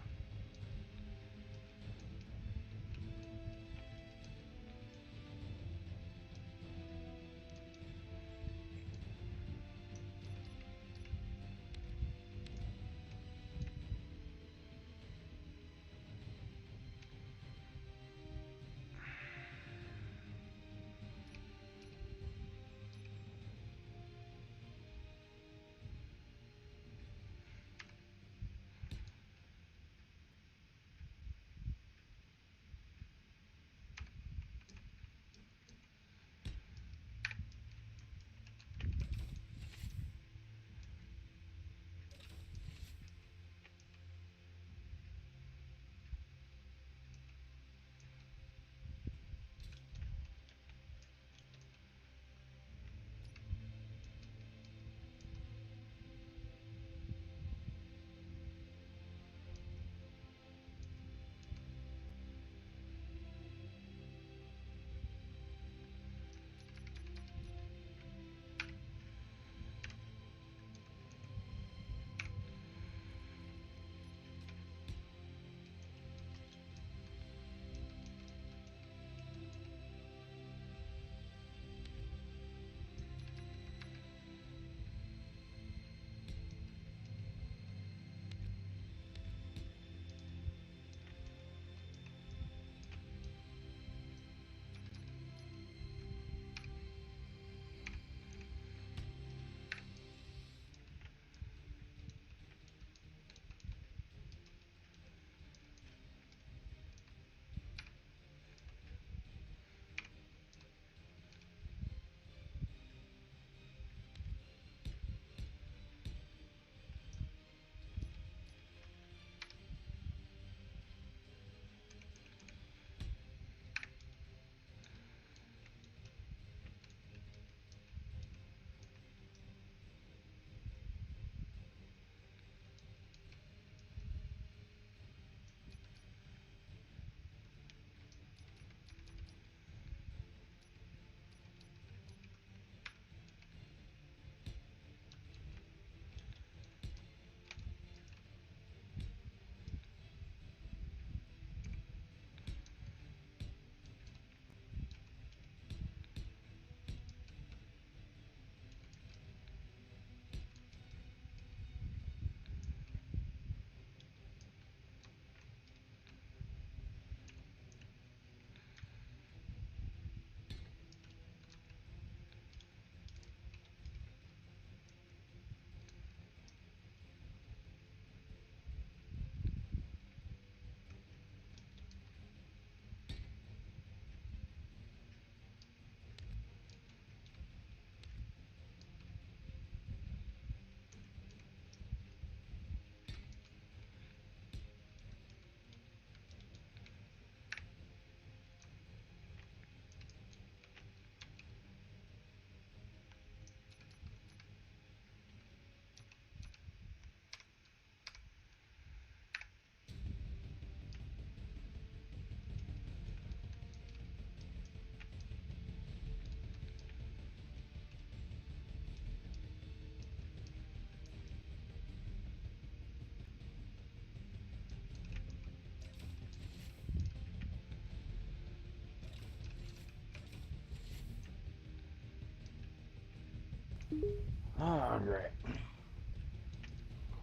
Speaker 2: Oh, great.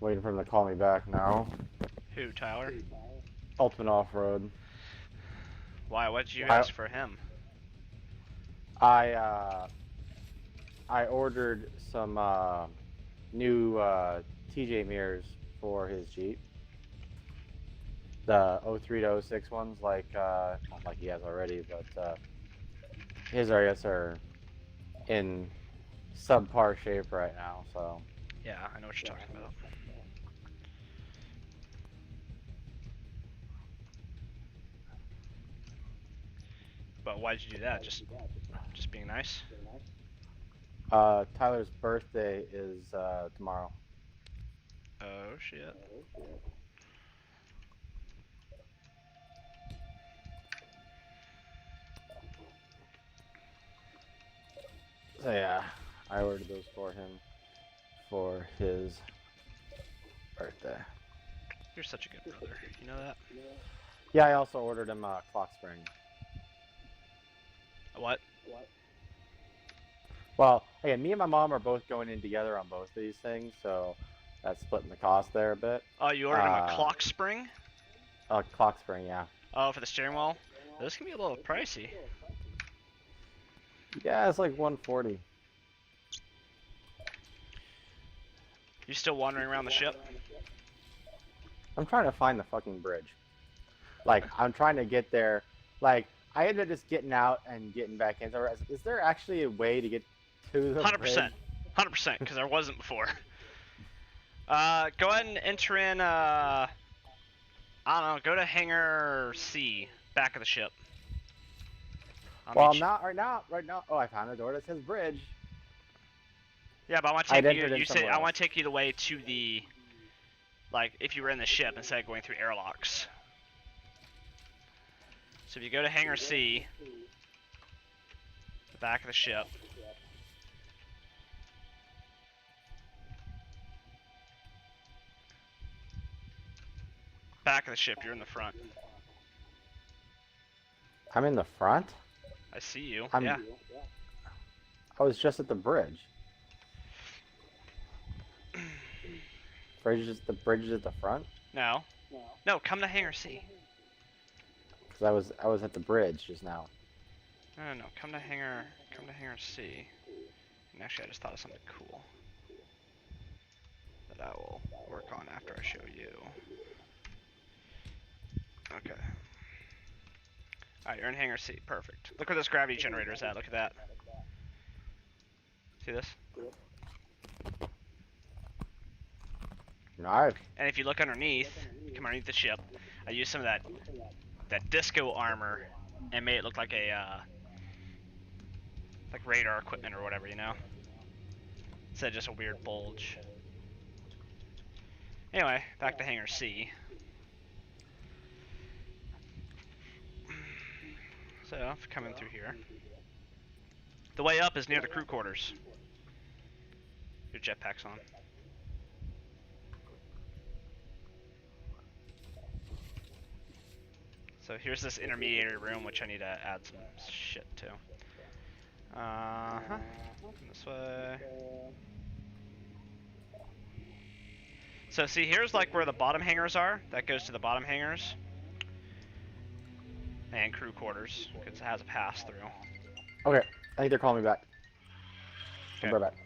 Speaker 2: Waiting for him to call me back now.
Speaker 1: Who, Tyler?
Speaker 2: Ultimate Off-Road.
Speaker 1: Why? What did you ask for him?
Speaker 2: I ordered some new TJ mirrors for his Jeep. The 03 to 06 ones, like not like he has already, but his I guess are in subpar shape right now. So
Speaker 1: Yeah, I know what you're talking about. But why did you do that? Just being nice?
Speaker 2: Tyler's birthday is tomorrow.
Speaker 1: Oh shit.
Speaker 2: So yeah, I ordered those for him for his birthday.
Speaker 1: You're such a good brother. You know that?
Speaker 2: Yeah, I also ordered him a clock spring.
Speaker 1: A what?
Speaker 2: Well, again, me and my mom are both going in together on both of these things, so that's splitting the cost there a bit.
Speaker 1: Oh, you ordered him a clock spring?
Speaker 2: Clock spring, yeah.
Speaker 1: Oh, for the steering wheel? This can be a little pricey.
Speaker 2: Yeah, it's like 140.
Speaker 1: You still wandering around the ship?
Speaker 2: I'm trying to find the fucking bridge. Like, I'm trying to get there. Like, I ended up just getting out and getting back in. Is there actually a way to get to the
Speaker 1: 100%.
Speaker 2: bridge?
Speaker 1: 100%, because there wasn't before. Go ahead and enter in, I don't know, go to hangar C, back of the ship.
Speaker 2: Well, I'm not right now. Oh, I found a door that says bridge.
Speaker 1: Yeah, but I want to take you. You said I want to take you the way to the, like, if you were in the ship instead of going through airlocks. So if you go to hangar C, the back of the ship. Back of the ship, you're in the front.
Speaker 2: I'm in the front?
Speaker 1: I see you.
Speaker 2: I was just at the bridge. The bridge is at the front?
Speaker 1: No. No, come to hangar C.
Speaker 2: Because I was at the bridge just now.
Speaker 1: No, come to hangar C. And actually I just thought of something cool that I will work on after I show you. Okay. Alright, you're in hangar C. Perfect. Look where this gravity generator is at. Look at that. See this?
Speaker 2: Nice.
Speaker 1: And if you look underneath, come underneath the ship, I used some of that disco armor and made it look like a like radar equipment or whatever, you know? Instead of just a weird bulge. Anyway, back to hangar C. So, coming through here. The way up is near the crew quarters. Your jetpack's on. So here's this intermediary room, which I need to add some shit to. This way. So see, here's like where the bottom hangars are. That goes to the bottom hangars. And crew quarters, because it has a pass through.
Speaker 2: Okay, I think they're calling me back.
Speaker 1: Okay.
Speaker 2: I'll be right back.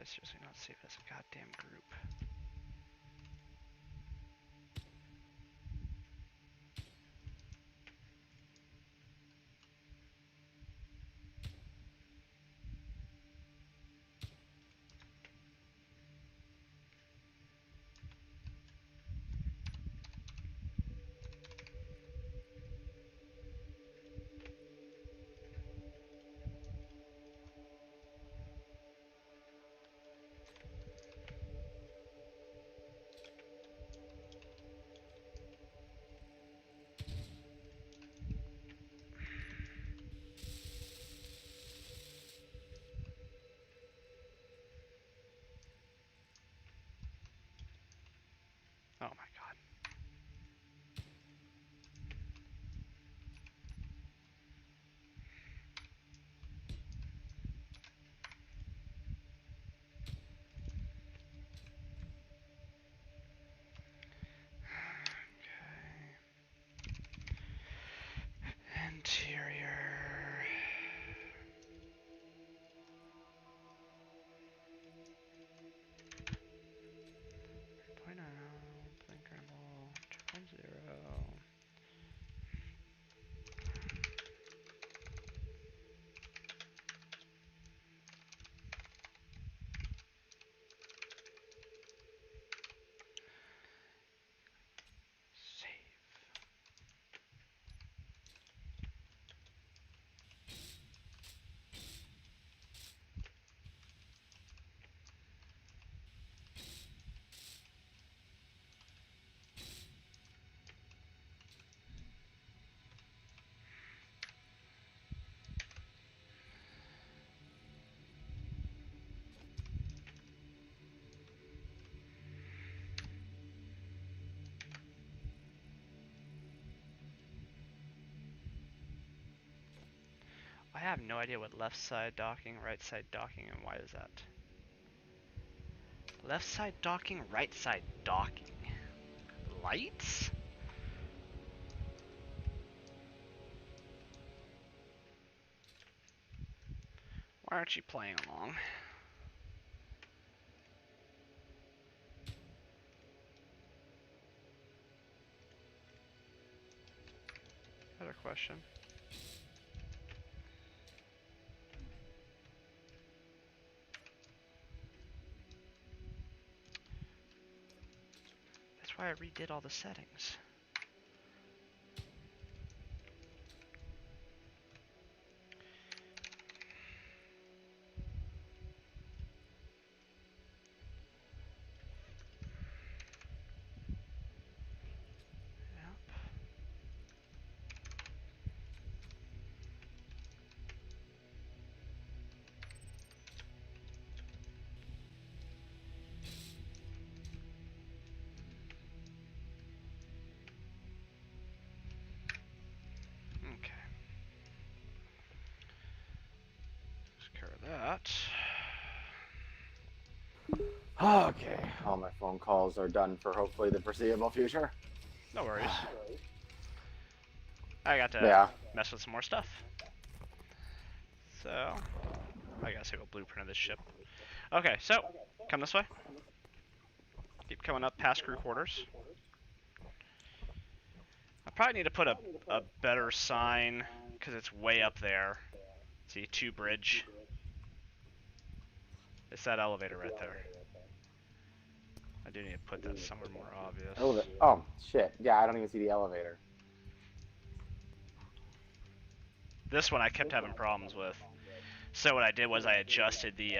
Speaker 1: I seriously not save as a goddamn group. Oh my god. Okay. Interior. Point out, blink ramble, 2.0. Save. I have no idea what left side docking, right side docking, and why is that? Left side docking, right side docking. Lights? Why aren't you playing along? Better question. That's why I redid all the settings. Yep. Okay. Let's cover that.
Speaker 2: Okay, all my phone calls are done for hopefully the foreseeable future.
Speaker 1: No worries. I got to
Speaker 2: Yeah.
Speaker 1: mess with some more stuff. So, I gotta save a blueprint of this ship. Okay, so, come this way. Keep coming up past crew quarters. I probably need to put a better sign, because it's way up there. See, 2 bridge. It's that elevator right there. I do need to put that somewhere more obvious.
Speaker 2: Oh, shit. Yeah, I don't even see the elevator.
Speaker 1: This one I kept having problems with. So what I did was I adjusted the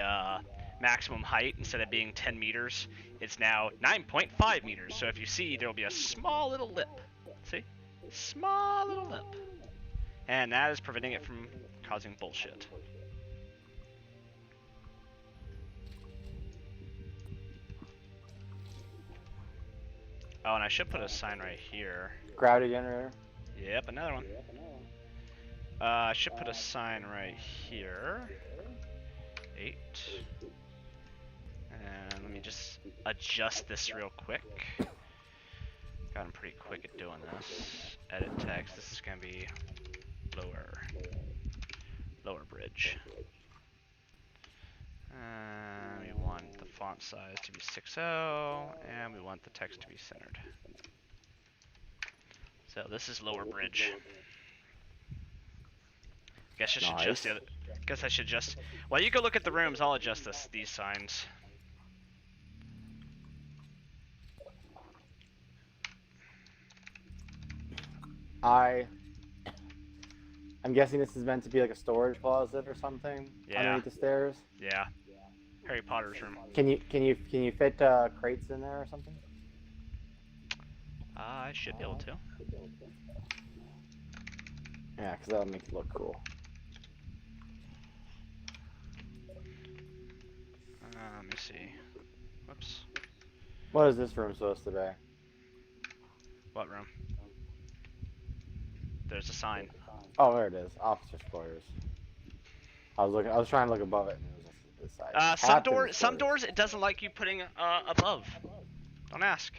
Speaker 1: maximum height. Instead of being 10 meters, it's now 9.5 meters. So if you see, there will be a small little lip. See? Small little lip. And that is preventing it from causing bullshit. Oh, and I should put a sign right here.
Speaker 2: Gravity generator?
Speaker 1: Yep, another one. I should put a sign right here. 8. And let me just adjust this real quick. Gotten pretty quick at doing this. Edit text. This is gonna be lower bridge. We want font size to be 6.0, and we want the text to be centered. So this is lower bridge. Guess I should adjust the other. Guess I should just. While you go look at the rooms, I'll adjust these signs.
Speaker 2: I'm guessing this is meant to be like a storage closet or something underneath the stairs.
Speaker 1: Yeah. Harry Potter's room.
Speaker 2: Can you fit crates in there or something?
Speaker 1: I should be able to.
Speaker 2: Yeah, because that'll make it look cool.
Speaker 1: Let me see. Whoops.
Speaker 2: What is this room supposed to be?
Speaker 1: What room? There's a sign.
Speaker 2: Oh, there it is. Officers' quarters. I was trying to look above it, and it was this side.
Speaker 1: Some doors it doesn't like you putting above. Don't ask.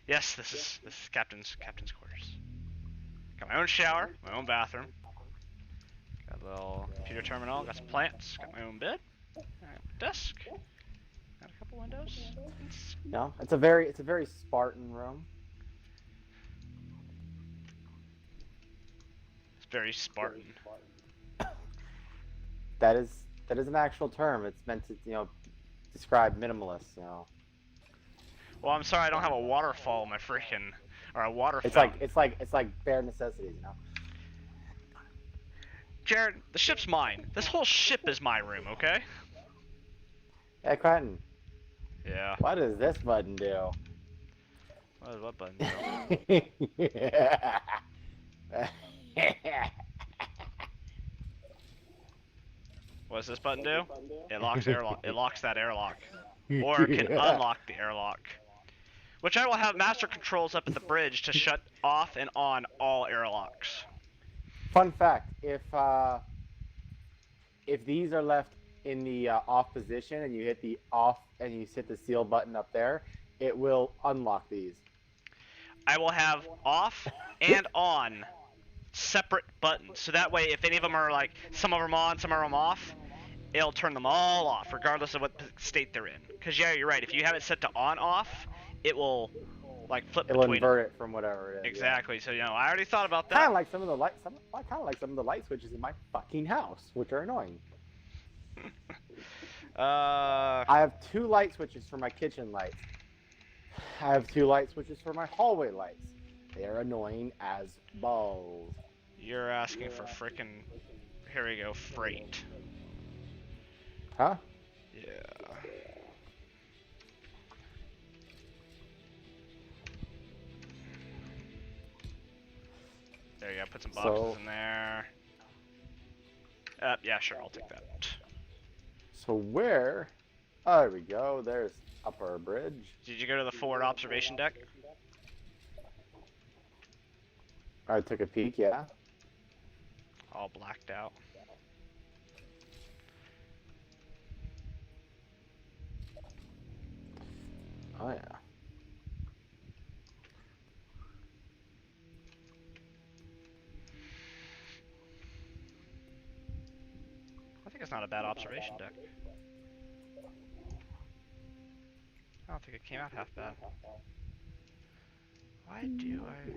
Speaker 1: Yes, this is captain's quarters. Got my own shower, my own bathroom. Got a little computer terminal. Got some plants. Got my own bed. Desk. Got a couple windows.
Speaker 2: No, it's a very Spartan room.
Speaker 1: It's very Spartan.
Speaker 2: That is an actual term. It's meant to describe minimalists.
Speaker 1: Well, I'm sorry, I don't have a waterfall in my freaking or a water
Speaker 2: fountain. It's like bare necessities,
Speaker 1: Jared, the ship's mine. This whole ship is my room, okay?
Speaker 2: Hey, Quentin.
Speaker 1: Yeah.
Speaker 2: What does this button do?
Speaker 1: What button do? What does this button do? It locks airlock. It locks that airlock, or it can unlock the airlock. Which I will have master controls up at the bridge to shut off and on all airlocks.
Speaker 2: Fun fact: if these are left in the off position and you hit the off and you hit the seal button up there, it will unlock these.
Speaker 1: I will have off and on separate buttons, so that way if any of them are like some of them on, some of them off, it'll turn them all off regardless of what state they're in. Because yeah, you're right. If you have it set to on off, it will like flip between.
Speaker 2: It'll invert it from whatever it is.
Speaker 1: Exactly. Yeah. So I already thought about that.
Speaker 2: Kind of like some of the light switches in my fucking house, which are annoying. I have 2 light switches for my kitchen lights. I have 2 light switches for my hallway lights. They are annoying as balls.
Speaker 1: You're asking for frickin', here we go, freight.
Speaker 2: Huh?
Speaker 1: Yeah. There you go, put some boxes in there. Yeah, sure, I'll take that.
Speaker 2: So where? Oh, there we go. There's upper bridge.
Speaker 1: Did you go to the forward observation deck?
Speaker 2: I took a peek, yeah.
Speaker 1: All blacked out.
Speaker 2: Oh, yeah.
Speaker 1: I think it's not a bad observation deck. I don't think it came out half bad. Why do I...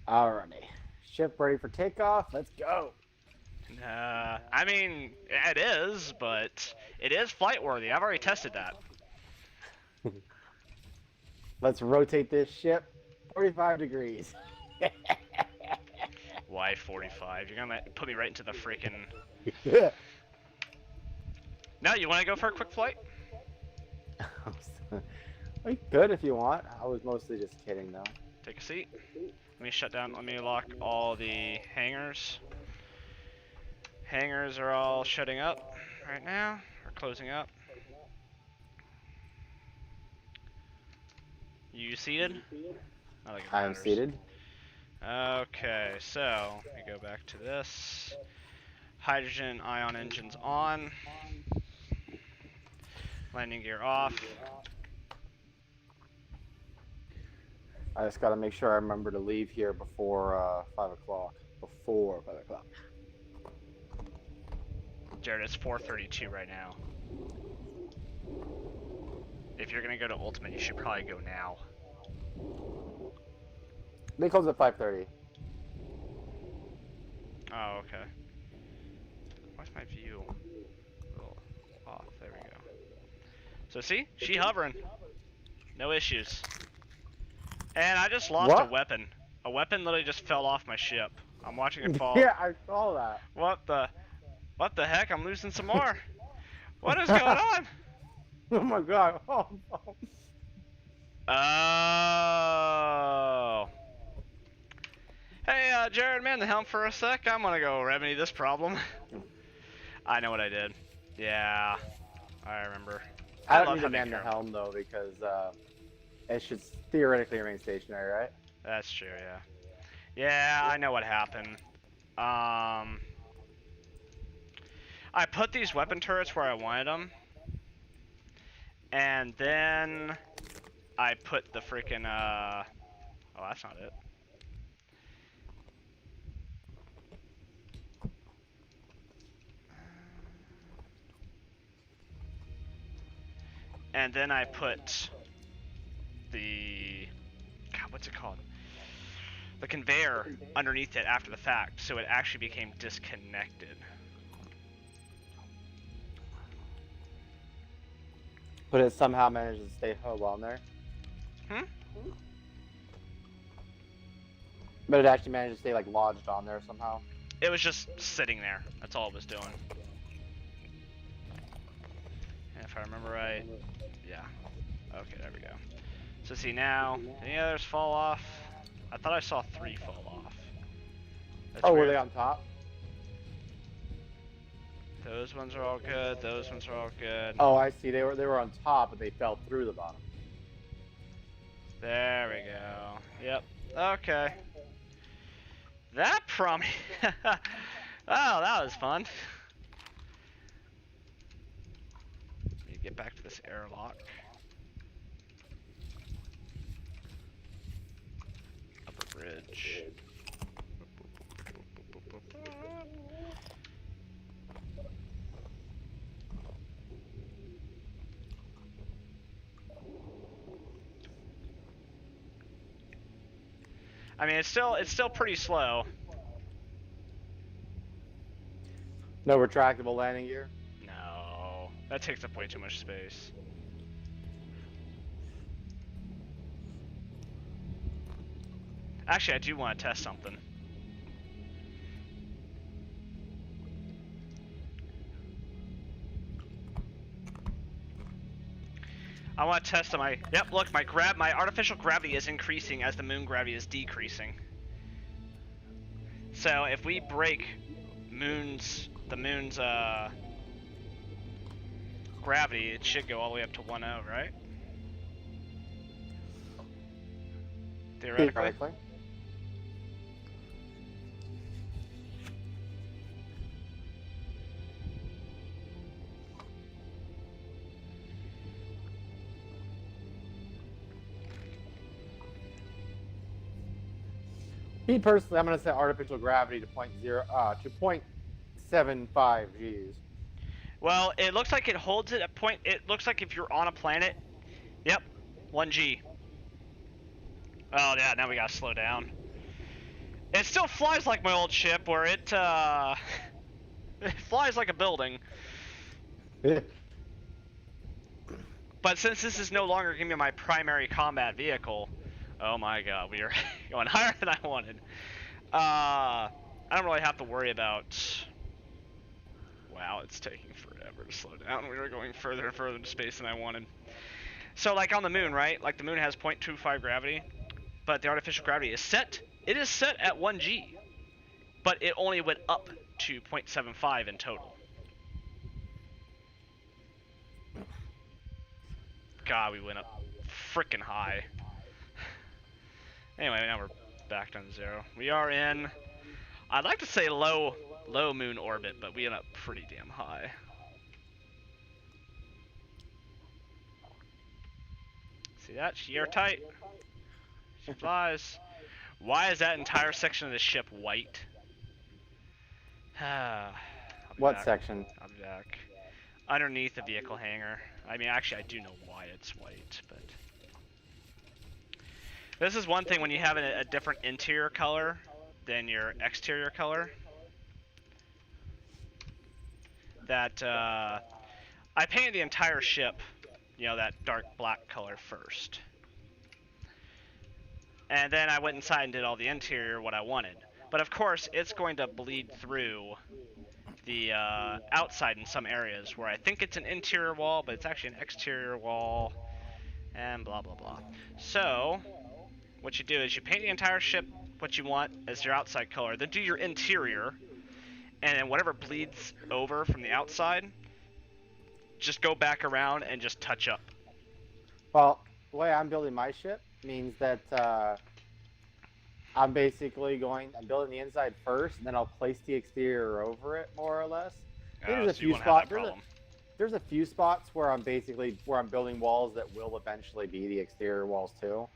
Speaker 2: Alrighty. Ship ready for takeoff. Let's go.
Speaker 1: I mean, it is, but it is flight worthy. I've already tested that.
Speaker 2: Let's rotate this ship 45 degrees.
Speaker 1: Why 45? You're gonna put me right into the freaking... Now, you want to go for a quick flight?
Speaker 2: We could if you want. I was mostly just kidding, though.
Speaker 1: Take a seat. Let me shut down. Let me lock all the hangars. Hangars are all shutting up right now, or closing up. You seated?
Speaker 2: I am seated.
Speaker 1: Okay, so we go back to this. Hydrogen ion engines on. Landing gear off.
Speaker 2: I just gotta make sure I remember to leave here before 5 o'clock. Before 5 o'clock.
Speaker 1: Jared, it's 4:32 right now. If you're gonna go to Ultimate, you should probably go now.
Speaker 2: They close at 5:30.
Speaker 1: Oh, okay. Why's my view a little off? There we go. So see? She hovering. No issues. And I just lost a weapon. A weapon literally just fell off my ship. I'm watching it fall.
Speaker 2: Yeah, I saw that.
Speaker 1: What the heck? I'm losing some more. What is going on?
Speaker 2: Oh my god. Oh, no.
Speaker 1: Oh. Hey, Jared, man the helm for a sec. I'm gonna go remedy this problem. I know what I did. Yeah, I remember.
Speaker 2: I don't need to man the helm though because it should theoretically remain stationary, right?
Speaker 1: That's true, yeah. Yeah, I know what happened. I put these weapon turrets where I wanted them, and then I put the freaking oh, that's not it. And then I put the, God, what's it called? The conveyor underneath it after the fact, so it actually became disconnected.
Speaker 2: But it somehow managed to stay on there. But it actually managed to stay like lodged on there somehow.
Speaker 1: It was just sitting there. That's all it was doing. And if I remember right, yeah. Okay, there we go. So see now, any others fall off? I thought I saw 3 fall off. That's
Speaker 2: oh,
Speaker 1: weird.
Speaker 2: were they on top?
Speaker 1: Those ones are all good. Those ones are all good.
Speaker 2: Oh, I see. They were on top, but they fell through the bottom.
Speaker 1: There we go. Yep. Okay. That oh, that was fun. Let me get back to this airlock. Upper bridge. I mean, it's still pretty slow.
Speaker 2: No retractable landing gear?
Speaker 1: No, that takes up way too much space. Actually, I do want to test something. I want to test my. Yep, look, my artificial gravity is increasing as the moon gravity is decreasing. So if we break the moon's gravity, it should go all the way up to 1.0, right? Theoretically.
Speaker 2: Me personally, I'm gonna set artificial gravity to 0.75 Gs.
Speaker 1: Well, it looks like it holds it at point. It looks like if you're on a planet, yep, 1 G. Oh yeah, now we gotta slow down. It still flies like my old ship, where it it flies like a building. But since this is no longer giving me my primary combat vehicle, oh my god, we are going higher than I wanted. I don't really have to worry about. Wow, it's taking forever to slow down. We were going further and further into space than I wanted. So like on the moon, right? Like the moon has 0.25 gravity, but the artificial gravity is set. It is set at 1 G, but it only went up to 0.75 in total. God, we went up freaking high. Anyway, now we're back down to 0. We are in, I'd like to say low moon orbit, but we end up pretty damn high. See that? She airtight. She flies. Why is that entire section of the ship white? I'll be
Speaker 2: What
Speaker 1: back.
Speaker 2: section?
Speaker 1: I'll be back. Underneath the vehicle hangar. I mean, actually, I do know why it's white, but... This is one thing when you have a different interior color than your exterior color. That, I painted the entire ship, you know, that dark black color first. And then I went inside and did all the interior what I wanted. But of course, it's going to bleed through the outside in some areas where I think it's an interior wall, but it's actually an exterior wall, and blah blah blah. So, what you do is you paint the entire ship what you want as your outside color, then do your interior, and then whatever bleeds over from the outside, just go back around and just touch up.
Speaker 2: Well, the way I'm building my ship means that I'm building the inside first, and then I'll place the exterior over it, more or less. There's a
Speaker 1: So you
Speaker 2: few
Speaker 1: won't have that
Speaker 2: spots.
Speaker 1: problem.
Speaker 2: There's a few spots where I'm building walls that will eventually be the exterior walls too.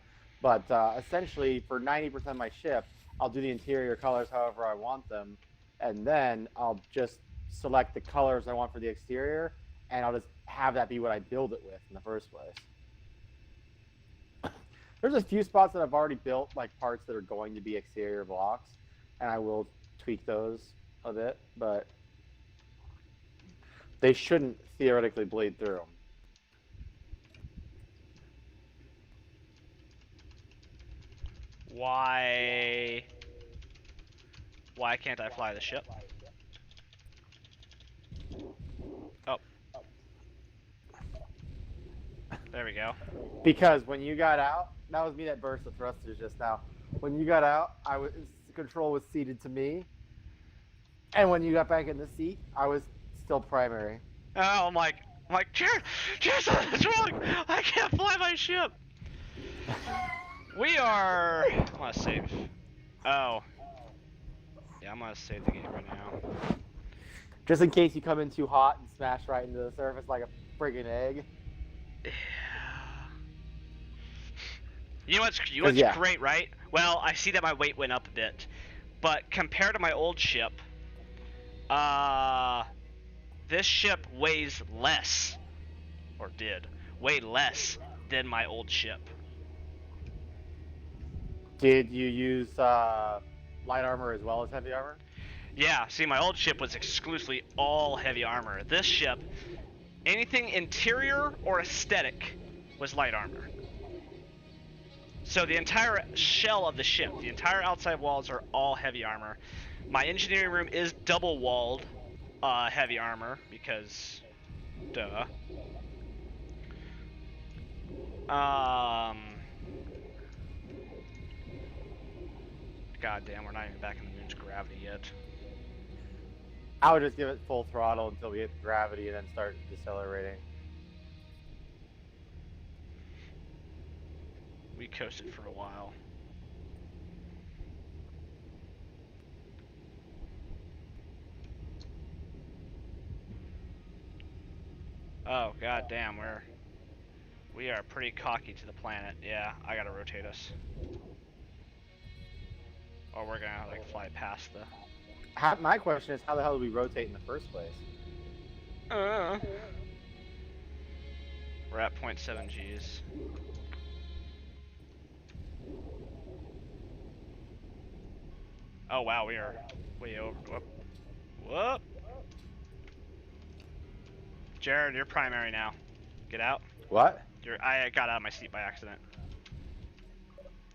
Speaker 2: But essentially, for 90% of my ship, I'll do the interior colors however I want them, and then I'll just select the colors I want for the exterior, and I'll just have that be what I build it with in the first place. There's a few spots that I've already built, like parts that are going to be exterior blocks, and I will tweak those a bit, but they shouldn't theoretically bleed through.
Speaker 1: Why can't I fly the ship? Oh. There we go.
Speaker 2: Because when you got out, that was me that burst the thrusters just now. When you got out, control was ceded to me, and when you got back in the seat, I was still primary.
Speaker 1: Oh, I'm like, Jared, something's wrong. I can't fly my ship. We are. I'm gonna save. Oh. Yeah, I'm gonna save the game right now.
Speaker 2: Just in case you come in too hot and smash right into the surface like a friggin' egg.
Speaker 1: Yeah. You know what's great, right? Well, I see that my weight went up a bit, but compared to my old ship, this ship weighs less, or did weigh less than my old ship.
Speaker 2: Did you use light armor as well as heavy armor?
Speaker 1: Yeah, see, my old ship was exclusively all heavy armor. This ship, anything interior or aesthetic, was light armor. So the entire shell of the ship, the entire outside walls are all heavy armor. My engineering room is double-walled heavy armor, because, duh. God damn, we're not even back in the moon's gravity yet.
Speaker 2: I would just give it full throttle until we hit gravity and then start decelerating.
Speaker 1: We coasted for a while. Oh, god damn, we are pretty cocky to the planet. Yeah, I gotta rotate us. Or we're gonna like fly past the...
Speaker 2: My question is, how the hell do we rotate in the first place?
Speaker 1: We're at 0.7 Gs. Oh wow, we are way over. Whoop. Whoop. Jared, you're primary now. Get out.
Speaker 2: What?
Speaker 1: I got out of my seat by accident.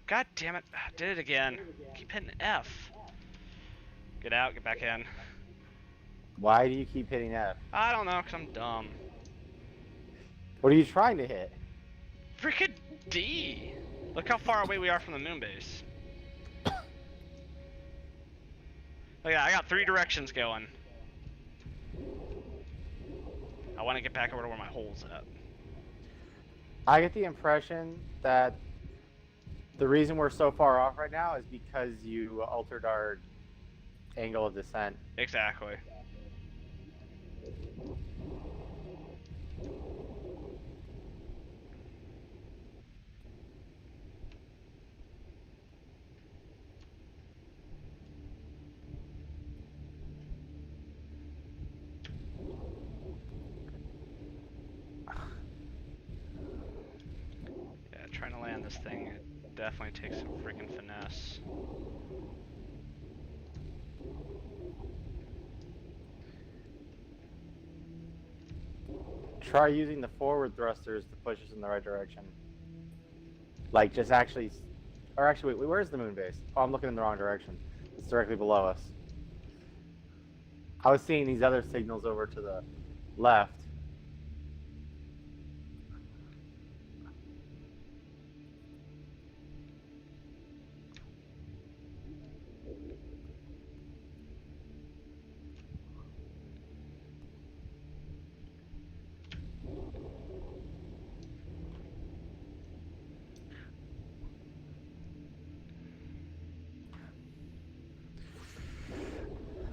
Speaker 1: God damn it. I did it again. Keep hitting F. Get out, get back in.
Speaker 2: Why do you keep hitting F?
Speaker 1: I don't know, because I'm dumb.
Speaker 2: What are you trying to hit?
Speaker 1: Freaking D! Look how far away we are from the moon base. Look at that, I got 3 directions going. I want to get back over to where my hole's at.
Speaker 2: I get the impression that the reason we're so far off right now is because you altered our angle of descent.
Speaker 1: Exactly. this thing, it definitely takes some freaking finesse.
Speaker 2: Try using the forward thrusters to push us in the right direction. Like, just actually... Or actually, wait, where's the moon base? Oh, I'm looking in the wrong direction. It's directly below us. I was seeing these other signals over to the left.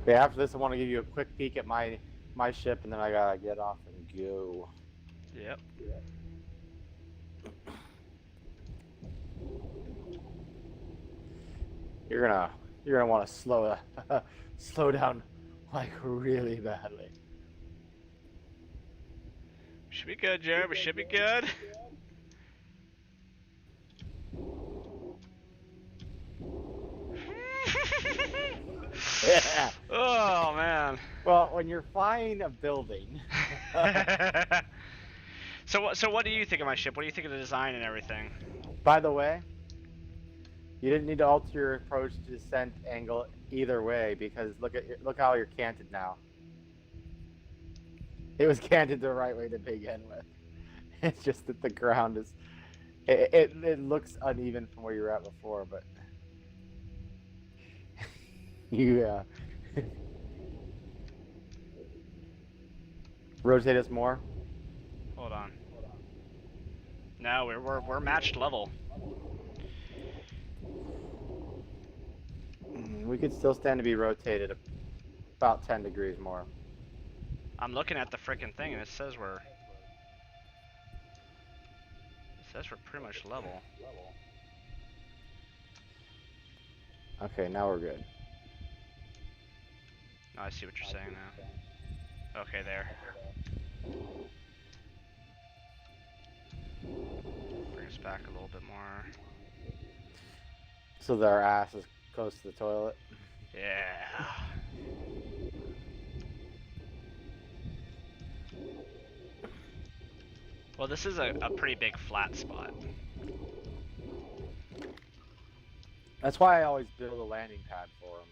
Speaker 2: Okay, after this, I want to give you a quick peek at my ship, and then I gotta get off and go.
Speaker 1: Yep.
Speaker 2: You're gonna want to slow down like really badly.
Speaker 1: Should be good, Jared. We should be good.
Speaker 2: Yeah.
Speaker 1: Oh man.
Speaker 2: Well, when you're flying a building.
Speaker 1: So what do you think of my ship? What do you think of the design and everything?
Speaker 2: By the way, you didn't need to alter your approach to descent angle either way, because look how you're canted now. It was canted the right way to begin with. It's just that the ground is it looks uneven from where you were at before, but you rotate us more.
Speaker 1: Hold on. No, we're matched level.
Speaker 2: We could still stand to be rotated about 10 degrees more.
Speaker 1: I'm looking at the freaking thing and it says we're pretty much level.
Speaker 2: Okay, now we're good.
Speaker 1: Oh, I see what you're saying now. Okay, there. Bring us back a little bit more.
Speaker 2: So that our ass is close to the toilet.
Speaker 1: Yeah. Well, this is a pretty big flat spot.
Speaker 2: That's why I always build a landing pad for them.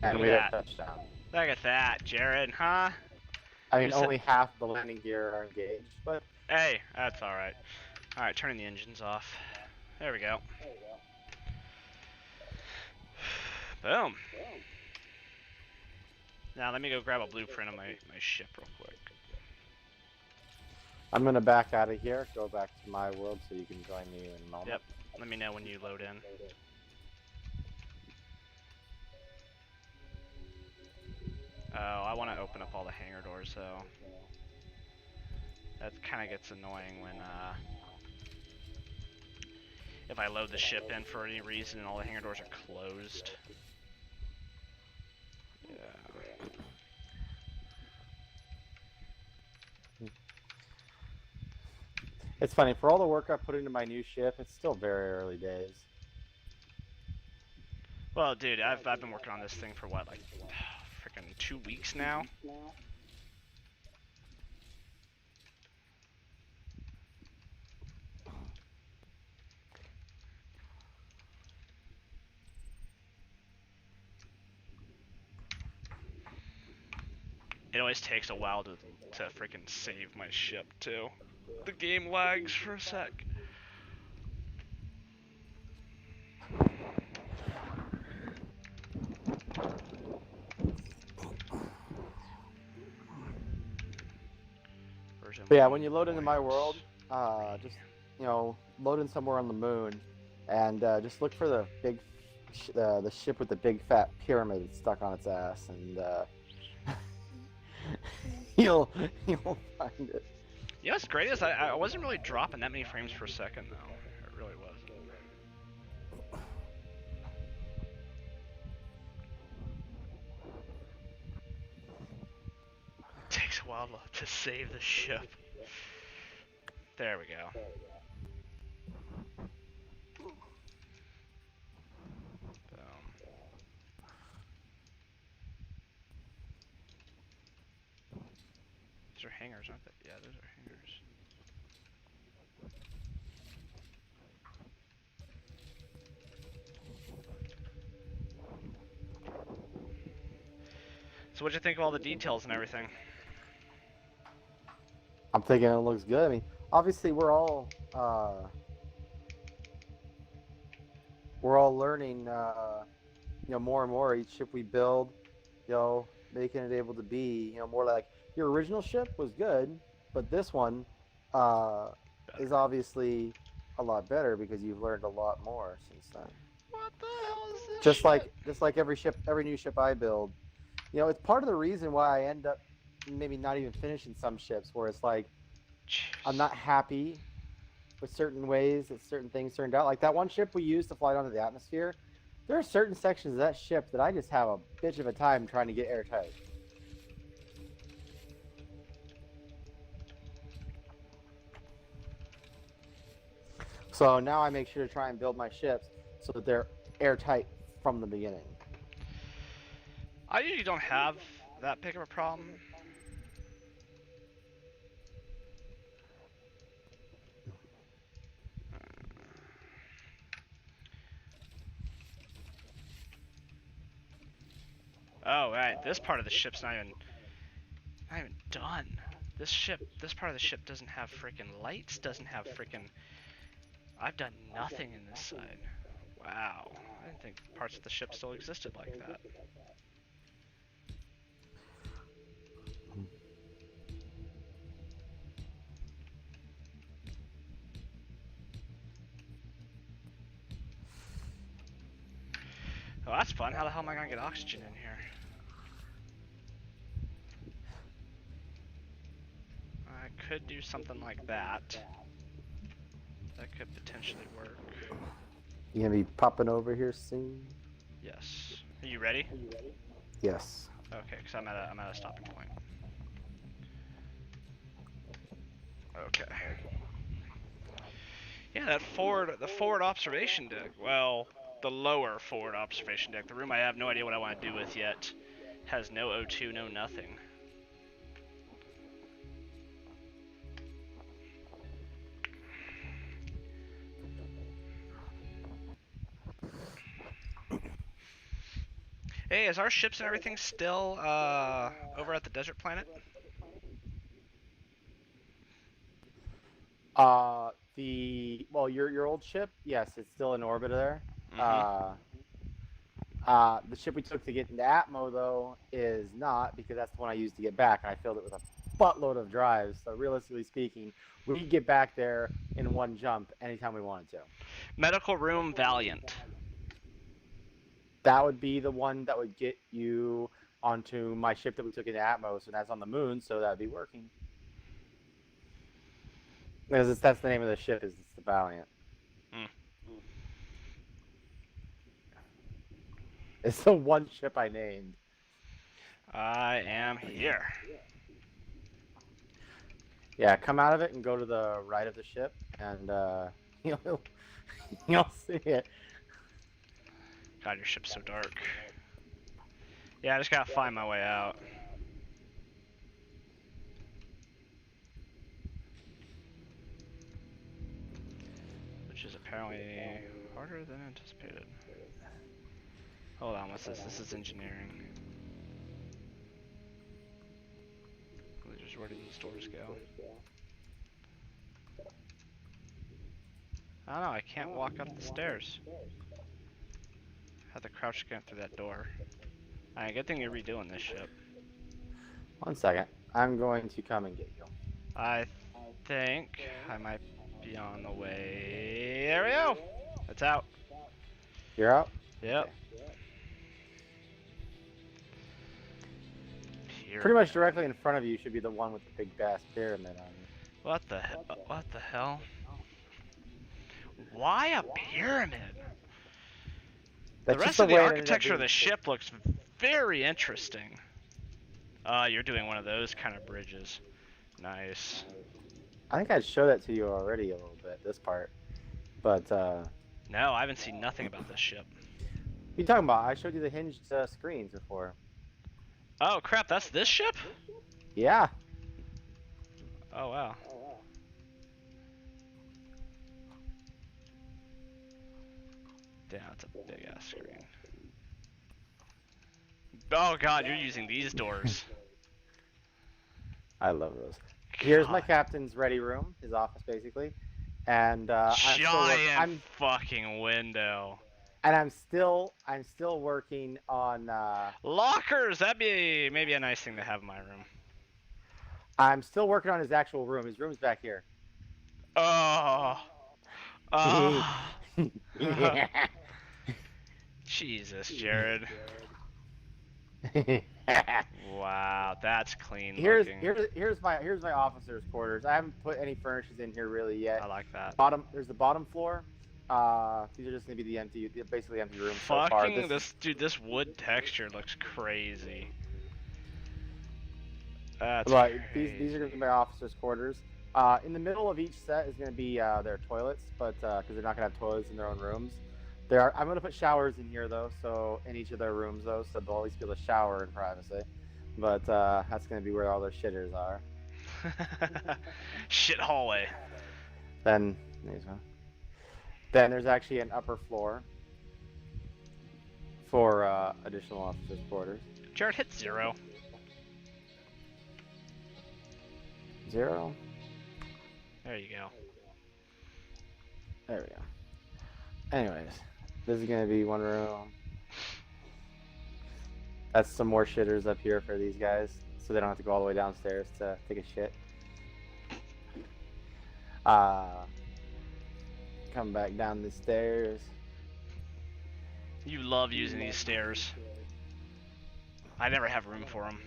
Speaker 2: And we have touchdown.
Speaker 1: Look at that, Jared, huh?
Speaker 2: I mean, only half the landing gear are engaged, but...
Speaker 1: Hey, that's alright. Alright, turning the engines off. There we go. Boom. Now let me go grab a blueprint of my ship real quick.
Speaker 2: I'm gonna back out of here, go back to my world so you can join me in a moment.
Speaker 1: Yep, let me know when you load in. Oh, I want to open up all the hangar doors, though. That kind of gets annoying when, if I load the ship in for any reason and all the hangar doors are closed. Yeah.
Speaker 2: It's funny, for all the work I put into my new ship, it's still very early days.
Speaker 1: Well, dude, I've been working on this thing for what, like, freaking 2 weeks now? It always takes a while to freaking save my ship, too. The game lags for a sec.
Speaker 2: But yeah, when you load into my world, just, you know, load in somewhere on the moon, and just look for the big, the ship with the big fat pyramid stuck on its ass, and you'll find it.
Speaker 1: You know what's great is I wasn't really dropping that many frames per second though. It really wasn't. It takes a while to save the ship. There we go. Those are hangers, aren't they? Yeah, those are hangers. So what'd you think of all the details and everything?
Speaker 2: I'm thinking it looks good. I mean, obviously we're all learning, more and more each ship we build, making it able to be, more like your original ship was good, but this one is obviously a lot better because you've learned a lot more since then.
Speaker 1: What the hell is this
Speaker 2: Just
Speaker 1: shit?
Speaker 2: like every new ship I build, it's part of the reason why I end up maybe not even finishing some ships where it's like I'm not happy with certain ways that certain things turned out. Like that one ship we used to fly onto the atmosphere, there are certain sections of that ship that I just have a bitch of a time trying to get airtight. So now I make sure to try and build my ships so that they're airtight from the beginning.
Speaker 1: I usually don't have that big of a problem. Oh, right. This part of the ship's not even done. This part of the ship doesn't have freaking lights, doesn't have freaking... I've done nothing in this side. Wow. I didn't think parts of the ship still existed like that. Oh, that's fun. How the hell am I gonna get oxygen in here? I could do something like that. That could potentially work.
Speaker 2: You gonna be popping over here soon?
Speaker 1: Yes. Are you ready?
Speaker 2: Yes.
Speaker 1: Okay, because I'm at a stopping point. Okay. Yeah, the forward observation deck. Well, the lower forward observation deck. The room I have no idea what I want to do with yet. Has no O2, no nothing. Hey, is our ships and everything still over at the desert planet?
Speaker 2: Your old ship, yes, it's still in orbit there.
Speaker 1: Mm-hmm.
Speaker 2: The ship we took to get into Atmo though is not, because that's the one I used to get back, and I filled it with a buttload of drives. So realistically speaking, we could get back there in one jump anytime we wanted to.
Speaker 1: Medical room Valiant.
Speaker 2: That would be the one that would get you onto my ship that we took into Atmos, and that's on the moon, so that'd be working. Because that's the name of the ship, is it's the Valiant.
Speaker 1: Mm.
Speaker 2: It's the one ship I named.
Speaker 1: I am here.
Speaker 2: Yeah, come out of it and go to the right of the ship, and you'll see it.
Speaker 1: God, your ship's so dark. Yeah, I just gotta find my way out. Which is apparently harder than anticipated. Hold on, what's this? This is engineering. Where do these doors go? I don't know, I can't walk up the stairs. I have to crouch to get through that door. Alright, good thing you're redoing this ship.
Speaker 2: 1 second. I'm going to come and get you.
Speaker 1: I think I might be on the way. There we go! It's out.
Speaker 2: You're out?
Speaker 1: Yep.
Speaker 2: Okay. pretty much directly in front of you should be the one with the big ass pyramid on it.
Speaker 1: What the hell? What the hell? Why a pyramid?
Speaker 2: That's
Speaker 1: the rest
Speaker 2: just
Speaker 1: of the
Speaker 2: way it ended up
Speaker 1: architecture of
Speaker 2: being
Speaker 1: the ship looks very interesting. You're doing one of those kind of bridges. Nice.
Speaker 2: I think I showed that to you already a little bit, this part. But,
Speaker 1: No, I haven't seen nothing about this ship.
Speaker 2: what are you talking about? I showed you the hinged screens before.
Speaker 1: Oh crap, that's this ship?
Speaker 2: Yeah.
Speaker 1: Oh wow. Damn, that's a big ass screen. Oh god, you're using these doors.
Speaker 2: I love those. Here's my
Speaker 1: God.
Speaker 2: captain's ready room, his office basically. And
Speaker 1: Giant fucking window.
Speaker 2: And I'm still working on
Speaker 1: Lockers! That'd be maybe a nice thing to have in my room.
Speaker 2: I'm still working on his actual room. His room's back here.
Speaker 1: Oh. Oh. Jesus, Jared. Wow, that's clean looking.
Speaker 2: Here's my officer's quarters. I haven't put any furnishings in here really yet.
Speaker 1: I like that.
Speaker 2: There's the bottom floor. These are just gonna be the basically empty rooms so far.
Speaker 1: Fucking this wood texture looks crazy. That's
Speaker 2: right.
Speaker 1: crazy.
Speaker 2: These are gonna be my officer's quarters. In the middle of each set is gonna be their toilets, but because they're not gonna have toilets in their own rooms. I'm gonna put showers in here though, so in each of their rooms though, so they'll always be able to shower in privacy. But that's gonna be where all their shitters are.
Speaker 1: Shit hallway.
Speaker 2: Then there's actually an upper floor for additional officers' quarters.
Speaker 1: Jared, hit 0.
Speaker 2: 0.
Speaker 1: There you go.
Speaker 2: There we go. Anyways, this is gonna be one room. That's some more shitters up here for these guys, so they don't have to go all the way downstairs to take a shit. Come back down the stairs.
Speaker 1: You love using these stairs. I never have room for them.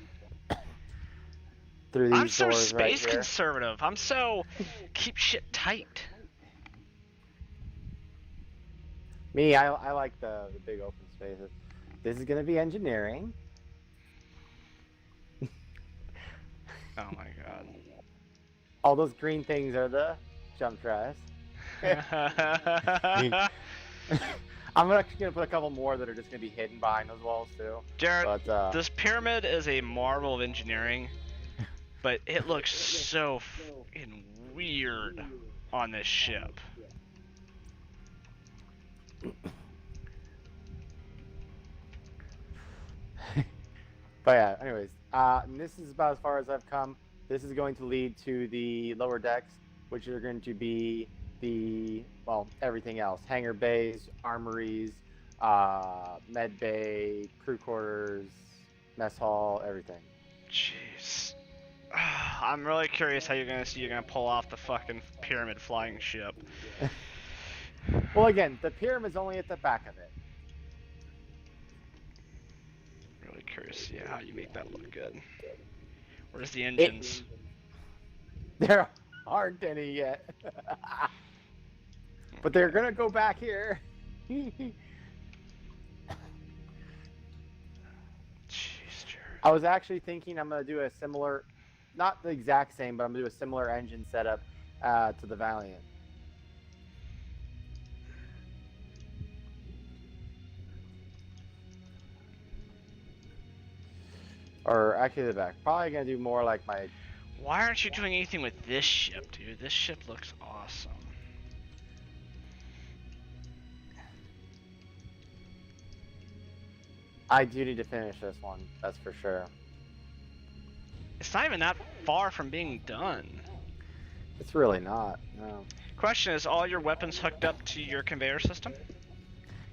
Speaker 2: Through these
Speaker 1: I'm so
Speaker 2: doors right
Speaker 1: space
Speaker 2: here.
Speaker 1: conservative. I'm so keep shit tight.
Speaker 2: Me, I like the big open spaces. This is gonna be engineering.
Speaker 1: Oh my god.
Speaker 2: All those green things are the jump tries. I'm actually gonna put a couple more that are just gonna be hidden behind those walls too.
Speaker 1: Jared,
Speaker 2: but,
Speaker 1: this pyramid is a marvel of engineering, but it looks so fucking weird on this ship.
Speaker 2: But yeah, anyways, and this is about as far as I've come. This is going to lead to the lower decks, which are going to be everything else. Hangar bays, armories, med bay, crew quarters, mess hall, everything.
Speaker 1: Jeez. I'm really curious how you're gonna pull off the fucking pyramid flying ship.
Speaker 2: Well, again, the pyramid's only at the back of it.
Speaker 1: Really curious to see how you make that look good. Where's the engines?
Speaker 2: There aren't any yet. But they're gonna go back here.
Speaker 1: Jeez, Jared.
Speaker 2: I was actually thinking I'm gonna do a similar, not the exact same, but I'm gonna do a similar engine setup to the Valiant. Or actually the back. Probably gonna do more like my.
Speaker 1: Why aren't you doing anything with this ship, dude? This ship looks awesome.
Speaker 2: I do need to finish this one. That's for sure.
Speaker 1: It's not even that far from being done.
Speaker 2: It's really not. No.
Speaker 1: Question is, all your weapons hooked up to your conveyor system?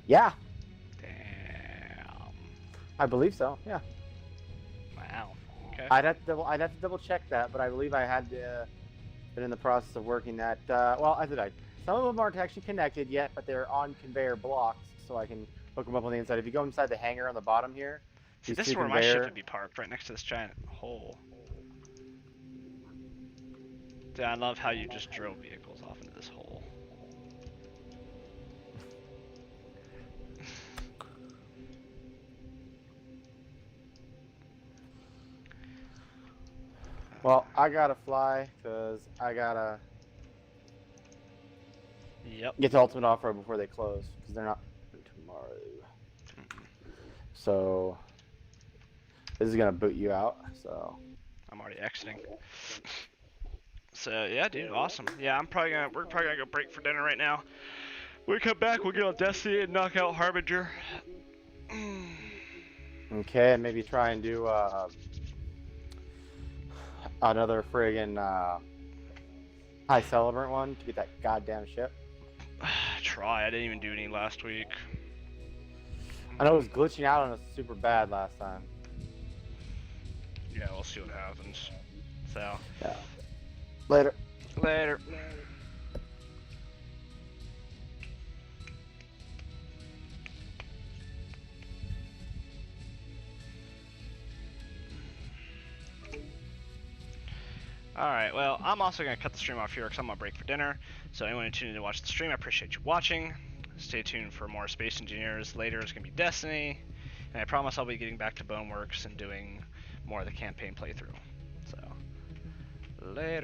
Speaker 2: Yeah,
Speaker 1: Damn.
Speaker 2: I believe so. Yeah.
Speaker 1: Wow. Okay.
Speaker 2: I'd have to double check that, but I believe I had been in the process of working that. Well, I said some of them aren't actually connected yet, but they're on conveyor blocks, so I can hook them up on the inside. If you go inside the hangar on the bottom here,
Speaker 1: See,
Speaker 2: These
Speaker 1: this
Speaker 2: two
Speaker 1: is where my ship
Speaker 2: conveyor.
Speaker 1: would be parked, right next to this giant hole. Dude, I love how you just drove vehicles off into this hole.
Speaker 2: Well, I gotta fly because I gotta
Speaker 1: Yep.
Speaker 2: get to Ultimate Off-Road before they close because they're not tomorrow. So this is gonna boot you out. So
Speaker 1: I'm already exiting. So yeah, dude, awesome. Yeah, we're probably gonna go break for dinner right now. When we come back, we'll get on Destiny and knock out Harbinger.
Speaker 2: okay, and maybe try and do another friggin' high celebrant one to get that goddamn ship.
Speaker 1: Try. I didn't even do any last week.
Speaker 2: I know it was glitching out on us super bad last time.
Speaker 1: Yeah, we'll see what happens. So.
Speaker 2: Yeah. Later.
Speaker 1: Later. Alright, well, I'm also going to cut the stream off here because I'm going to break for dinner. So anyone who tuned in to watch the stream, I appreciate you watching. Stay tuned for more Space Engineers. Later is going to be Destiny. And I promise I'll be getting back to Boneworks and doing more of the campaign playthrough. So, later.